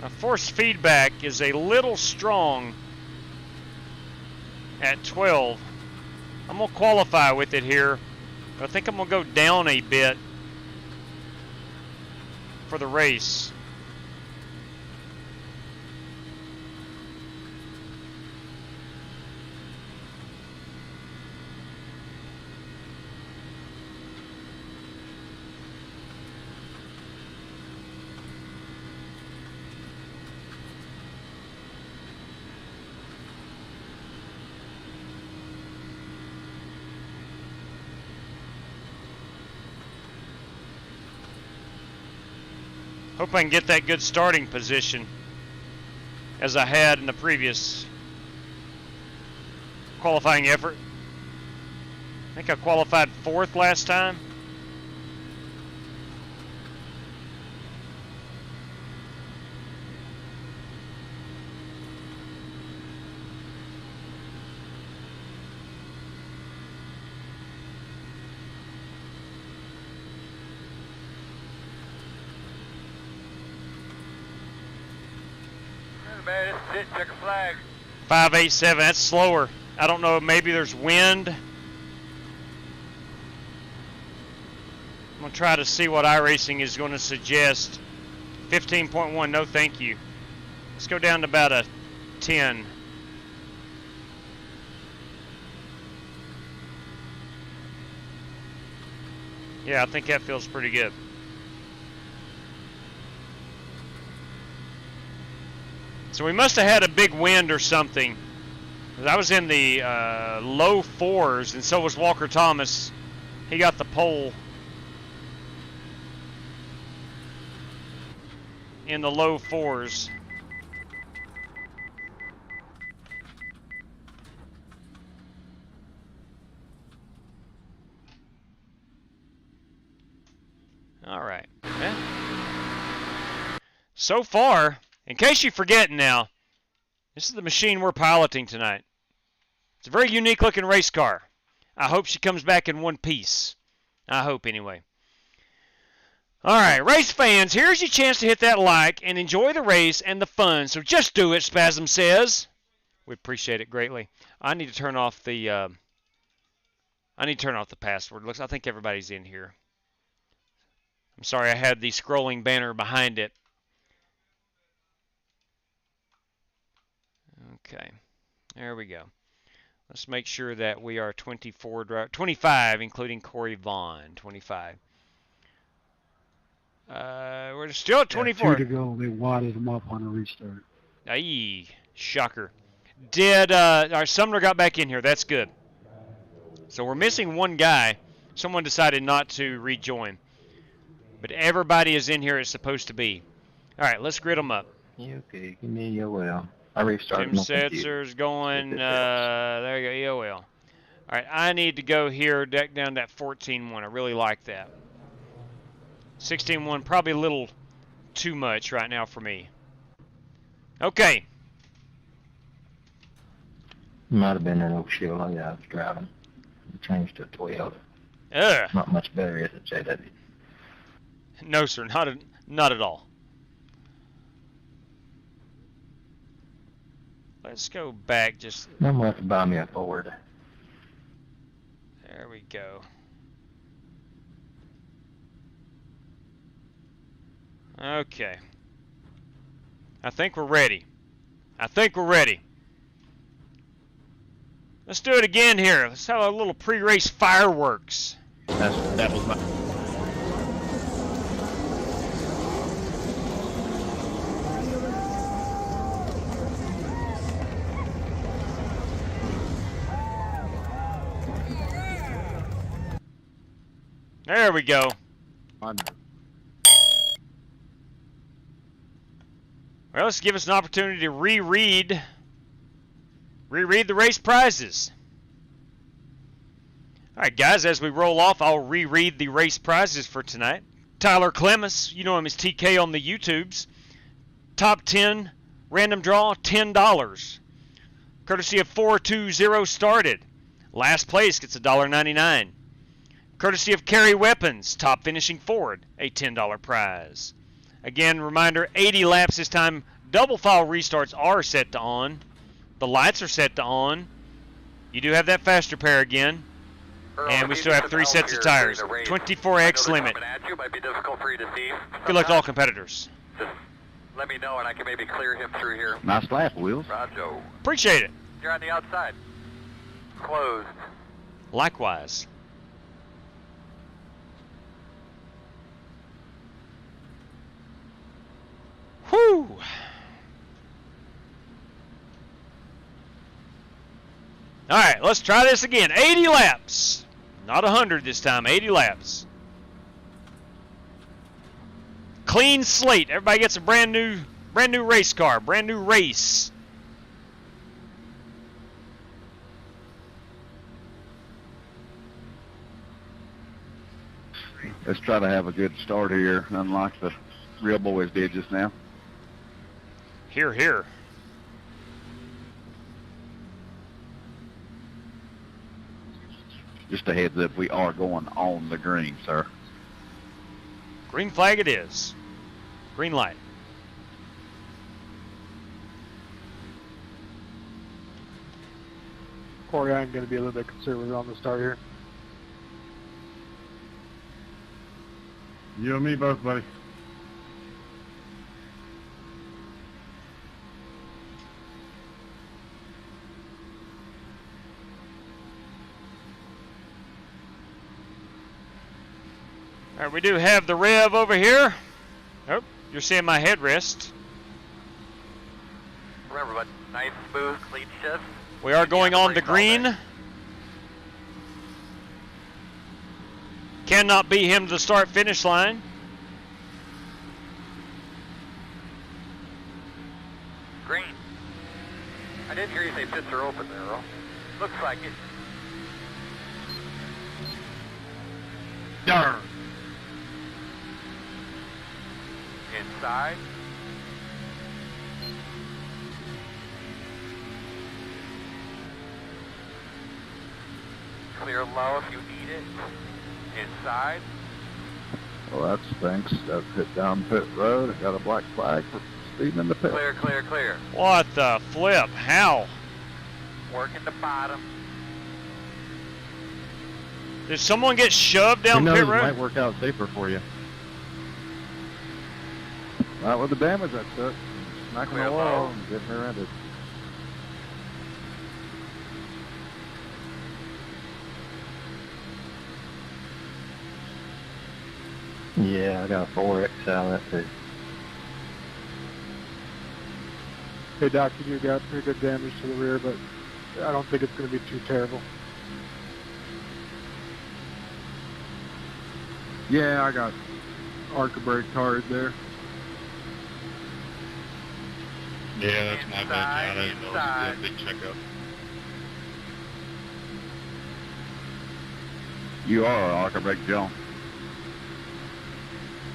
Now, force feedback is a little strong at 12. I'm going to qualify with it here, but I think I'm going to go down a bit for the race. Hope I can get that good starting position as I had in the previous qualifying effort. I think I qualified 4th last time. Man, it's it, check a flag. 587, that's slower. I don't know, maybe there's wind. I'm going to try to see what iRacing is going to suggest. 15.1, no thank you. Let's go down to about a 10. Yeah, I think that feels pretty good. So we must have had a big wind or something. I was in the low 4s, and so was Walker Thomas. He got the pole in the low 4s. All right. Yeah. So far, in case you forget now, this is the machine we're piloting tonight. It's a very unique looking race car. I hope she comes back in one piece. I hope anyway. Alright, race fans, here's your chance to hit that like and enjoy the race and the fun. So just do it, Spasm says. We appreciate it greatly. I need to turn off the password. Looks, I think everybody's in here. I'm sorry I had the scrolling banner behind it. Okay, there we go. Let's make sure that we are 25, including Corey Vaughn. 25. We're still at 24. 2 to go. They wadded them up on a restart. Aye, shocker. Our Sumner got back in here. That's good. So we're missing one guy. Someone decided not to rejoin. But everybody is in here as supposed to be. All right, let's grid them up. Okay, give me your well. I restarted. Tim Setzer's going, there you go, EOL. All right, I need to go here, deck down that 14-1. I really like that. 16-1, probably a little too much right now for me. Okay. Might have been an old Chevrolet I was driving. Changed to a Toyota. Ugh. Not much better, is it, JW? No, sir, not at all. Let's go back just... I'm going to have to buy me a Ford. There we go. Okay. I think we're ready. Let's do it again here. Let's have a little pre-race fireworks. That was my... There we go. I know. Well, let's give us an opportunity to reread the race prizes. All right, guys, as we roll off, I'll reread the race prizes for tonight. Tyler Clemens, you know him as TK on the YouTubes. Top 10 random draw, $10. Courtesy of 420 started. Last place gets $1.99. Courtesy of Carry Weapons, top finishing Ford, a $10 prize. Again, reminder, 80 laps this time. Double file restarts are set to on. The lights are set to on. You do have that fast repair again. And we still have 3 sets of tires. 24X limit. Might be difficult for you to see. Good luck to all competitors. Just let me know and I can maybe clear him through here. Nice lap, Wheels. Roger. Appreciate it. You're on the outside. Closed. Likewise. Whew. All right, let's try this again. 80 laps. Not 100 this time, 80 laps. Clean slate. Everybody gets a brand new race car, brand new race. Let's try to have a good start here, unlike the real boys did just now. Here, here. Just a heads up, we are going on the green, sir. Green flag it is. Green light. Corey, I'm going to be a little bit conservative on the start here. You and me both, buddy. All right, we do have the rev over here. Oh, you're seeing my headrest. Remember, but nice, smooth, clean shift. We are going on the green. Cannot beat him to the start-finish line. Green. I didn't hear you say pits are open there, Earl. Looks like it. Darn. Inside. Clear low if you need it. Inside. Well, that stinks. That hit down pit road. I got a black flag for speeding in the pit. Clear, clear, clear. What the flip? How? Working the bottom. Did someone get shoved down pit road? Might work out safer for you. Not with the damage I took. Smacking the wall and getting rear-ended. Yeah, I got a 4X out of that too. Hey, Doc, you got pretty good damage to the rear, but I don't think it's going to be too terrible. Yeah, I got arc brake hard there. Yeah, that's my bad. I didn't know it was a big checkup. You are an arc brake, Joe.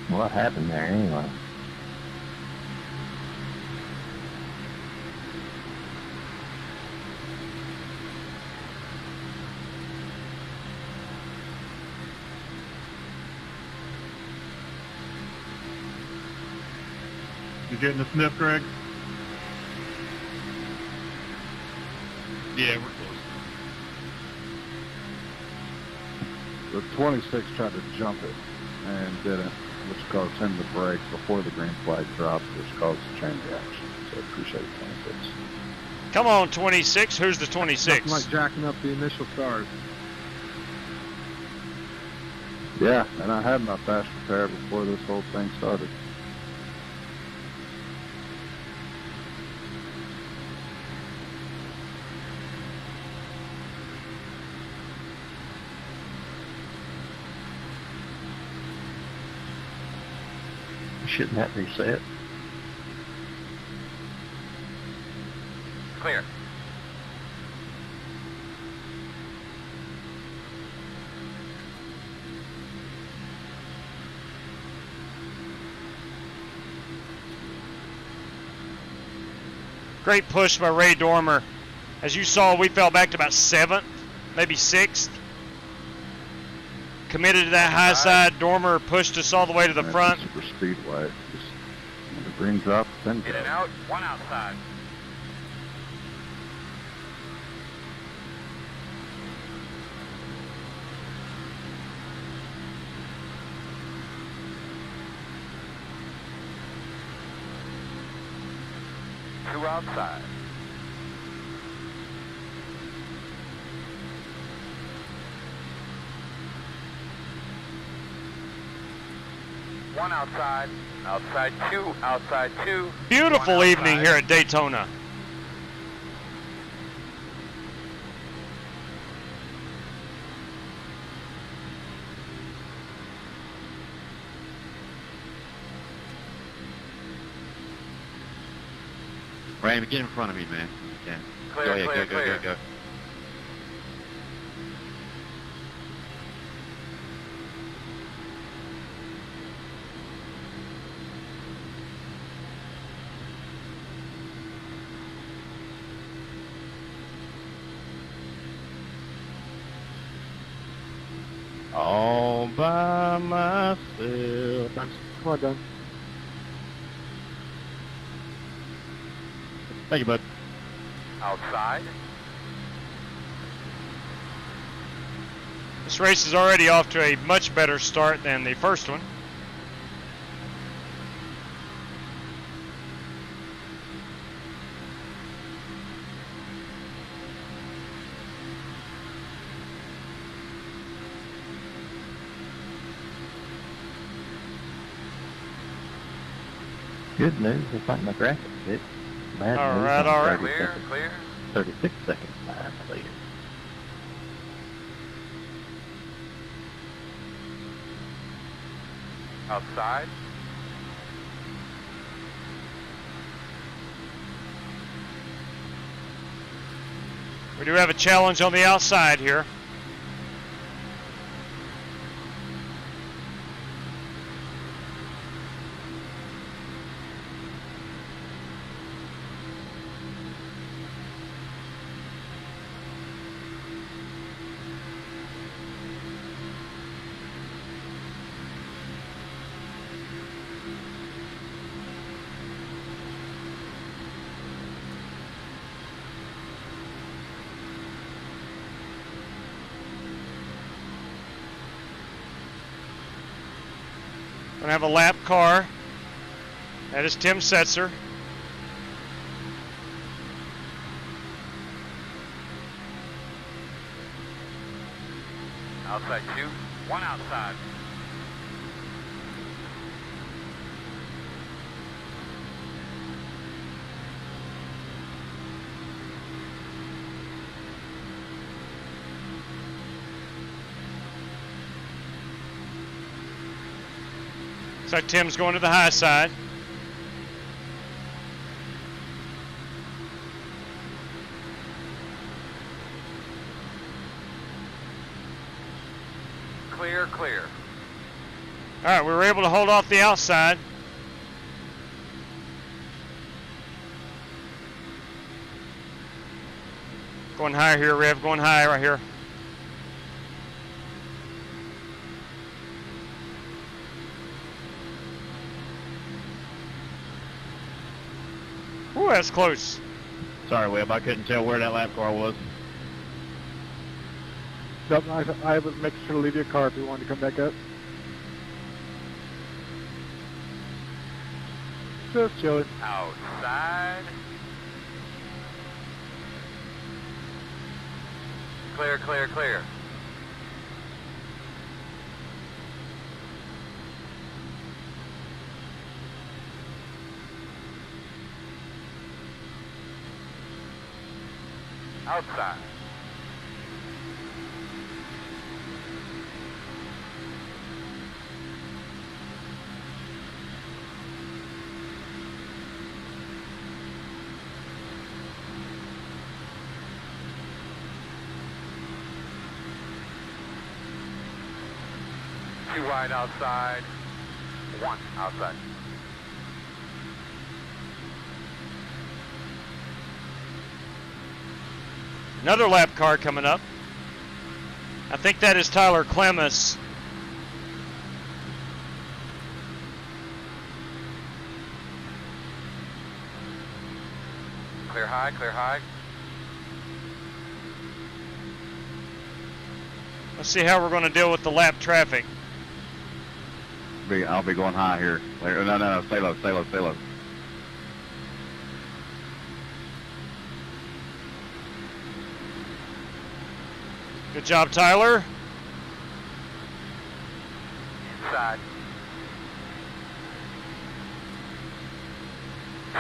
What happened there anyway? You getting a sniff, Greg? Yeah, we're close. The 26 tried to jump it and didn't, which caused him to brake before the green flag dropped, which caused a chain reaction. So I appreciate 26. Come on, 26. Who's the 26? Nothing like jacking up the initial start. Yeah, and I had my fast repair before this whole thing started. Shouldn't that reset? Clear. Great push by Ray Dormer. As you saw, we fell back to about 7th, maybe 6th. Committed to that high side. Dormer pushed us all the way to the front. Super speedway. Just when the green's up, then In and out, one outside. Two outside. One outside. Outside two. Outside two. Beautiful evening here at Daytona. Raymond, get in front of me, man. You can. Clear, go ahead, clear, go, clear. go, go, go. All by myself. Come on, Don. Thank you, bud. Outside. This race is already off to a much better start than the first one. Good news, looks like my graphics fit. Bad All news, right, I'm all right. 30 Clear, seconds, clear. 36 seconds behind the leader. Outside. We do have a challenge on the outside here. Gonna have a lap car. That is Tim Setzer. Outside two. One outside. So Tim's going to the high side. Clear, clear. All right, we were able to hold off the outside. Going higher here, Rev. Going high right here. Ooh, that's close. Sorry, Webb, I couldn't tell where that lap car was. Nope, I was making sure to leave your car if you wanted to come back up. Just chilling. Outside. Clear, clear, clear. Outside. 2 wide outside. 1 outside. Another lap car coming up. I think that is Tyler Clemens. Clear high, clear high. Let's see how we're going to deal with the lap traffic. I'll be going high here. No, stay low, stay low, stay low. Good job, Tyler. Inside.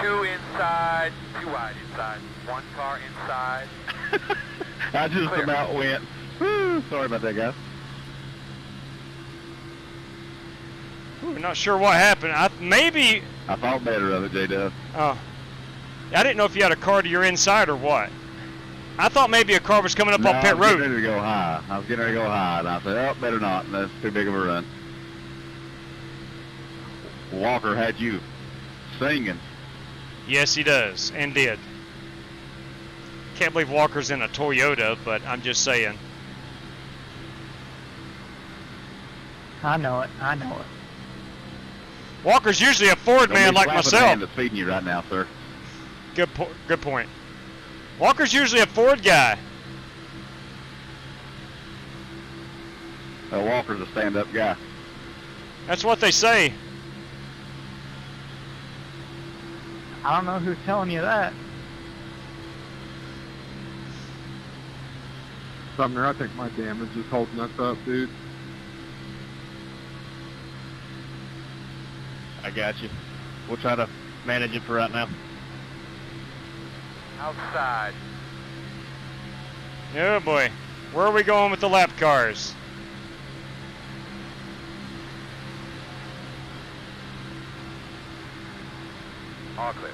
2 inside, 2 wide inside. 1 car inside. I just Clear. about went. Woo, sorry about that, guys. Ooh, not sure what happened. I thought better of it, J-Dub. Oh. I didn't know if you had a car to your inside or what. I thought maybe a car was coming up on pit I was road. getting ready to go high. I was getting ready to go high, and I said, oh, better not. That's too big of a run. Walker had you singing. Yes, he does, and did. Can't believe Walker's in a Toyota, but I'm just saying. I know it. I know it. Walker's usually a Ford man like myself. myself. That's feeding you right now, sir. Good point. Walker's usually a Ford guy. Walker's a stand-up guy. That's what they say. I don't know who's telling you that. Sumner, I think my damage is holding us up, dude. I got you. We'll try to manage it for right now. Outside. Oh boy. Where are we going with the lap cars? All clear.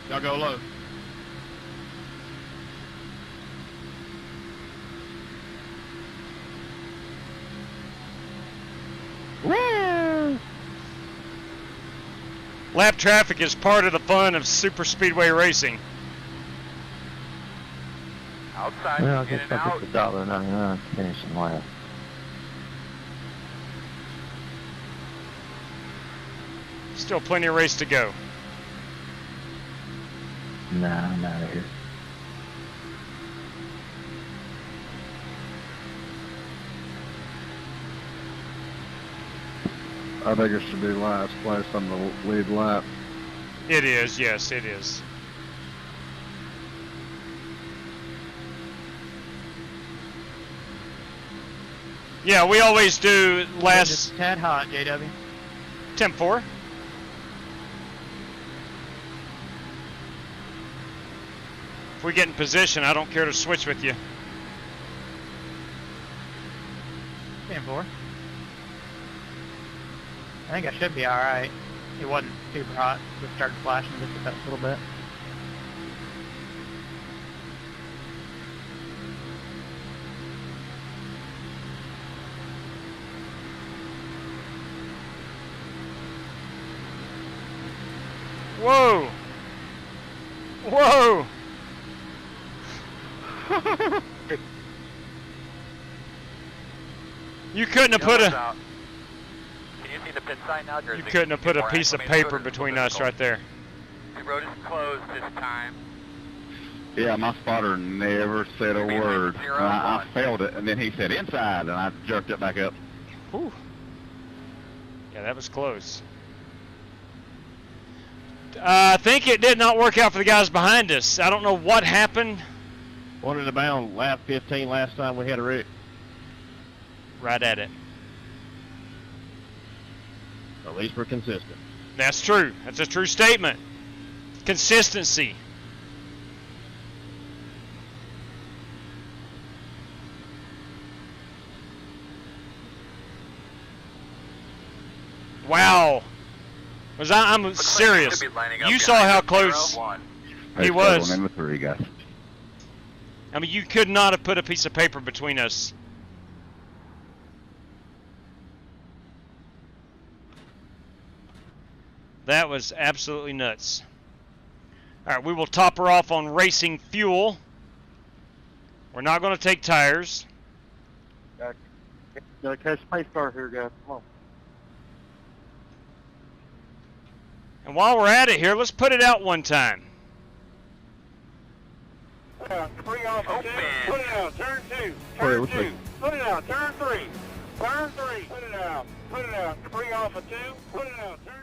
Y'all go low. Woo! Lap traffic is part of the fun of super speedway racing. Outside, Well, I in guess and I out. put the $1.99 finishing lap. Still plenty of race to go. Nah, I'm out of here. I think it should be last place on the lead lap. It is, yes, it is. Yeah, we always do last. Just a tad hot, JW. Temp 4. If we get in position, I don't care to switch with you. 10-4. I think I should be alright. It wasn't super hot. Just started flashing just a little bit. Whoa! Whoa! You couldn't have put a. Can you see the pit sign now, Jersey? You couldn't have put a piece of paper between us right there. The road is closed this time. Yeah, my spotter never said a word. I failed it, and then he said inside, and I jerked it back up. Whew. Yeah, that was close. I think it did not work out for the guys behind us. I don't know what happened. Wanted to bound lap 15 last time we had a wreck. Right at it. At least we're consistent. That's true. That's a true statement. Consistency. Wow. I'm serious. You saw how close. He was. Number 3, guys. I mean, you could not have put a piece of paper between us. That was absolutely nuts. All right, we will top her off on racing fuel. We're not going to take tires. Gotta catch pace car here, guys. Come on. And while we're at it here, let's put it out one time. Three off two. Put it out. Turn 2. Wait, Turn what's 2. Put it out. Turn 3. Turn 3. Put it out. Put it out. 3 off of 2. Put it out. Turn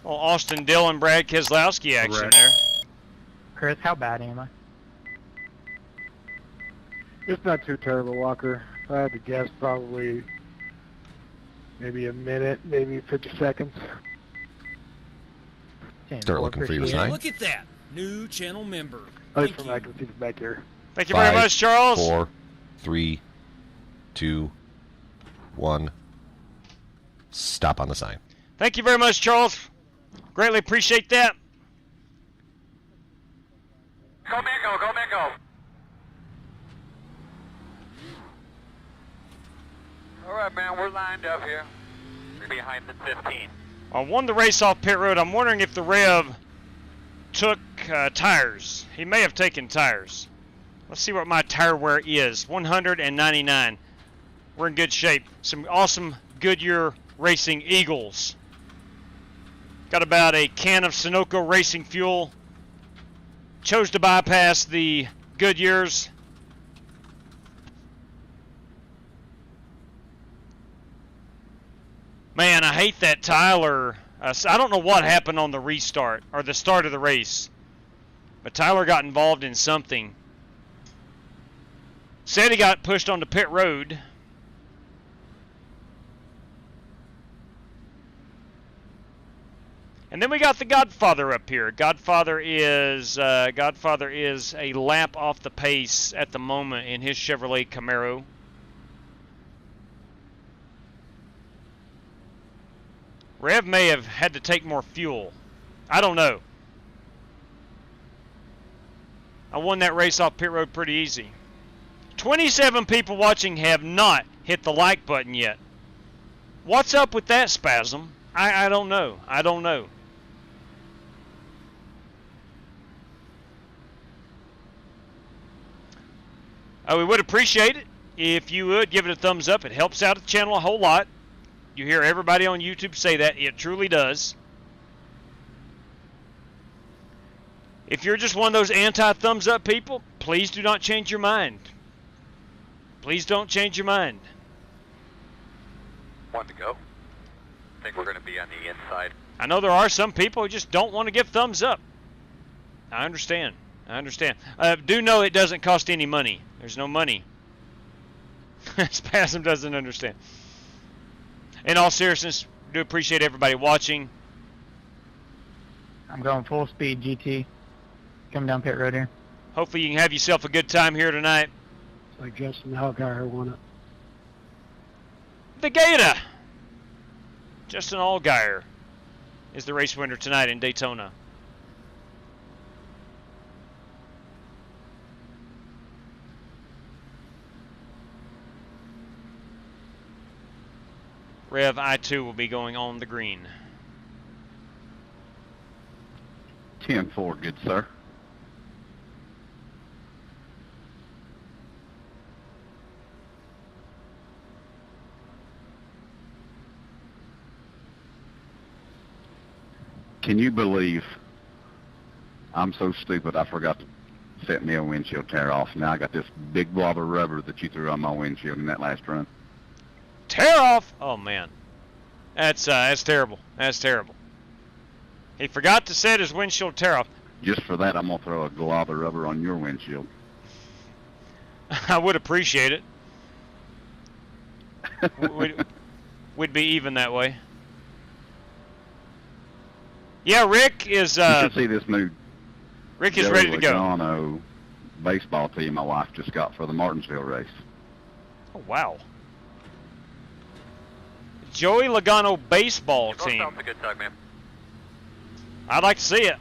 2. Well, Austin Dillon, Brad Keselowski action there. Chris, how bad am I? It's not too terrible, Walker. If I had to guess, probably maybe a minute, maybe 50 seconds. Start looking for you tonight. Look at that. New channel member. At least from what I can see from back here. Thank you very much, Charles. 4, 3, 2, 1. Stop on the sign. Thank you very much, Charles. Greatly appreciate that. Go Mingo, go Mingo. All right, man, we're lined up here. We're behind the 15. I won the race off pit road. I'm wondering if the Rev took tires. He may have taken tires. Let's see what my tire wear is. 199. We're in good shape. Some awesome Goodyear Racing Eagles. Got about a can of Sunoco Racing Fuel. Chose to bypass the Goodyears. Man, I hate that Tyler. I don't know what happened on the restart or the start of the race, but Tyler got involved in something. Said he got pushed onto pit road. And then we got the Godfather up here. Godfather is a lap off the pace at the moment in his Chevrolet Camaro. Rev may have had to take more fuel. I don't know. I won that race off pit road pretty easy. 27 people watching have not hit the like button yet. What's up with that, Spasm? I don't know. I don't know. We would appreciate it if you would give it a thumbs up. It helps out the channel a whole lot. You hear everybody on YouTube say that. It truly does. If you're just one of those anti-thumbs up people, please do not change your mind. Please don't change your mind. 1 to go. I think we're going to be on the inside. I know there are some people who just don't want to give thumbs up. I understand. I understand. Do know it doesn't cost any money. There's no money. Spasm doesn't understand. In all seriousness, do appreciate everybody watching. I'm going full speed GT. Coming down pit road here. Hopefully you can have yourself a good time here tonight. It's like Justin Allgaier won it. The Gator! Justin Allgaier is the race winner tonight in Daytona. Rev I2 will be going on the green. 10-4, good sir. Can you believe I'm so stupid I forgot to set me a windshield tear off. Now I got this big blob of rubber that you threw on my windshield in that last run. Tear off? Oh man, that's terrible. That's terrible. He forgot to set his windshield tear off. Just for that, I'm gonna throw a glob of rubber on your windshield. I would appreciate it. We'd be even that way. Yeah, Rick is. You should see this new. Rick is ready to go. Logano baseball team my wife just got for the Martinsville race. Oh wow. Joey Logano baseball team. Sounds a good time, man. I'd like to see it.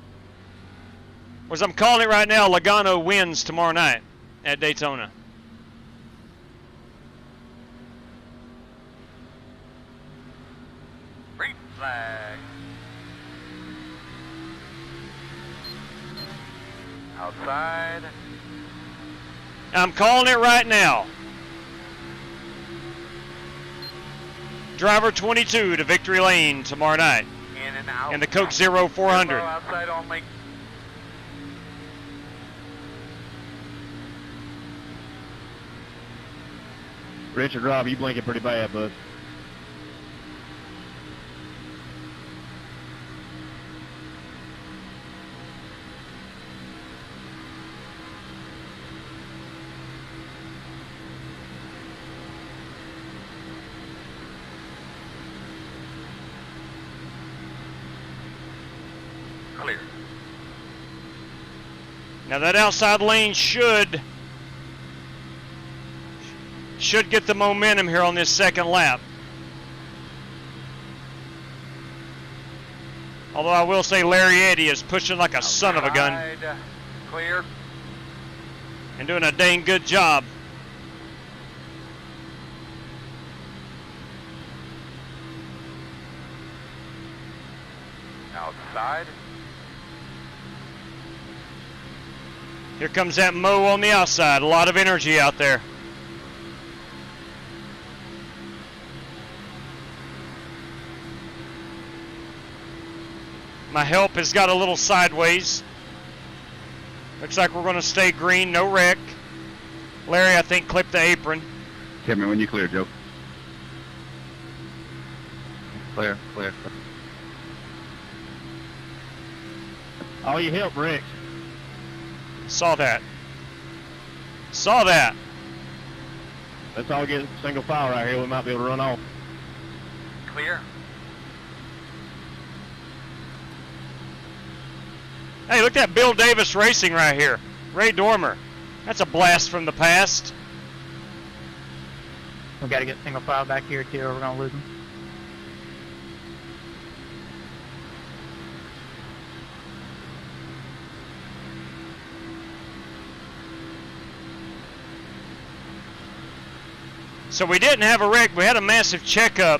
As I'm calling it right now, Logano wins tomorrow night at Daytona. Green flag. Outside. I'm calling it right now. Driver 22 to victory lane tomorrow night. In and out. In the Coke Zero 400. Outside only. Richard, Rob, you blinking pretty bad, bud. Clear. Now that outside lane should get the momentum here on this second lap. Although I will say Larry Eddy is pushing like a son of a gun. Clear. And doing a dang good job. Outside. Here comes that Mo on the outside. A lot of energy out there. My help has got a little sideways. Looks like we're going to stay green, no wreck. Larry, I think, clipped the apron. Tell me when you clear, Joe. Clear. All you help, Rick. Saw that. Saw that. Let's all get single file right here. We might be able to run off. Clear. Hey, look at Bill Davis Racing right here. Ray Dormer. That's a blast from the past. We got to get single file back here too, or we're going to lose them. So we didn't have a wreck. We had a massive checkup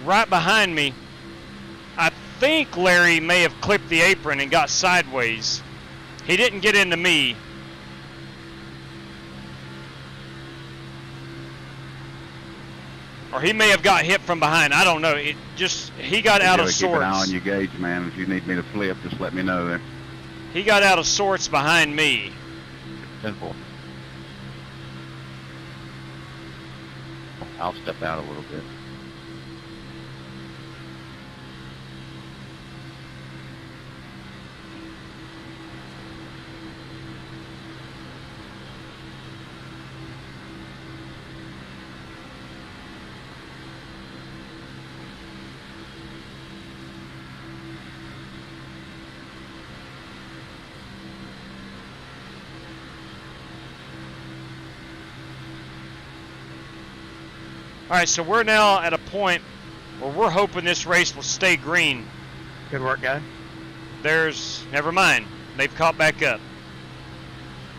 right behind me. I think Larry may have clipped the apron and got sideways. He didn't get into me. Or he may have got hit from behind. I don't know. He got out of sorts. Keep an eye on your gauge, man. If you need me to flip, just let me know there. He got out of sorts behind me. 10-4. I'll step out a little bit. All right, so we're now at a point where we're hoping this race will stay green. Good work, guys. Never mind. They've caught back up.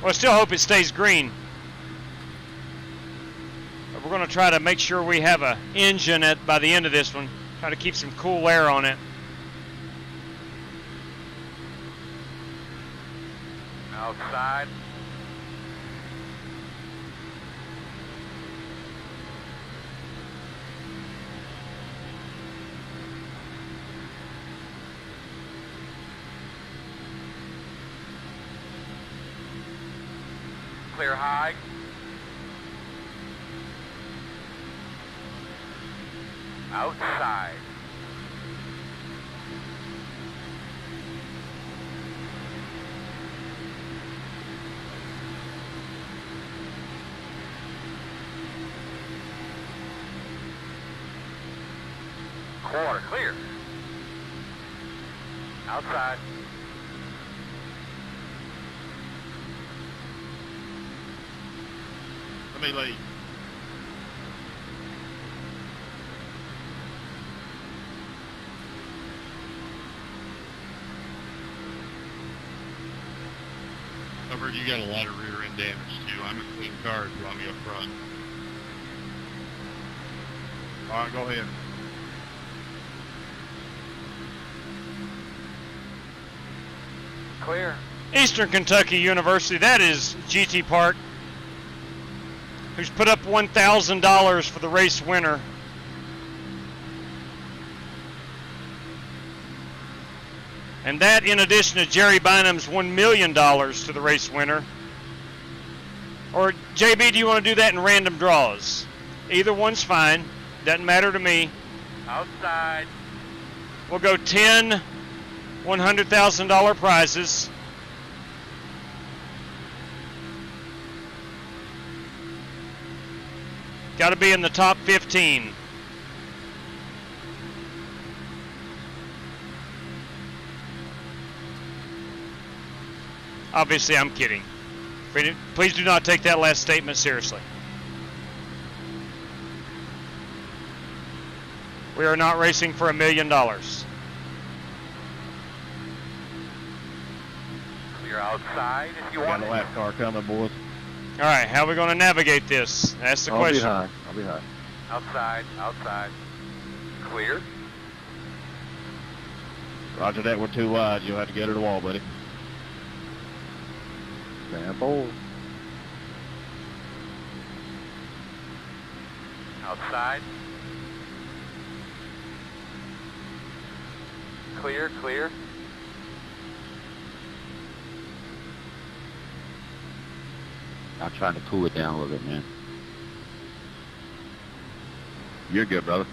Well, I still hope it stays green. But we're going to try to make sure we have an engine by the end of this one. Try to keep some cool air on it. Outside. Clear high. Outside. Quarter clear. Outside. Let me lead. I've heard you got a lot of rear end damage too. I'm a clean car if you want me up front. All right, go ahead. Clear. Eastern Kentucky University, that is GT Park, who's put up $1,000 for the race winner. And that in addition to Jerry Bynum's $1 million to the race winner. Or JB, do you want to do that in random draws? Either one's fine. Doesn't matter to me. Outside. We'll go 10 $100,000 prizes. Got to be in the top 15. Obviously, I'm kidding. Please do not take that last statement seriously. We are not racing for $1 million. Clear outside if you want Got it. a lap car coming, boys. All right, how are we going to navigate this? That's the question. I'll be high. Outside, outside. Clear. Roger that, we're too wide. You'll have to get her to the wall, buddy. Stand bold. Outside. Clear, clear. I'm trying to cool it down a little bit, man. You're good, brother.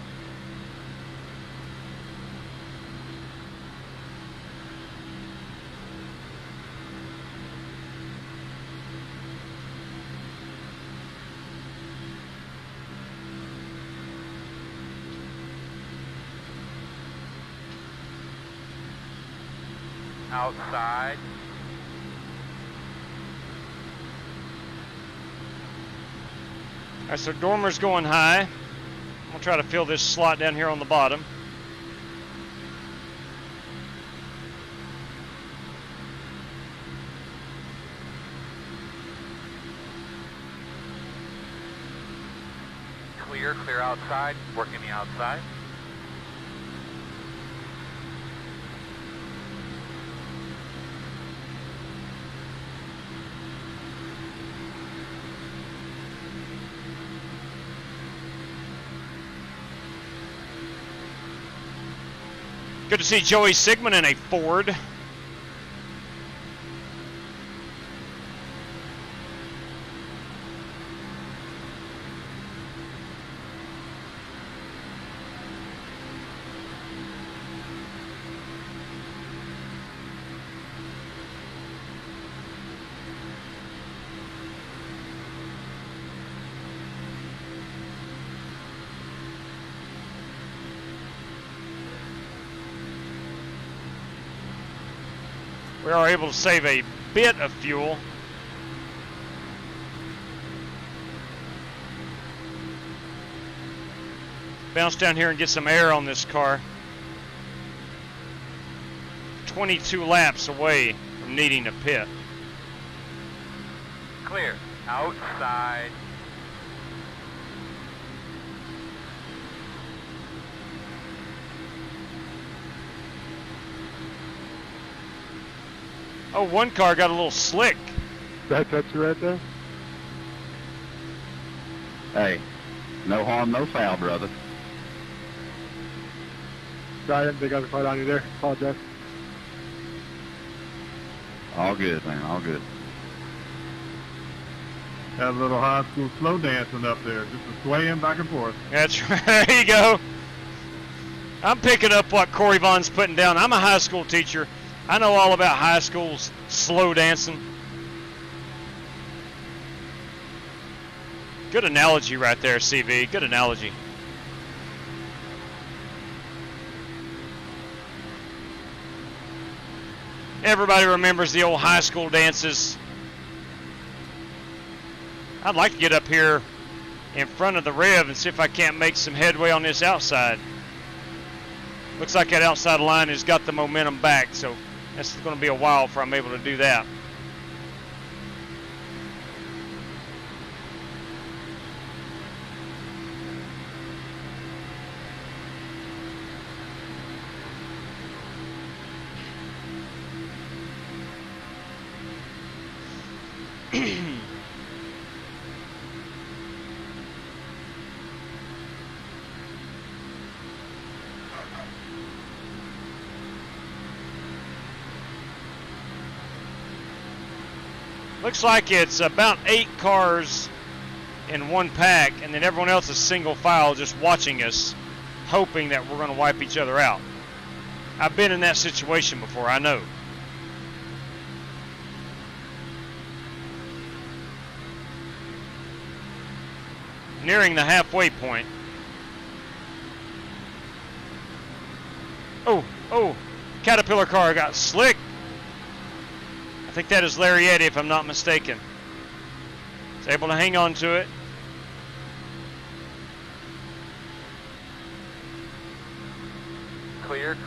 Outside. All right, so Dormer's going high. We'll try to fill this slot down here on the bottom. Clear, clear outside. Working the outside. Good to see Joey Sigmund in a Ford. We are able to save a bit of fuel. Bounce down here and get some air on this car. 22 laps away from needing to pit. Clear. Outside. Oh, one car got a little slick. That's you right there? Hey, no harm, no foul, brother. Sorry, I didn't think I was quite on you there. Apologize. All good, man, all good. Have a little high school slow dancing up there, just a swaying back and forth. That's right. There you go. I'm picking up what Corey Vaughn's putting down. I'm a high school teacher. I know all about high school slow dancing. Good analogy right there, CV. Good analogy. Everybody remembers the old high school dances. I'd like to get up here in front of the Rev and see if I can't make some headway on this outside. Looks like that outside line has got the momentum back, so that's going to be a while before I'm able to do that. Looks like it's about 8 cars in one pack, and then everyone else is single file just watching us, hoping that we're going to wipe each other out. I've been in that situation before, I know. Nearing the halfway point. Oh, Caterpillar car got slick. I think that is Larry if I'm not mistaken. He's able to hang on to it.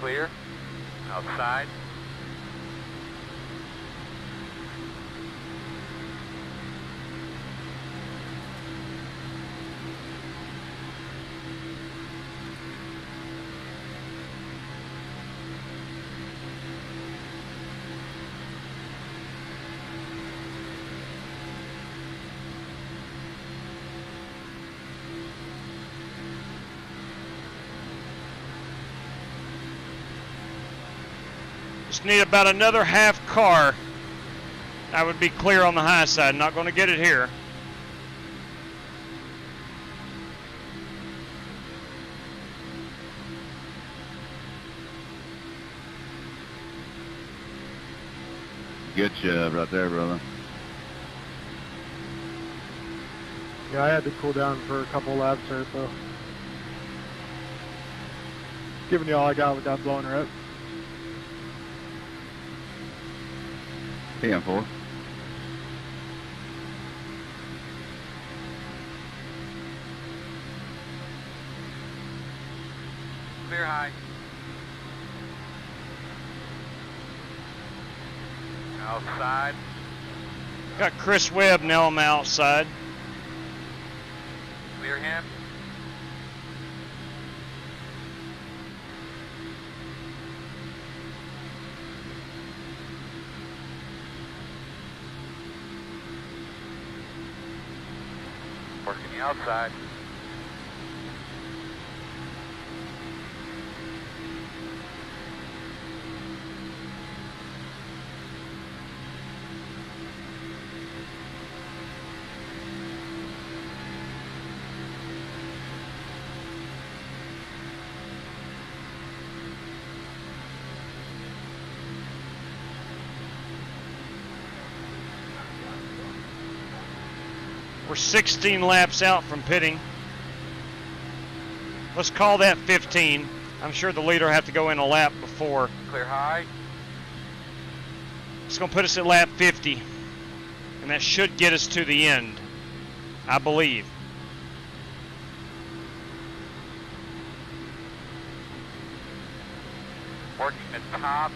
Clear. Outside. Just need about another half car. I would be clear on the high side. Not going to get it here. Good job right there, brother. Yeah, I had to cool down for a couple laps there, so. Giving you all I got without blowing her up. 10-4. Clear high. Outside. Got Chris Webb now on the outside. Clear him. Working the outside. We're 16 laps out from pitting. Let's call that 15. I'm sure the leader will have to go in a lap before. Clear high. It's going to put us at lap 50. And that should get us to the end, I believe. Working the top.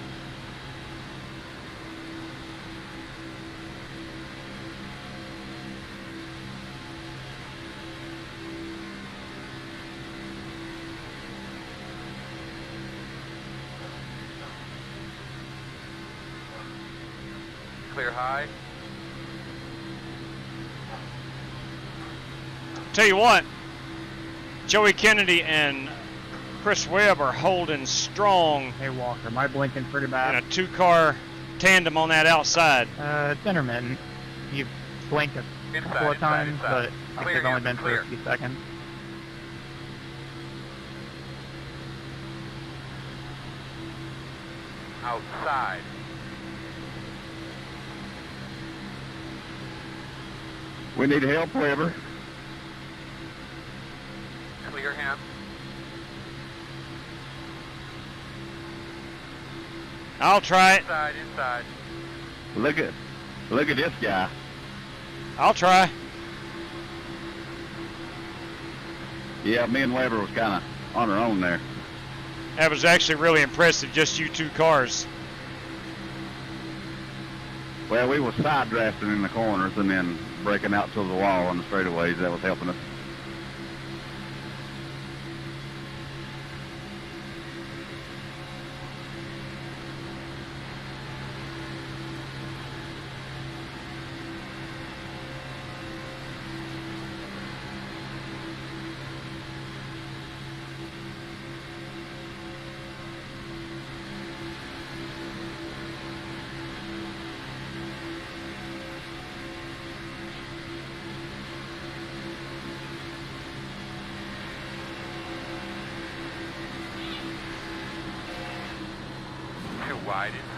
Clear high. Tell you what, Joey Kennedy and Chris Webb are holding strong. Hey Walker, am I blinking pretty bad? In a 2-car tandem on that outside. It's intermittent. You've blinked a couple of times, but I think it's only been for a few seconds. Outside. We need help, Weber. Clear him. I'll try it. Inside. Look at this guy. I'll try. Yeah, me and Weber was kind of on our own there. That was actually really impressive, just you 2 cars. Well, we was side drafting in the corners and then breaking out to the wall on the straightaways. That was helping us.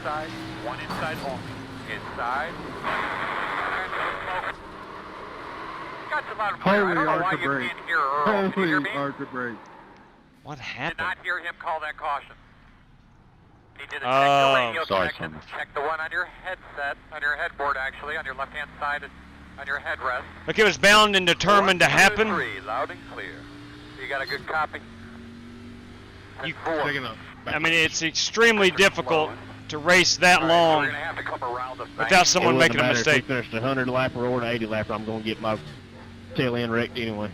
inside. One inside only. Inside. Got you loud and clear. I don't know why you can't hear Earl. Did you hear me? Archer brake. What Did happened? not hear him call that caution. He did a check the radio connections. Check the one on your headset, on your headboard actually, on your left-hand side, on your headrest. Look, it was bound and determined to happen. 1, 2, 3, loud and clear. You got a good copy? You, I mean, it's extremely difficult to race that long without someone making a mistake. If we finished a 100 lapper or an 80 lapper, I'm going to get my tail end wrecked anyway.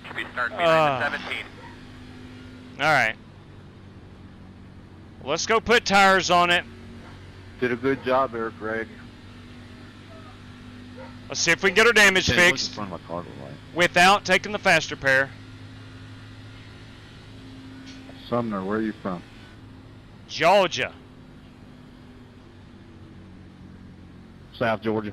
Should be starting behind the 17. All right. Well, let's go put tires on it. Did a good job there, Greg. Let's see if we can get our damage fixed without taking the faster pair. Sumner, where are you from? Georgia. South Georgia.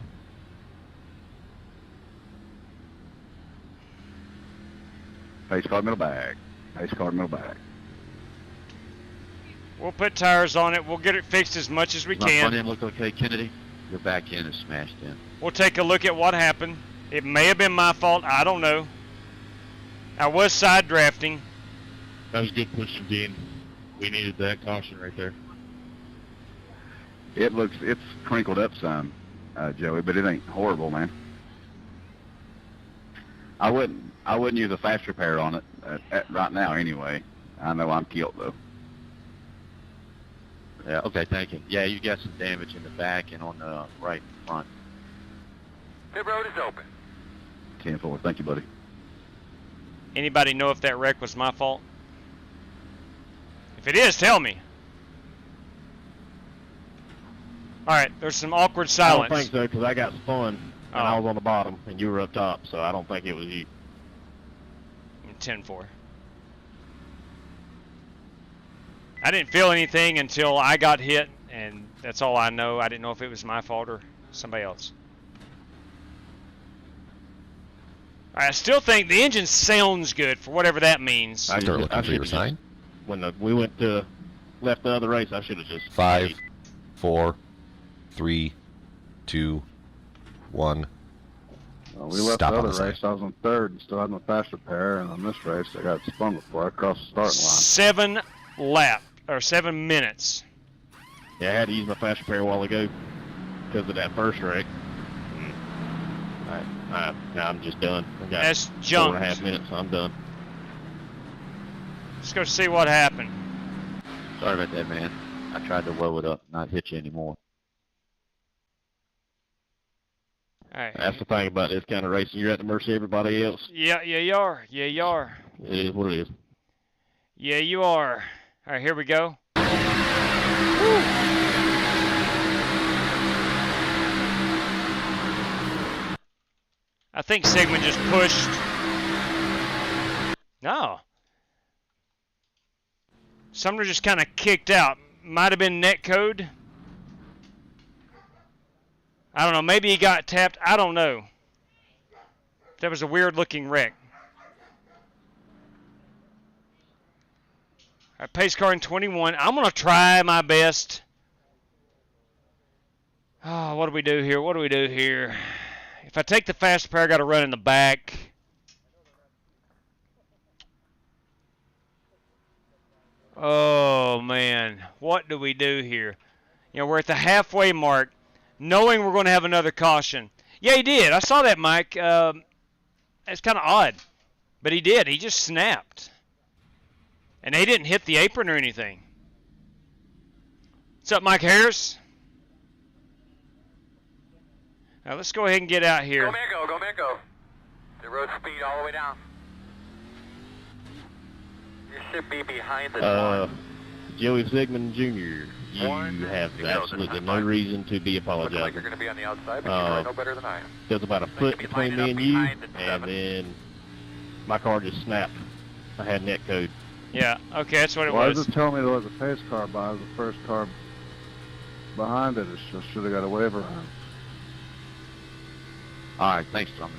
Pace car, middle bag. Pace car, middle bag. We'll put tires on it. We'll get it fixed as much as we My can. front end look okay, Kennedy? Your back end is smashed in. We'll take a look at what happened. It may have been my fault. I don't know. I was side drafting. That was good push from Dean. We needed that caution right there. It's crinkled up some, Joey, but it ain't horrible, man. I wouldn't use a fast repair on it right now anyway. I know I'm killed though. Yeah, okay, thank you. Yeah, you got some damage in the back and on the right front. Pit road is open. 10-4, thank you, buddy. Anybody know if that wreck was my fault? If it is, tell me. All right, there's some awkward silence. I don't think so, because I got spun, and I was on the bottom, and you were up top, so I don't think it was you. 10-4. I didn't feel anything until I got hit, and that's all I know. I didn't know if it was my fault or somebody else. I still think the engine sounds good for whatever that means. I start looking for your sign. When we went to left the other race, I should have just 5, 4, 3, 2, 1. Well, we left the other race. I was on third and still had my fast repair, and on this race, I got spun before I crossed the starting line. 7 minutes. Yeah, I had to use my fast repair a while ago because of that first wreck. I'm just done. I got That's 4.5 minutes, so I'm done. Let's go see what happened. Sorry about that, man. I tried to blow it up, not hit you anymore. All right. That's the thing about this kind of racing. You're at the mercy of everybody else. Yeah, you are. Yeah, you are. It is what it is. Yeah, you are. All right, here we go. Woo. I think Sigmund just pushed. No. Sumner just kind of kicked out. Might have been netcode. I don't know. Maybe he got tapped. I don't know. That was a weird looking wreck. All right, pace car in 21. I'm going to try my best. Oh, what do we do here? What do we do here? If I take the fast pair, I got to run in the back. Oh, man. What do we do here? You know, we're at the halfway mark, knowing we're going to have another caution. Yeah, he did. I saw that, Mike. It's kind of odd. But he did. He just snapped. And they didn't hit the apron or anything. What's up, Mike Harris? Now, let's go ahead and get out here. Go, man, go. Go, man, go. The road speed all the way down. You should be behind the Joey Sigmund Jr., you have absolutely no reason to be apologizing. Like you're going to be on the outside, but you know better than I am. There's about a foot between me and you, and then my car just snapped. I had net code. Yeah, okay, that's what it was. was. Just tell me there was a pace car by the first car behind it. It should have got a waiver on. All right, thanks, Tommy.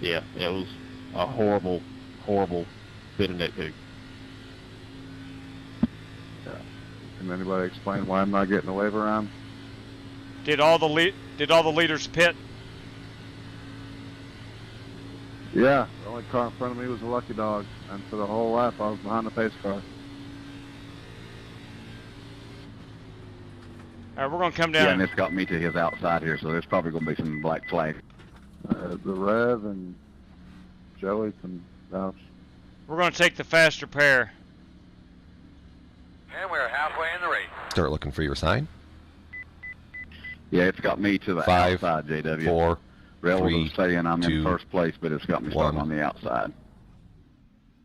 Yeah, it was a horrible, horrible bit of nitpick. Yeah. Can anybody explain why I'm not getting a wave around? Did all the leaders pit? Yeah, the only car in front of me was a Lucky Dog, and for the whole lap I was behind the pace car. All right, we're going to come down. Yeah, and it's got me to his outside here, so there's probably going to be some black flag. The Rev and Joey can vouch. We're going to take the faster pair. And we're halfway in the race. Start looking for your sign. Yeah, it's got me to the 5, outside, JW. 4, Railroad 3, was saying I'm 2, in first place, but it's got me starting on the outside.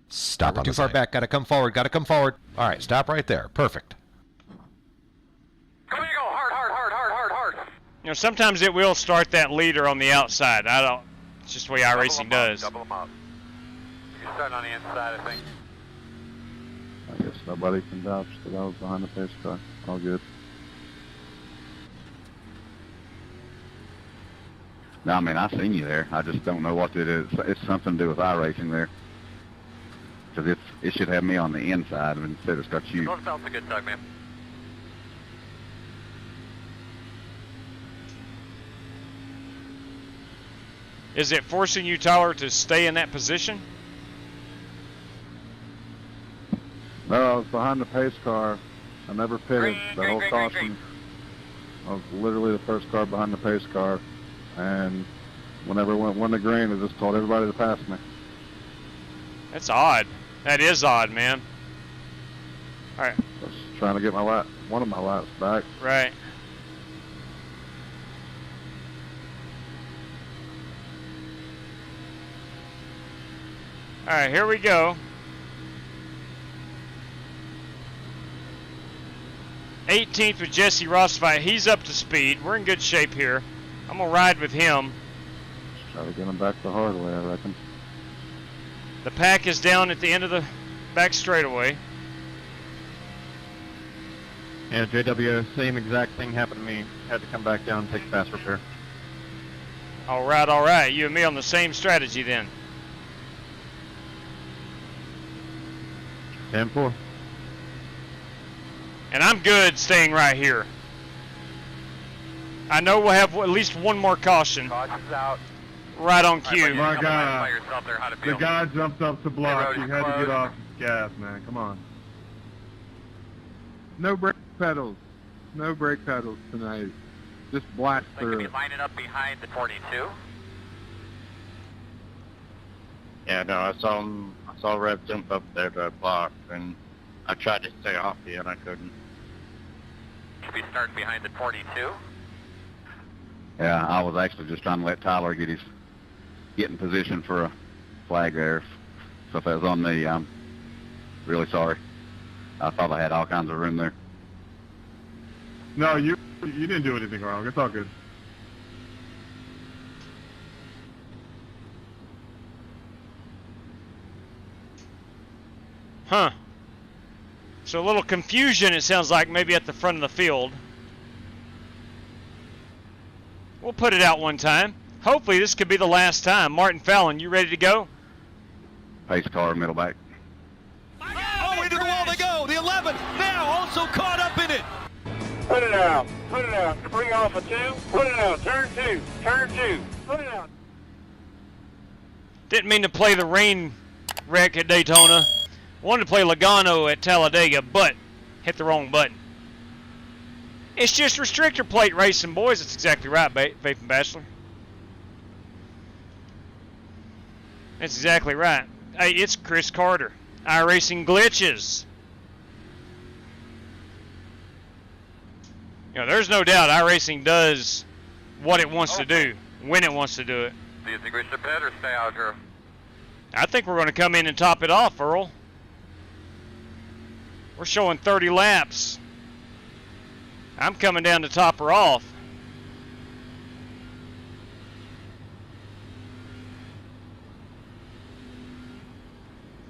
Stop. We're too far back. Got to come forward. Got to come forward. All right, stop right there. Perfect. Come on, you go hard, hard, hard, hard, hard, hard. You know, sometimes it will start that leader on the outside. It's just the way iRacing does. Double them up. You're starting on the inside, I think. I guess nobody can vouch that I was behind the pace car. All good. No, I mean, I seen you there. I just don't know what it is. It's something to do with iRacing there. Because it should have me on the inside, and instead it's got you. North South's a good tug, man. Is it forcing you, Tyler, to stay in that position? No, I was behind the pace car. I never pitted the whole caution. I was literally the first car behind the pace car. And whenever it went to green, I just told everybody to pass me. That's odd. That is odd, man. All right. I was trying to get one of my laps back. Right. All right, here we go. 18th with Jesse Rossfight. He's up to speed. We're in good shape here. I'm going to ride with him. Try to get him back the hard way, I reckon. The pack is down at the end of the back straightaway. Yeah, JW, same exact thing happened to me. Had to come back down and take a fast repair. All right. You and me on the same strategy then. 10-4. And I'm good staying right here. I know we'll have at least one more caution. Caution's out. Right on cue. My God. The guy jumped up to block. You had to get off the gas, man. Come on. No brake pedals. No brake pedals tonight. Just blast They could through be it. lining up behind the 42. Yeah, no, I saw Rev jump up there to block, and I tried to stay off you, and I couldn't. Should be starting behind the 42. Yeah, I was actually just trying to let Tyler get in position for a flag there. So if that was on me, I'm really sorry. I thought I had all kinds of room there. No, you didn't do anything wrong. It's all good. Huh. So a little confusion, it sounds like, maybe at the front of the field. We'll put it out one time. Hopefully this could be the last time. Martin Fallon, you ready to go? Pace car, middle back. Oh, into the wall they go. The 11 now also caught up in it. Put it out. Put it out. Bring off a 2. Put it out. Turn 2. Turn 2. Put it out. Didn't mean to play the rain wreck at Daytona. Wanted to play Logano at Talladega, but hit the wrong button. It's just restrictor plate racing, boys. That's exactly right, Faith and Bachelor. That's exactly right. Hey, it's Chris Carter. iRacing glitches. You know, there's no doubt iRacing does what it wants to do, when it wants to do it. Do you think we should pit or stay out here? I think we're going to come in and top it off, Earl. We're showing 30 laps. I'm coming down to top her off.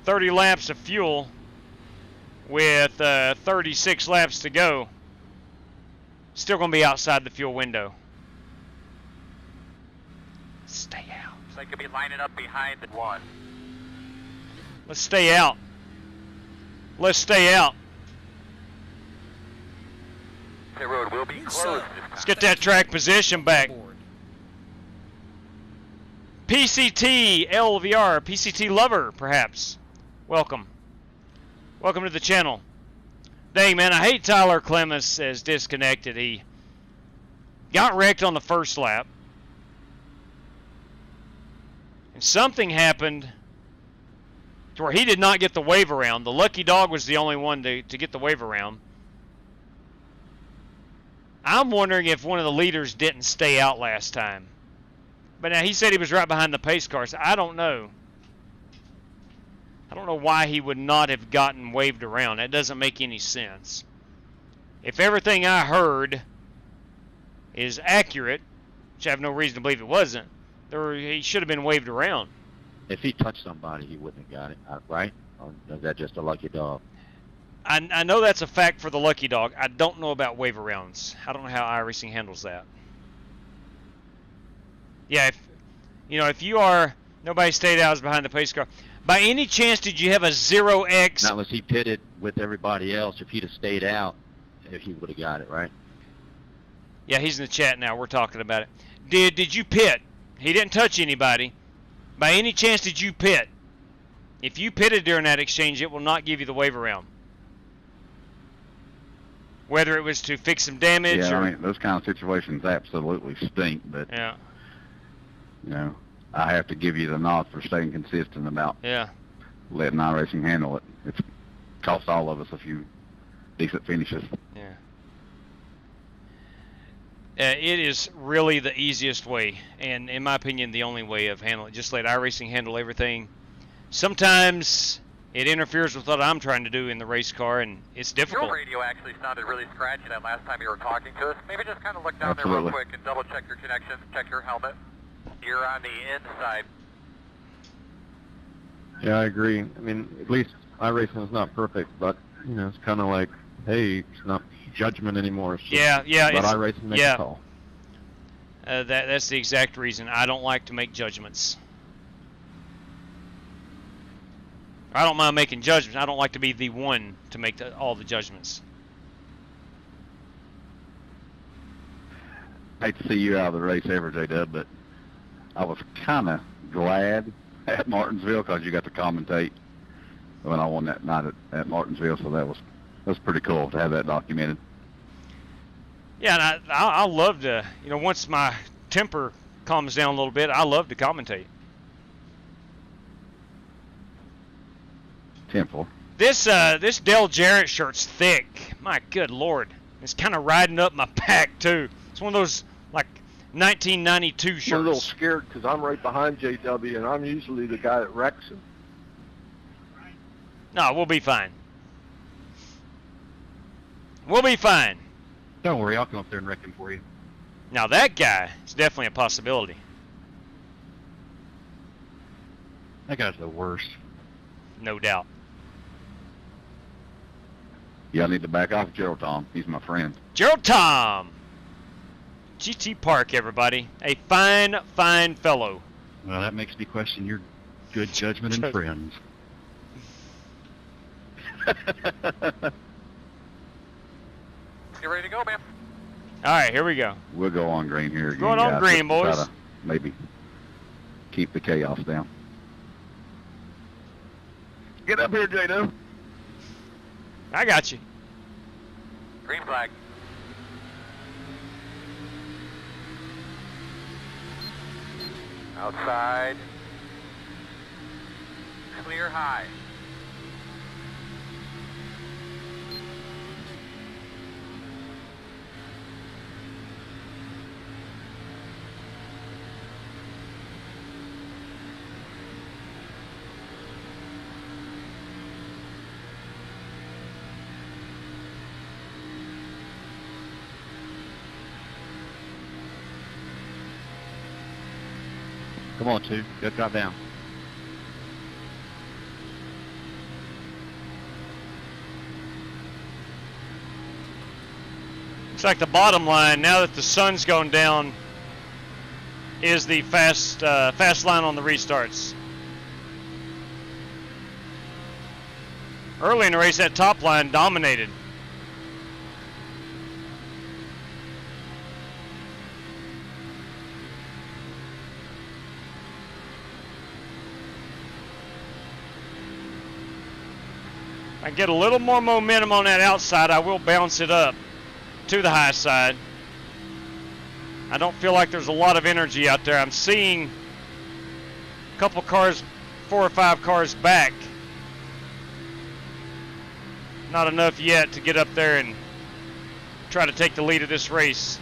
$30 laps of fuel with 36 laps to go. Still going to be outside the fuel window. Stay out. They could be lining up behind the 1. Let's stay out. Let's stay out. The road will be closed. Let's get that track position back. PCT LVR, PCT lover, perhaps. Welcome. Welcome to the channel. Dang, man, I hate Tyler Clemens as disconnected. He got wrecked on the first lap. And something happened to where he did not get the wave around. The lucky dog was the only one to get the wave around. I'm wondering if one of the leaders didn't stay out last time. But now he said he was right behind the pace car, so I don't know. I don't know why he would not have gotten waved around. That doesn't make any sense. If everything I heard is accurate, which I have no reason to believe it wasn't, he should have been waved around. If he touched somebody, he wouldn't have got it, right? Or is that just a lucky dog? I know that's a fact for the lucky dog. I don't know about wave arounds. I don't know how iRacing handles that. Yeah, if you are, nobody stayed out, was behind the pace car. By any chance, did you have a 0x? Not unless he pitted with everybody else. If he'd have stayed out, he would have got it, right? Yeah, he's in the chat now. We're talking about it. Did you pit? He didn't touch anybody. By any chance, did you pit? If you pitted during that exchange, it will not give you the wave around. Whether it was to fix some damage or... I mean, those kind of situations absolutely stink, but... Yeah. You know, I have to give you the nod for staying consistent about letting iRacing handle it. It's cost all of us a few decent finishes. Yeah. It is really the easiest way, and in my opinion, the only way of handling it. Just let iRacing handle everything. Sometimes it interferes with what I'm trying to do in the race car, and it's difficult. Your radio actually sounded really scratchy that last time you were talking to us. Maybe just kind of look down there real quick and double check your connections, check your helmet. You're on the inside. Yeah, I agree. I mean, at least iRacing is not perfect, but you know, it's kind of like, hey, it's not judgment anymore. It's just but iRacing makes a call. That's the exact reason I don't like to make judgments. I don't mind making judgments. I don't like to be the one to make all the judgments. I hate to see you out of the race ever, J-Dub, but I was kind of glad at Martinsville because you got to commentate when I won that night at Martinsville, so that was pretty cool to have that documented. Yeah, and I love to, you know, once my temper calms down a little bit, I love to commentate. Temple. This Dale Jarrett shirt's thick. My good Lord. It's kind of riding up my back, too. It's one of those, like, 1992 shirts. I'm a little scared because I'm right behind JW, and I'm usually the guy that wrecks him. No, we'll be fine. We'll be fine. Don't worry, I'll come up there and wreck him for you. Now that guy is definitely a possibility. That guy's the worst. No doubt. Yeah, I need to back off Gerald Tom. He's my friend. Gerald Tom! GT Park, everybody. A fine, fine fellow. Well, that makes me question your good judgment and friends. You ready to go, man? All right, here we go. We'll go on green here again. Going on green, boys. Try to maybe keep the chaos down. Get up here, J-Dub. I got you. Green flag. Outside. Clear high. Come on, two. Go drop down. Looks like the bottom line, now that the sun's gone down, is the fast line on the restarts. Early in the race, that top line dominated. I get a little more momentum on that outside, I will bounce it up to the high side. I don't feel like there's a lot of energy out there. I'm seeing a couple cars, 4 or 5 cars back. Not enough yet to get up there and try to take the lead of this race.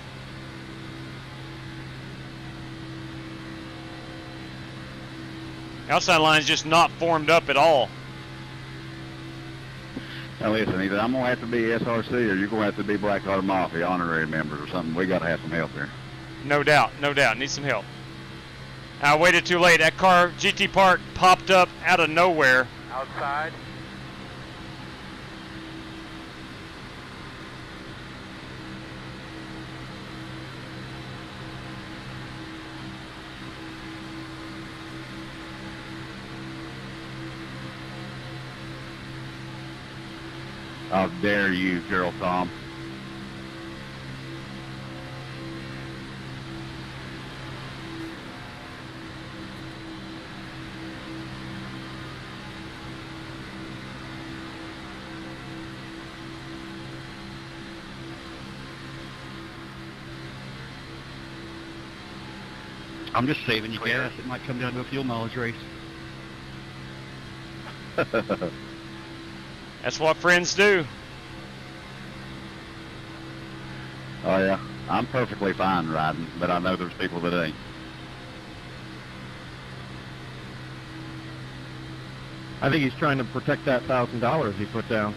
Outside line's just not formed up at all. Now listen, either I'm going to have to be SRC or you're going to have to be Black Heart Mafia honorary members or something. We got to have some help here. No doubt, no doubt. Need some help. I waited too late. That car, GT Park, popped up out of nowhere. Outside. How dare you, Gerald Tom. I'm just saving you gas. It might come down to a fuel mileage race. That's what friends do. Oh yeah, I'm perfectly fine riding, but I know there's people that ain't. I think he's trying to protect that $1,000 he put down.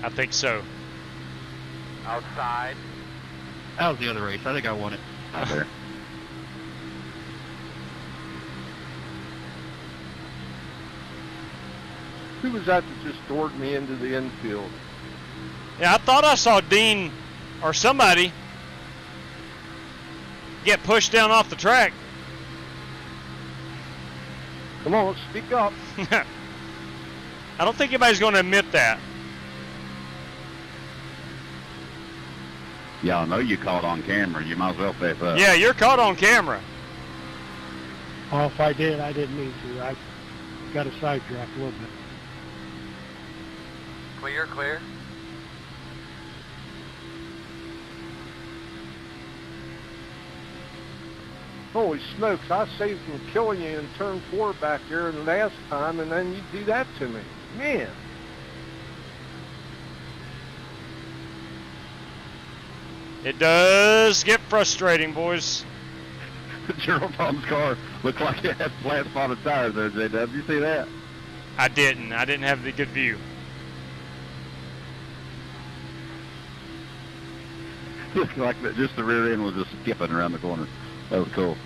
I think so. Outside. That was the other race. I think I won it. Out there. Who was that just doored me into the infield? Yeah, I thought I saw Dean or somebody get pushed down off the track. Come on, let's speak up. I don't think anybody's going to admit that. Yeah, I know you caught on camera. You might as well face up. Yeah, you're caught on camera. Oh, if I did, I didn't mean to. I got a sidetracked a little bit. Clear, clear. Holy smokes, I saved from killing you in turn 4 back there the last time, and then you do that to me. Man. It does get frustrating, boys. Gerald Tom's car looked like it had flat spotted tires there, J-Dub. Did you see that? I didn't have the good view. Looked like that, just the rear end was just skipping around the corner. That was cool.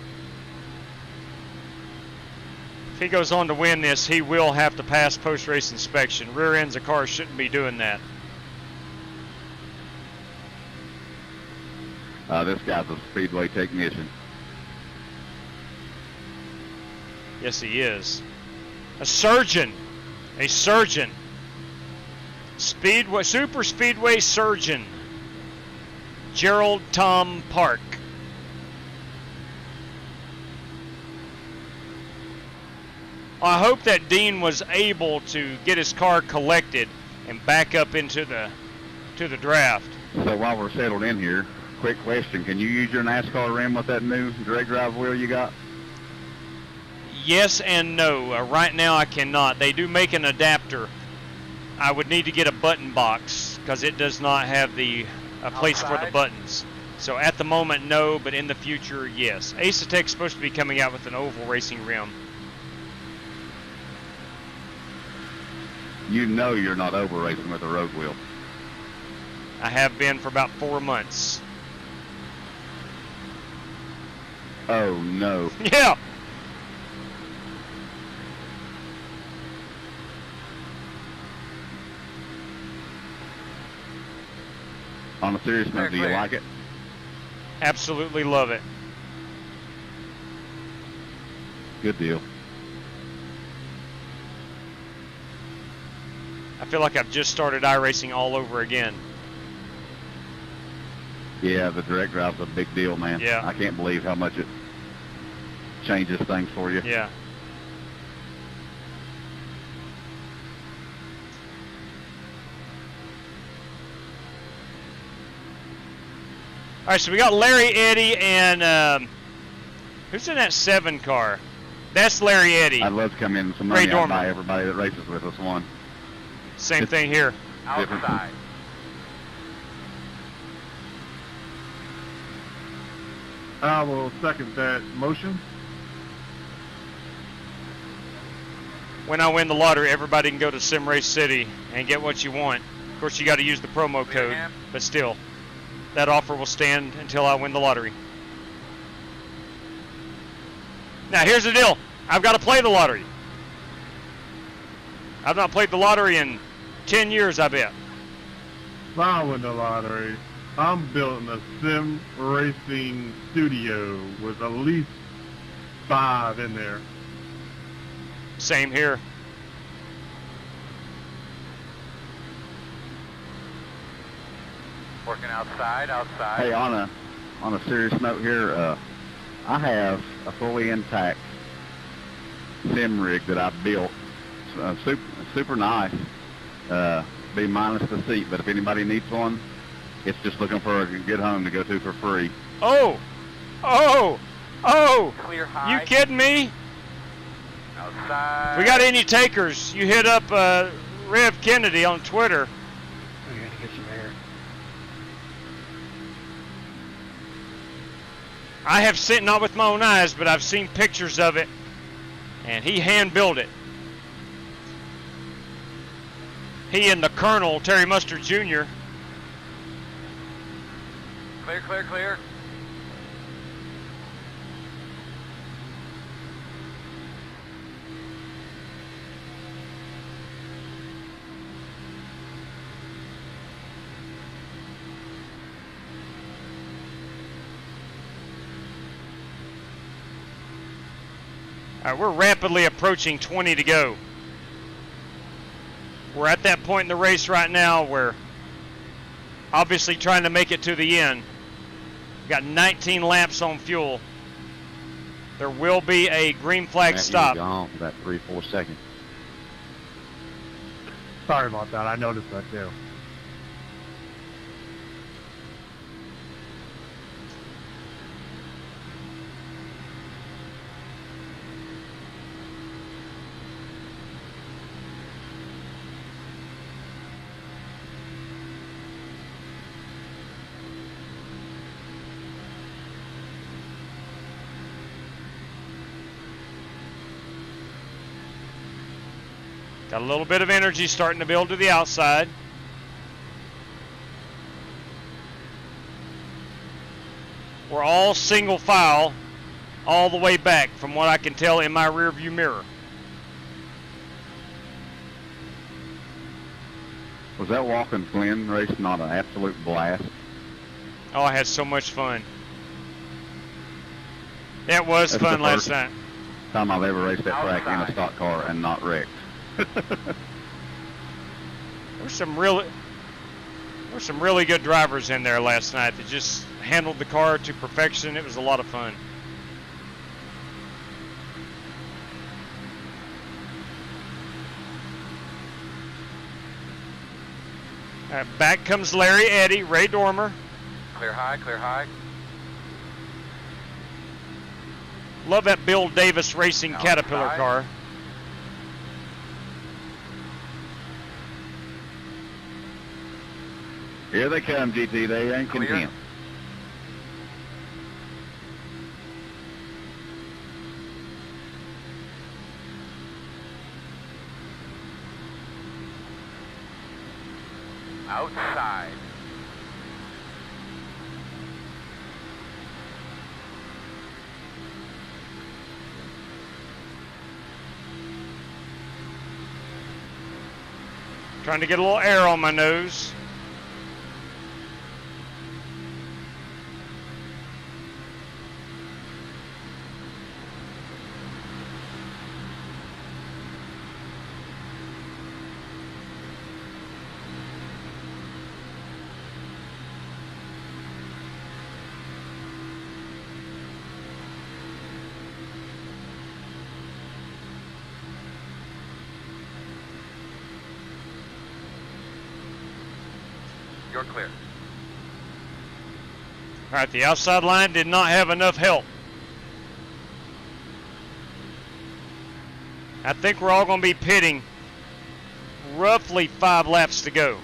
If he goes on to win this, he will have to pass post-race inspection. Rear ends of cars shouldn't be doing that. This guy's a speedway technician. Yes, he is. A surgeon. A surgeon. Speedway, super speedway surgeon. Gerald Tom Park. I hope that Dean was able to get his car collected and back up into the draft. So while we're settled in here, quick question. Can you use your NASCAR rim with that new direct drive wheel you got? Yes and no. Right now I cannot. They do make an adapter. I would need to get a button box because it does not have a place for the buttons. So at the moment, no, but in the future, yes. Acetec's supposed to be coming out with an oval racing rim. You know you're not over racing with a road wheel. I have been for about 4 months. Oh no. Yeah. On a serious note, do you like it? Absolutely love it. Good deal. I feel like I've just started iRacing all over again. Yeah, the direct drive's a big deal, man. Yeah. I can't believe how much it changes things for you. Yeah. All right, so we got Larry, Eddie, and who's in that 7 car? That's Larry, Eddie. I'd love to come in with some money. I'd buy everybody that races with us one. Same thing here. Outside. I will second that motion. When I win the lottery, everybody can go to Sim Race City and get what you want. Of course, you got to use the promo code, but still, that offer will stand until I win the lottery. Now, here's the deal. I've got to play the lottery. I've not played the lottery in 10 years, I bet. If I win the lottery, I'm building a sim racing studio with at least 5 in there. Same here. Working outside. Hey, on a serious note here, I have a fully intact sim rig that I built. Super nice. Be minus the seat, but if anybody needs one, it's just looking for a good home to go to for free. Oh! Clear high. You kidding me? Outside. If we got any takers, you hit up Rev Kennedy on Twitter. We're going to get some air. I have seen, not with my own eyes, but I've seen pictures of it, and he hand-built it. He and the Colonel, Terry Mustard Jr. Clear. All right, we're rapidly approaching 20 to go. We're at that point in the race right now where obviously trying to make it to the end. We've got 19 laps on fuel. There will be a green flag stop. Gone for about 3-4 seconds. Sorry about that. I noticed that too. Got a little bit of energy starting to build to the outside. We're all single file all the way back from what I can tell in my rear view mirror. Was that Watkins Glen race not an absolute blast? Oh, I had so much fun. That was That's fun the last first night. time I've ever raced that track in a stock car and not wrecked. There's some really good drivers in there last night that just handled the car to perfection. It was a lot of fun. All right, back comes Larry, Eddie, Ray Dormer. Clear high. Love that Bill Davis Racing Caterpillar car. Here they come, GT. They ain't content. Outside. Trying to get a little air on my nose. You're clear. All right, the outside line did not have enough help. I think we're all going to be pitting roughly 5 laps to go.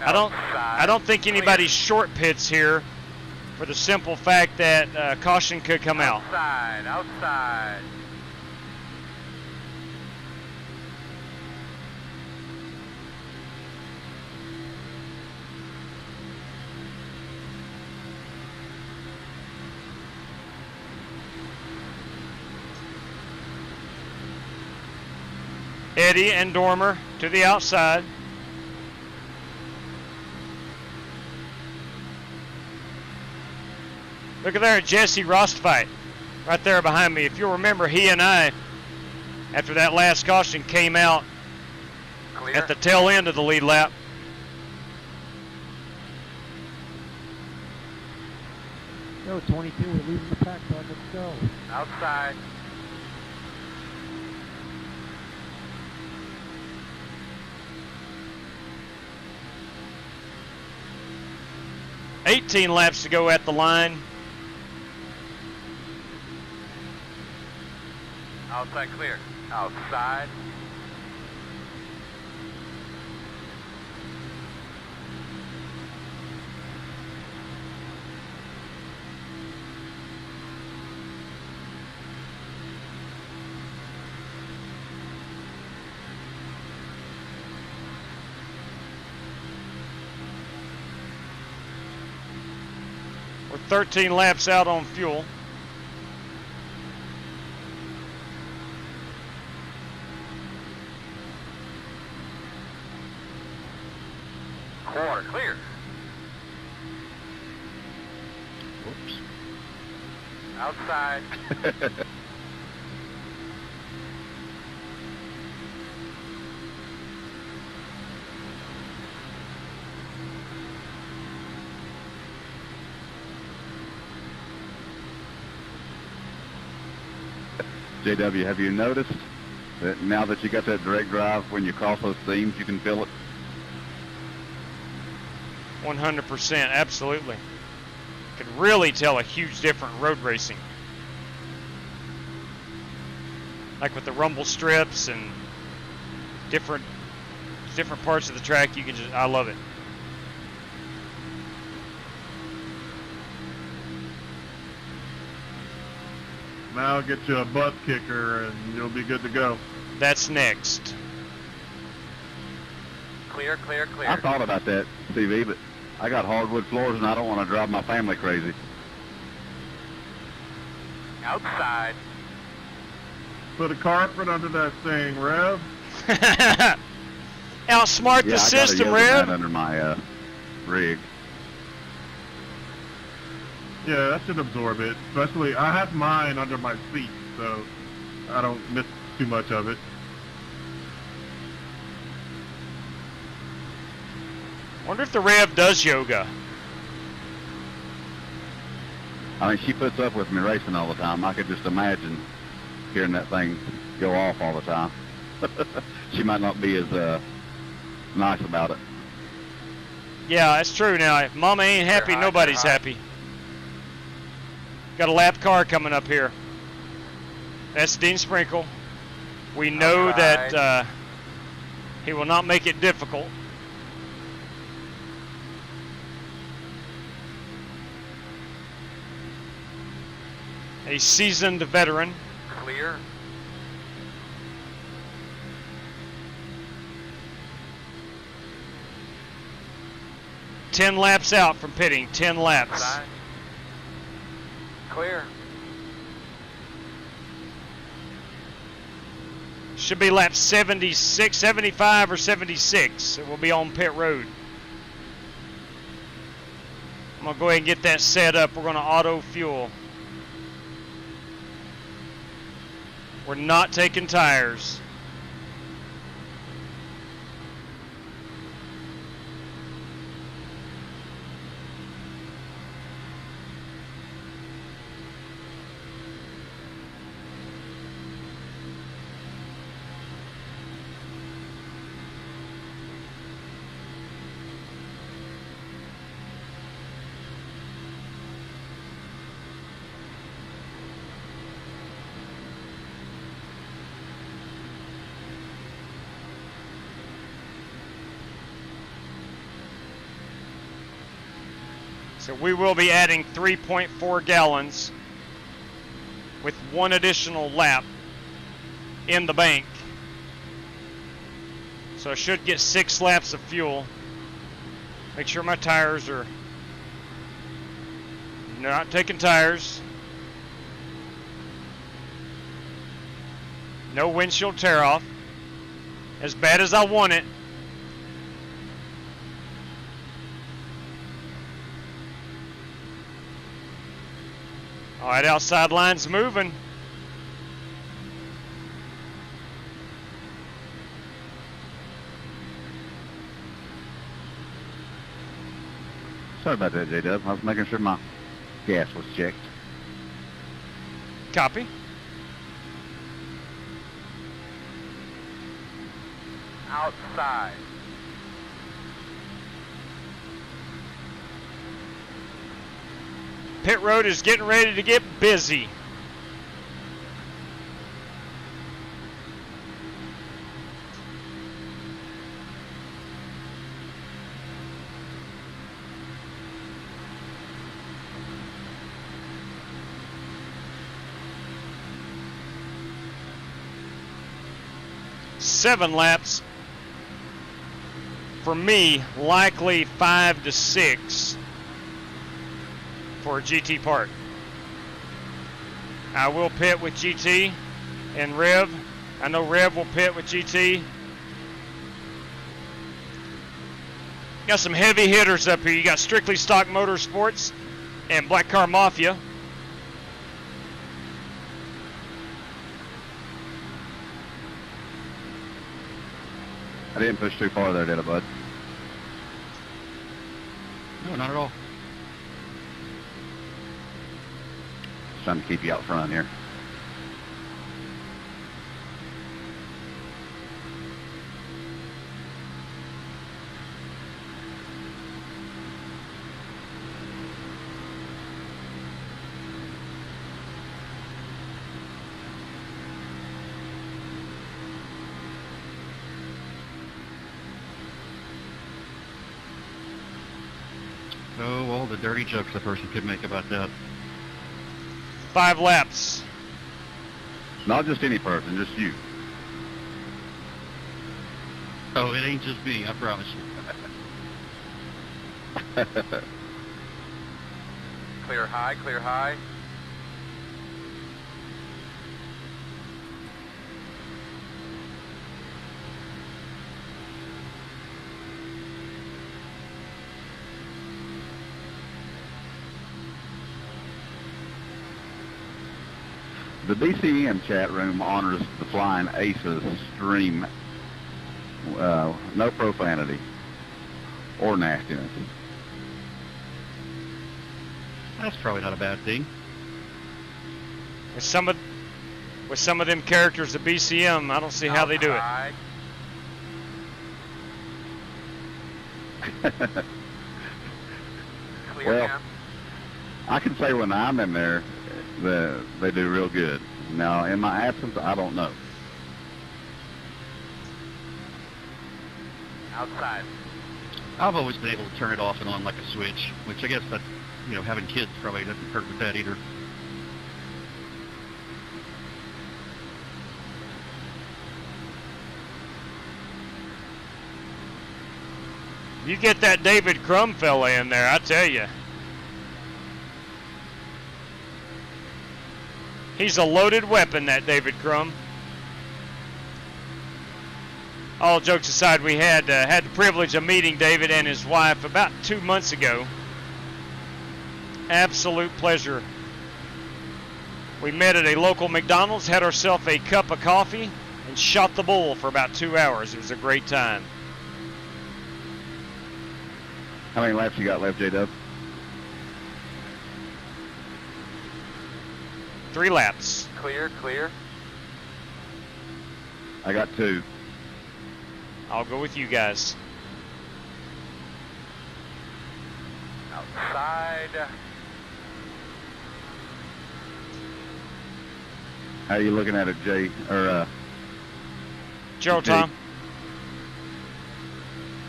I don't think anybody's short pits here for the simple fact that caution could come out. Outside. Eddie and Dormer to the outside. Look at there, Jesse Rostfight, right there behind me. If you'll remember, he and I, after that last caution, came out at the tail end of the lead lap. Yo, 22, we're leaving the pack, bud. Let's go. Outside. $18 laps to go at the line. Outside clear. Outside. We're 13 laps out on fuel. Quarter clear. Whoops. Outside. JW, have you noticed that now that you got that direct drive, when you cross those seams, you can feel it? 100%, absolutely. Could really tell a huge difference road racing. Like with the rumble strips and different parts of the track, you can just, I love it. Now get you a butt kicker and you'll be good to go. That's next. Clear. I thought about that, CV, but I got hardwood floors and I don't want to drive my family crazy. Outside. Put a carpet under that thing, Rev. Outsmart the system, I got a Rev. mat under my rig. Yeah, that should absorb it. Especially, I have mine under my seat, so I don't miss too much of it. Wonder if the Rev does yoga. I mean, she puts up with me racing all the time. I could just imagine hearing that thing go off all the time. She might not be as nice about it. Yeah, that's true. Now, if Mama ain't happy, nobody's happy. Got a lap car coming up here. That's Dean Sprinkle. We know that he will not make it difficult. A seasoned veteran. Clear. Ten laps out from pitting. 10 laps. Outside. Clear. Should be lap 76, 75, or 76. It will be on pit road. I'm going to go ahead and get that set up. We're going to auto fuel. We're not taking tires. So we will be adding 3.4 gallons with 1 additional lap in the bank. So I should get 6 laps of fuel. Make sure my tires are not taking tires. No windshield tear off. As bad as I want it. All right, outside line's moving. Sorry about that, J-Dub. I was making sure my gas was checked. Copy. Outside. Pit road is getting ready to get busy. Seven laps. For me, likely 5 to 6 for GT Park. I will pit with GT and Rev. I know Rev will pit with GT. Got some heavy hitters up here. You got Strictly Stock Motorsports and Black Car Mafia. I didn't push too far there, did I, bud? No, not at all. Just trying to keep you out front here. Oh, all the dirty jokes a person could make about that. 5 laps. Not just any person, just you. Oh, it ain't just me, I promise you. Clear high, clear high. The BCM chat room honors the Flying Aces stream. No profanity or nastiness. That's probably not a bad thing. With some of them characters at BCM, I don't see how they do it. Well, I can say when I'm in there, they do real good. Now, in my absence, I don't know. Outside. I've always been able to turn it off and on like a switch, which I guess that, having kids probably doesn't hurt with that either. You get that David Crum fella in there, I tell you. He's a loaded weapon, that David Crum. All jokes aside, we had the privilege of meeting David and his wife about 2 months ago. Absolute pleasure. We met at a local McDonald's, had ourselves a cup of coffee, and shot the bull for about 2 hours. It was a great time. How many laps you got left, J-Dub? 3 laps. Clear, clear. I got 2. I'll go with you guys. Outside. How are you looking at it, Jay? Or Joe, Tom.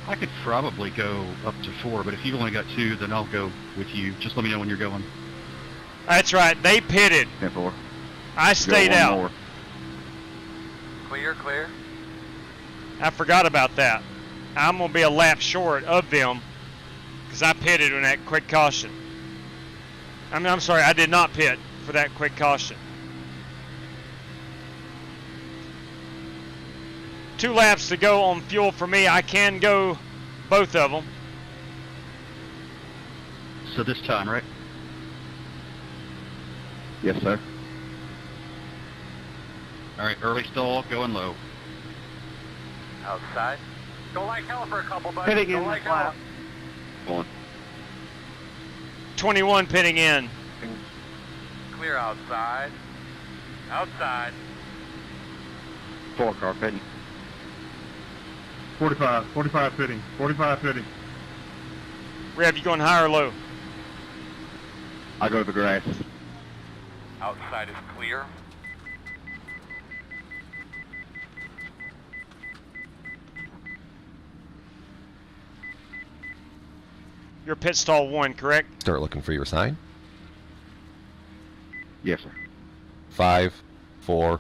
I could probably go up to 4, but if you've only got 2, then I'll go with you. Just let me know when you're going. That's right. They pitted. 10-4. I stayed out. More. Clear, clear. I forgot about that. I'm going to be a lap short of them because I pitted on that quick caution. I'm sorry, I did not pit for that quick caution. 2 laps to go on fuel for me. I can go both of them. So this time, right? Yes, sir. All right, early stall, going low. Outside. Go like hell for a couple, buddy. Pitting Go in like the hell. Going. 21 pitting in. Clear outside. Outside. 4 car pitting. 45 pitting, 45 pitting. Rev, you going high or low? I go to the grass. Outside is clear. You're pit stall 1, correct? Start looking for your sign. Yes, sir. 5, 4,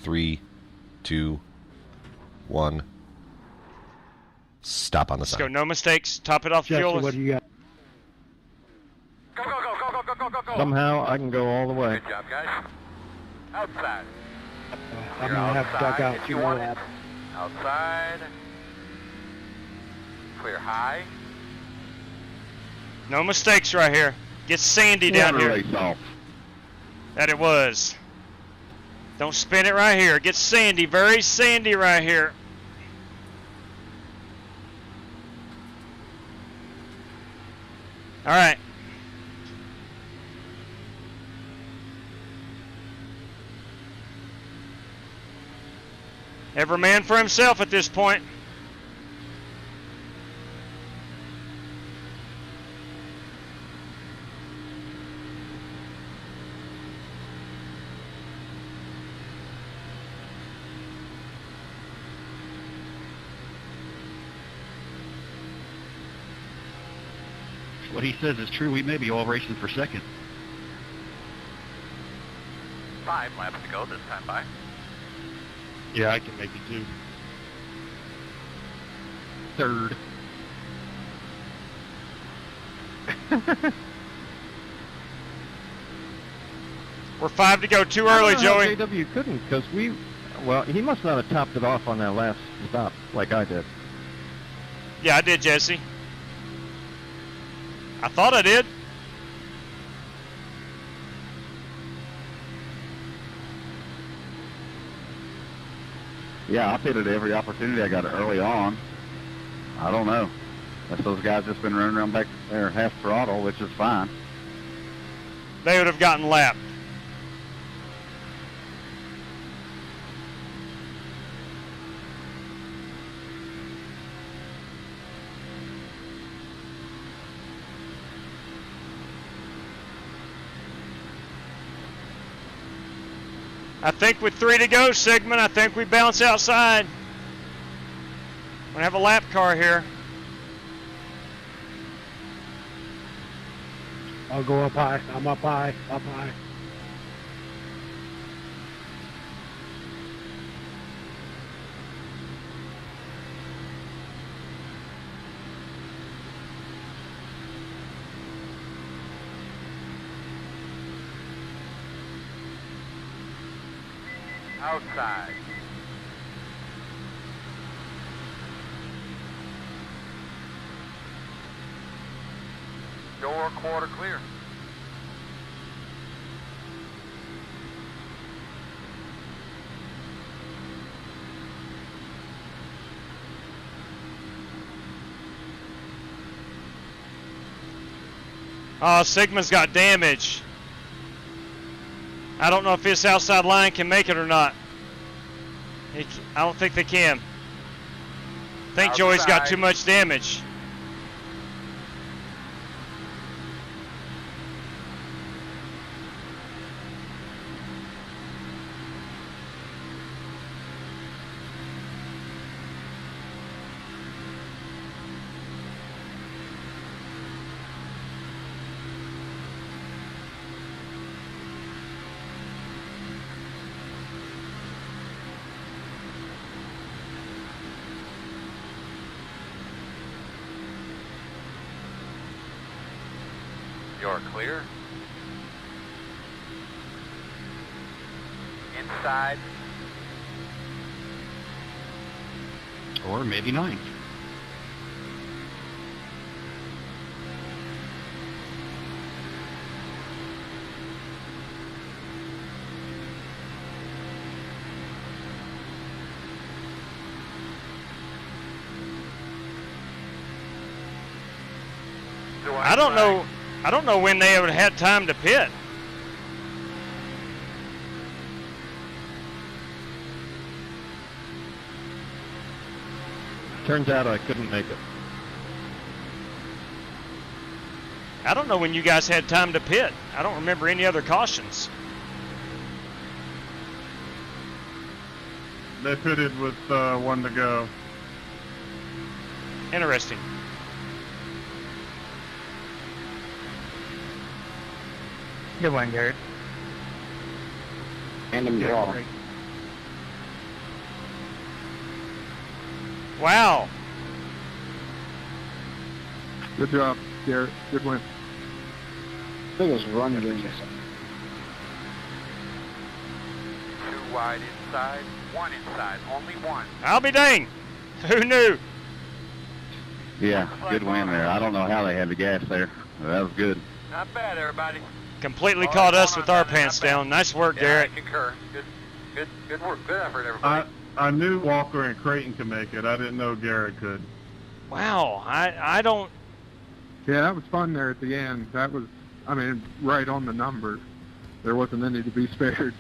3, 2, 1. Stop on the Let's sign. go. No mistakes. Top it off Jesse, fuel. what do you got? Go, go, go, go, go, go, go, go, go. Somehow I can go all the way. Good job, guys. Outside. I'm going to have to duck out if 2 you more want it. laps. Outside. Clear high. No mistakes right here. Get sandy down here. Race off. That it was. Don't spin it right here. Get sandy. Very sandy right here. All right. Every man for himself at this point. What he says is true. We may be all racing for second. 5 laps to go this time by. Yeah, I can make it too. Third. We're 5 to go. Too early, Joey. JW couldn't because well, he must not have topped it off on that last stop like I did. Yeah, I did, Jesse. I thought I did. Yeah, I pitted every opportunity I got early on. I don't know. That's those guys just been running around back there half throttle, which is fine. They would have gotten lapped. I think with 3 to go, Sigmund, I think we bounce outside. We're gonna have a lap car here. I'll go up high. I'm up high. Up high. Outside. Door quarter clear. Oh, Sigma's got damage. I don't know if this outside line can make it or not. I don't think they can. I think Joey's got too much damage. You're clear. Inside. Or maybe 9th. I don't know when they would have had time to pit. Turns out I couldn't make it. I don't know when you guys had time to pit. I don't remember any other cautions. They pitted with 1 to go. Interesting. Good one, Garrett. Random draw. Wow. Good job, Garrett. Good win. It was running. 2 wide inside, 1 inside, only 1. I'll be dang. Who knew? Yeah, good win there. I don't know how they had the gas there. That was good. Not bad, everybody. Completely caught us with our pants down. Nice work, Garrett. I concur. Good work. Good effort, everybody. I knew Walker and Creighton could make it. I didn't know Garrett could. Wow, I don't... Yeah, that was fun there at the end. That was, I mean, right on the number. There wasn't any to be spared.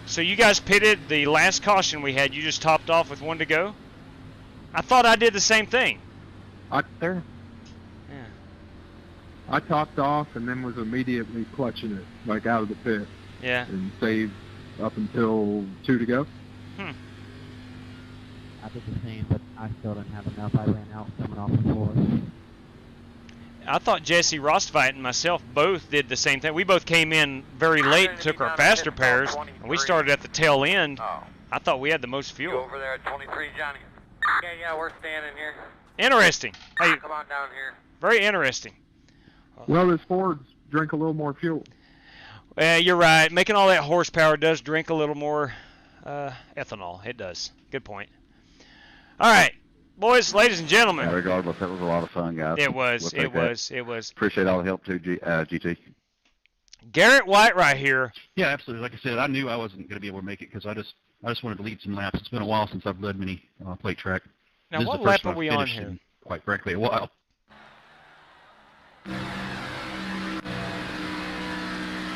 So you guys pitted the last caution we had. You just topped off with 1 to go? I thought I did the same thing. Yeah. I topped off and then was immediately clutching it, like out of the pit. Yeah. And saved up until 2 to go. I did the same, but I still didn't have enough. I ran out coming off the floor. I thought Jesse Rostvite and myself both did the same thing. We both came in very late and took our faster pairs, and we started at the tail end. I thought we had the most fuel. You over there at 23, Johnny? Yeah, we're standing here. Interesting. Hey, come on down here. Very interesting. Well, those Fords drink a little more fuel. You're right. Making all that horsepower does drink a little more ethanol. It does. Good point. All right, boys, ladies and gentlemen. Yeah, regardless, that was a lot of fun, guys. It was. We'll It was. Appreciate all the help too, GT. Garrett White right here. Yeah, absolutely. Like I said, I knew I wasn't going to be able to make it because I just wanted to lead some laps. It's been a while since I've led many plate track. Now, this what is the lap first are one I've we on finished here? in, quite frankly, a while.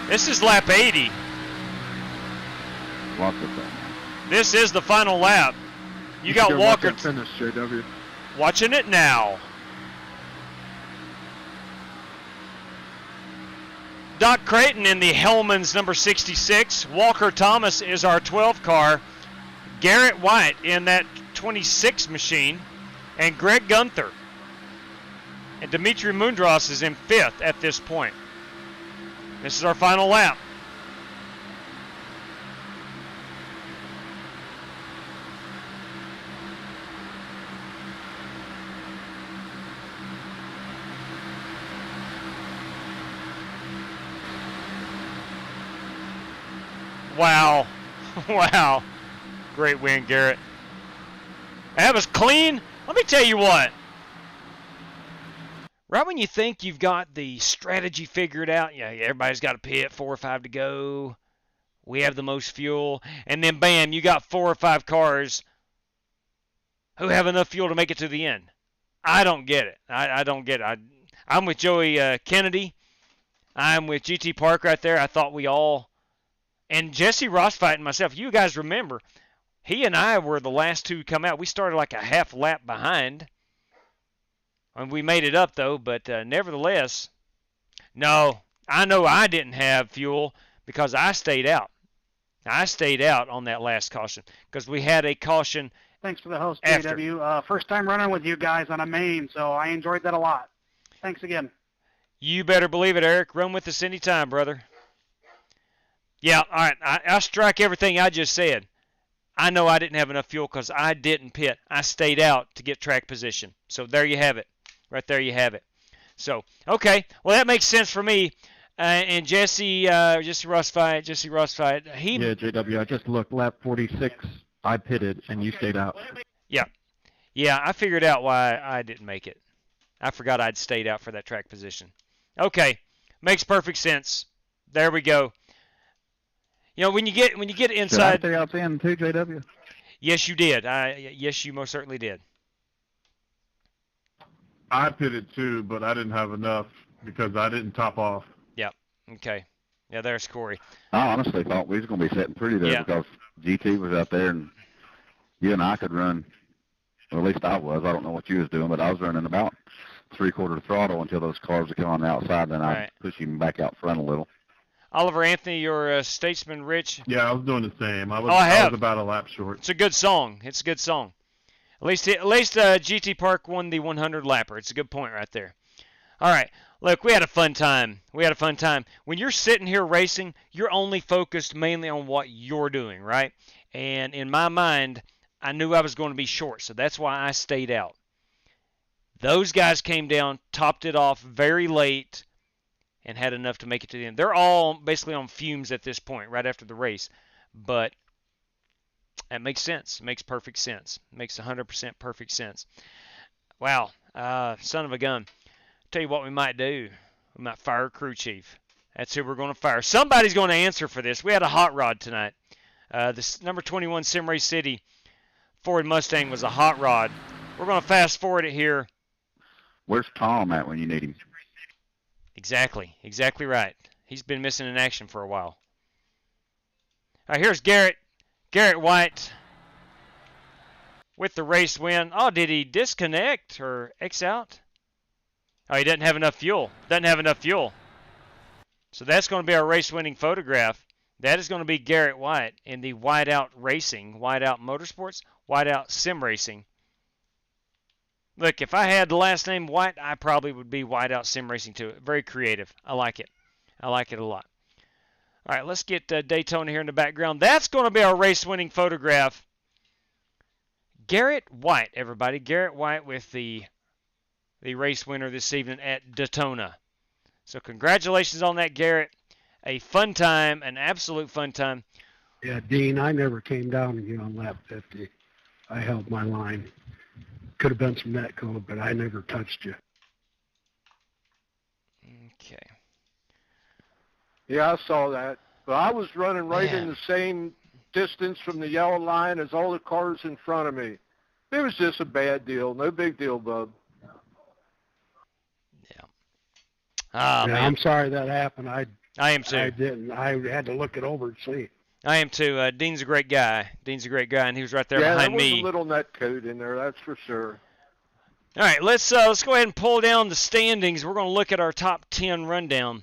This is lap 80. Lots of fun. This is the final lap. You got Walker finish, JW. watching it now. Doc Creighton in the Hellman's number 66. Walker Thomas is our 12 car. Garrett White in that 26 machine. And Greg Gunther. And Dimitri Mundros is in 5th at this point. This is our final lap. Wow. Wow. Great win, Garrett. That was clean. Let me tell you what. Right when you think you've got the strategy figured out, yeah, everybody's got a pit, 4 or 5 to go. We have the most fuel. And then, bam, you got 4 or 5 cars who have enough fuel to make it to the end. I don't get it. I don't get it. I'm with Joey Kennedy. I'm with GT Park right there. I thought we all, and Jesse Rostvite and myself, you guys remember, he and I were the last 2 to come out. We started like a half lap behind. And we made it up, though, but nevertheless, no, I know I didn't have fuel because I stayed out. I stayed out on that last caution because we had a caution. Thanks for the host, after. JW. First time running with you guys on a main, so I enjoyed that a lot. Thanks again. You better believe it, Eric. Run with us anytime, brother. Yeah, all right. I strike everything I just said. I know I didn't have enough fuel because I didn't pit. I stayed out to get track position. So there you have it. Right there you have it. So, okay. Well, that makes sense for me. And Jesse Ross fight. Yeah, JW, I just looked, lap 46, I pitted, and you stayed out. Yeah. Yeah, I figured out why I didn't make it. I forgot I'd stayed out for that track position. Okay. Makes perfect sense. There we go. You know, when you get inside. Did I stay out then too, JW? Yes, you did. Yes, you most certainly did. I pitted too, but I didn't have enough because I didn't top off. Yep. Okay. Yeah, there's Corey. I honestly thought we was going to be sitting pretty there because GT was out there and you and I could run. Well, at least I was. I don't know what you was doing, but I was running about 3/4 throttle until those cars would come on the outside, then I'd push him back out front a little. Oliver Anthony, your Statesman Rich. Yeah, I was doing the same. I was about a lap short. It's a good song. It's a good song. At least GT Park won the 100 lapper. It's a good point right there. All right. Look, we had a fun time. When you're sitting here racing, you're only focused mainly on what you're doing, right? And in my mind, I knew I was going to be short, so that's why I stayed out. Those guys came down, topped it off very late, and had enough to make it to the end. They're all basically on fumes at this point, right after the race. But that makes sense. It makes perfect sense. It makes 100% perfect sense. Wow. Son of a gun. Tell you what we might do. We might fire a crew chief. That's who we're going to fire. Somebody's going to answer for this. We had a hot rod tonight. This number 21 Simray City Ford Mustang was a hot rod. We're going to fast forward it here. Where's Tom at when you need him? Exactly right. He's been missing in action for a while. All right, here's Garrett White with the race win. Oh, did he disconnect or X out? Oh, he doesn't have enough fuel. So that's going to be our race-winning photograph. That is going to be Garrett White in the Whiteout Racing, Whiteout Motorsports, Whiteout Sim Racing. Look, if I had the last name White, I probably would be Whiteout Sim Racing too. Very creative. I like it. I like it a lot. All right, let's get Daytona here in the background. That's going to be our race-winning photograph. Garrett White, everybody. Garrett White with the race winner this evening at Daytona. So congratulations on that, Garrett. A fun time, an absolute fun time. Yeah, Dean, I never came down to you on lap 50. I held my line. Could have been some net code, but I never touched you. Okay. Yeah, I saw that. But I was running right in the same distance from the yellow line as all the cars in front of me. It was just a bad deal. No big deal, bub. Yeah. Man. I'm sorry that happened. I am too. I didn't. I had to look it over and see. I am too. Dean's a great guy. And he was right there behind me. Yeah, there was a little net code in there, that's for sure. All right, let's go ahead and pull down the standings. We're going to look at our top 10 rundown.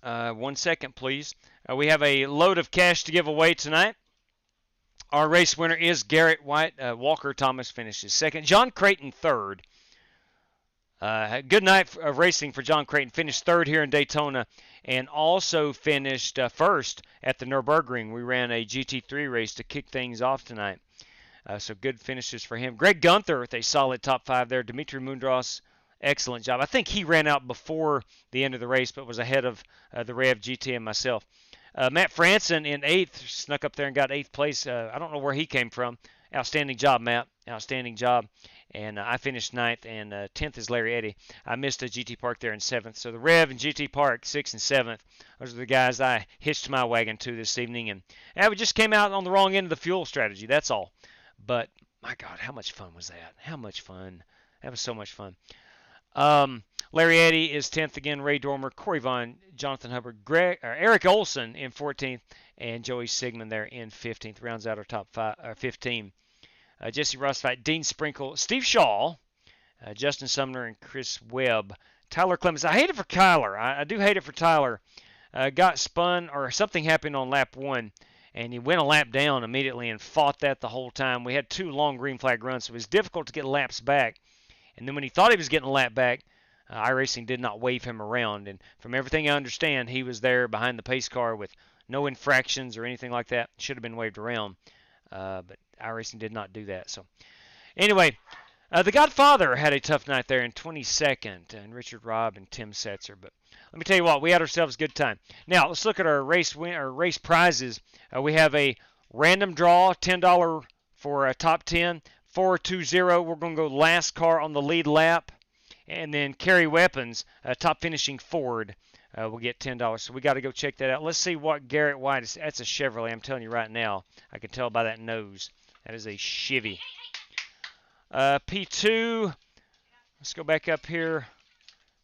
1 second, please. We have a load of cash to give away tonight. Our race winner is Garrett White. Walker Thomas finishes second. John Creighton third. Good night of racing for John Creighton. Finished third here in Daytona and also finished first at the Nürburgring. We ran a GT3 race to kick things off tonight. So good finishes for him. Greg Gunther with a solid top 5 there. Dimitri Mundros, excellent job. I think he ran out before the end of the race but was ahead of the Rev GT and myself. Matt Franson in 8th, snuck up there and got 8th place. I don't know where he came from. Outstanding job, Matt. Outstanding job. And I finished 9th, and 10th is Larry Eddy. I missed a GT Park there in 7th. So the Rev and GT Park, 6th and 7th, those are the guys I hitched my wagon to this evening. And we just came out on the wrong end of the fuel strategy, that's all. But, my God, how much fun was that? How much fun. That was so much fun. Larry Eddy is 10th again. Ray Dormer, Corey Vaughn, Jonathan Hubbard, Eric Olson in 14th, and Joey Sigmund there in 15th. Rounds out our top 15. Jesse Rossfight, Dean Sprinkle, Steve Shaw, Justin Sumner, and Chris Webb. Tyler Clemens. I hate it for Tyler. I do hate it for Tyler. Got spun or something happened on lap 1, and he went a lap down immediately and fought that the whole time. We had 2 long green flag runs, so it was difficult to get laps back. And then when he thought he was getting a lap back, iRacing did not wave him around. And from everything I understand, he was there behind the pace car with no infractions or anything like that. Should have been waved around. But iRacing did not do that. So anyway, The Godfather had a tough night there in 22nd, and Richard Robb and Tim Setzer. But let me tell you what, we had ourselves a good time. Now let's look at our race prizes. We have a random draw, $10 for a top 10. 420. We're going to go last car on the lead lap, and then carry weapons. Top finishing Ford will get $10. So we got to go check that out. Let's see what Garrett White is. That's a Chevrolet. I'm telling you right now. I can tell by that nose. That is a Chevy. P2, let's go back up here.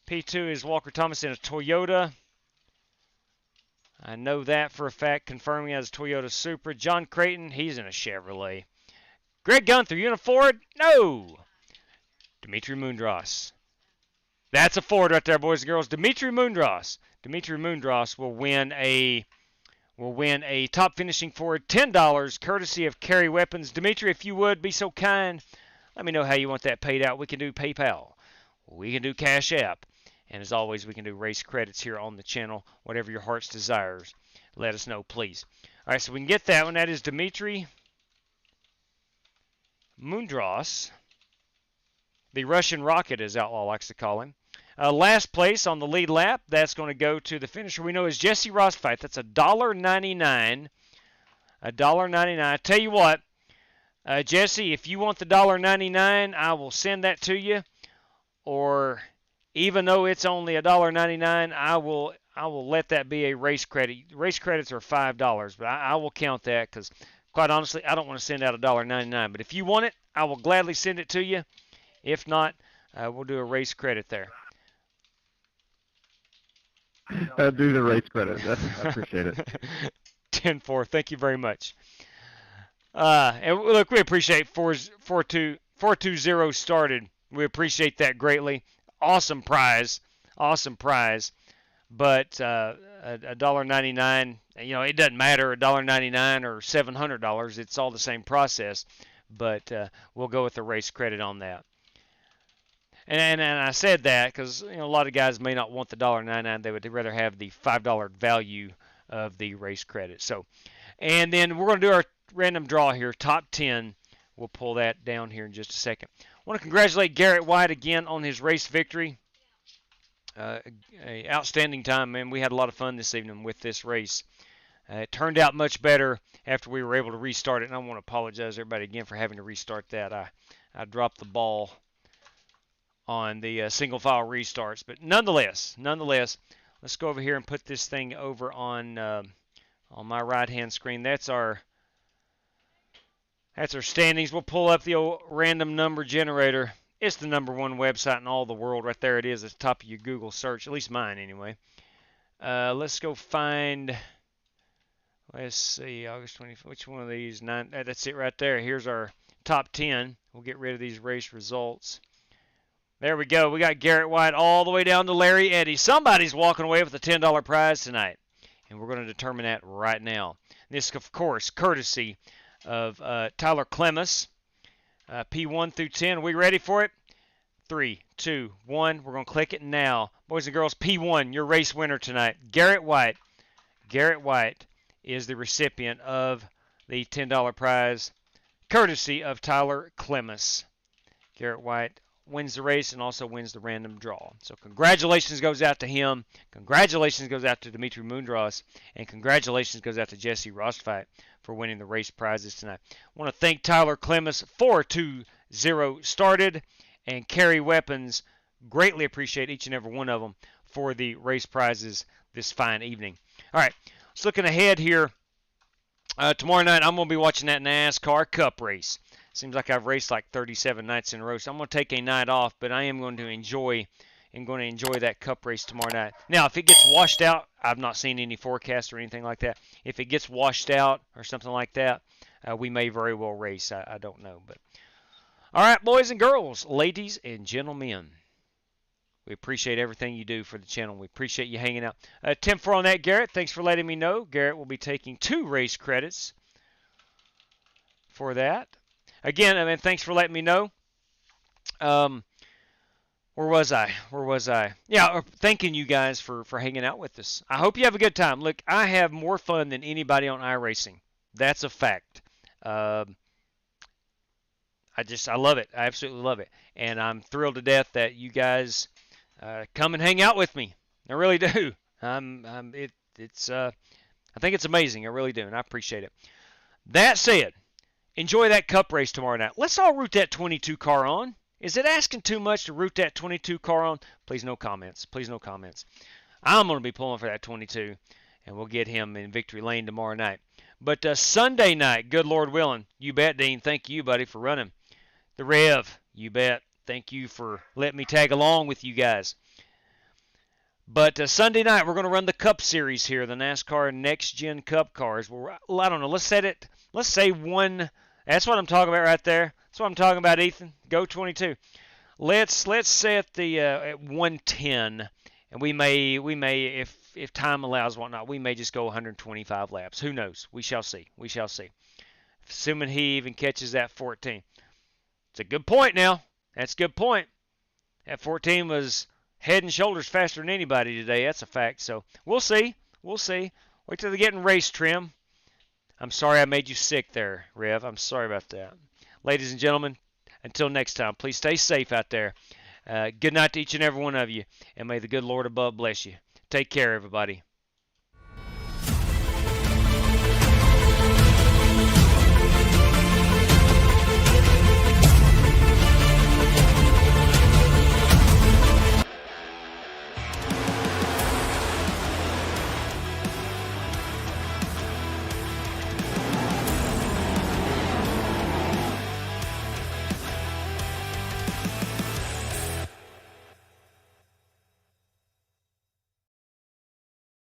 P2 is Walker Thomas in a Toyota. I know that for a fact, confirming as a Toyota Supra. John Creighton, he's in a Chevrolet. Greg Gunther, you in a Ford? No. Dimitri Mundros. That's a Ford right there, boys and girls. Dimitri Mundros. Dimitri Mundros will win a top finishing Ford, $10, courtesy of Carry Weapons. Dimitri, if you would be so kind, let me know how you want that paid out. We can do PayPal. We can do Cash App. And as always, we can do race credits here on the channel. Whatever your heart's desires, let us know, please. All right, so we can get that one. That is Dimitri Mundros, the Russian Rocket, as Outlaw likes to call him. Last place on the lead lap, that's going to go to the finisher we know is Jesse Rostfite. That's $1.99. $1.99. I tell you what, Jesse, if you want the $1.99, I will send that to you. Or even though it's only $1.99, I will let that be a race credit. Race credits are $5, but I will count that because, quite honestly, I don't want to send out $1.99. But if you want it, I will gladly send it to you. If not, we'll do a race credit there. Do the race credit. I appreciate it. 10-4. Thank you very much. And look, we appreciate 420 started. We appreciate that greatly. Awesome prize. Awesome prize. But $1.99, you know, it doesn't matter, $1.99 or $700. It's all the same process. But we'll go with the race credit on that. And I said that because, you know, a lot of guys may not want the $1.99. They would rather have the $5 value of the race credit. So, and then we're going to do our random draw here, top 10. We'll pull that down here in just a second. I want to congratulate Garrett White again on his race victory. A outstanding time, man. We had a lot of fun this evening with this race. It turned out much better after we were able to restart it, and I want to apologize to everybody again for having to restart that. I dropped the ball on the single file restarts, but nonetheless, let's go over here and put this thing over on my right hand screen. That's our standings. We'll pull up the old random number generator. It's the #1 website in all the world. Right there it is at the top of your Google search, at least mine anyway. Let's go find, let's see, August 20th, which one of these? That's it right there. Here's our top 10. We'll get rid of these race results. There we go. We got Garrett White all the way down to Larry Eddy. Somebody's walking away with a $10 prize tonight, and we're going to determine that right now. This, of course, courtesy of Tyler Clemis, P1 through 10. Are we ready for it? 3, 2, 1. We're going to click it now. Boys and girls, P1, your race winner tonight, Garrett White. Garrett White is the recipient of the $10 prize, courtesy of Tyler Clemis. Garrett White wins the race and also wins the random draw. So congratulations goes out to him. Congratulations goes out to Dimitri Mundros. And congratulations goes out to Jesse Rostfite for winning the race prizes tonight. I want to thank Tyler Clemis, 420 started, and Carry Weapons. Greatly appreciate each and every one of them for the race prizes this fine evening. All right, let's looking ahead here. Tomorrow night I'm going to be watching that NASCAR Cup race. Seems like I've raced like 37 nights in a row, so I'm going to take a night off, but I am going to enjoy that Cup race tomorrow night. Now, if it gets washed out, I've not seen any forecast or anything like that. If it gets washed out or something like that, we may very well race. I don't know. But all right, boys and girls, ladies and gentlemen, we appreciate everything you do for the channel. We appreciate you hanging out. 10-4 on that, Garrett. Thanks for letting me know. Garrett will be taking 2 race credits for that. Again, I mean, thanks for letting me know. Where was I? Yeah, thanking you guys for hanging out with us. I hope you have a good time. Look, I have more fun than anybody on iRacing. That's a fact. I I love it. I absolutely love it. And I'm thrilled to death that you guys come and hang out with me. I really do. I think it's amazing. I really do, and I appreciate it. That said, enjoy that cup race tomorrow night. Let's all root that 22 car on. Is it asking too much to root that 22 car on? Please no comments. Please no comments. I'm going to be pulling for that 22, and we'll get him in victory lane tomorrow night. But Sunday night, good Lord willing, you bet, Dean. Thank you, buddy, for running. The Rev, you bet. Thank you for letting me tag along with you guys. But Sunday night, we're going to run the Cup Series here, the NASCAR Next Gen Cup cars. Well, I don't know. Let's say one. That's what I'm talking about right there. That's what I'm talking about, Ethan. Go 22. Let's set the at 110, and we may if time allows, whatnot, we may just go 125 laps. Who knows? We shall see. We shall see. Assuming he even catches that 14. It's a good point now. That's a good point. That 14 was head and shoulders faster than anybody today. That's a fact. So we'll see. We'll see. Wait till they get in race trim. I'm sorry I made you sick there, Rev. I'm sorry about that. Ladies and gentlemen, until next time, please stay safe out there. Good night to each and every one of you, and may the good Lord above bless you. Take care, everybody.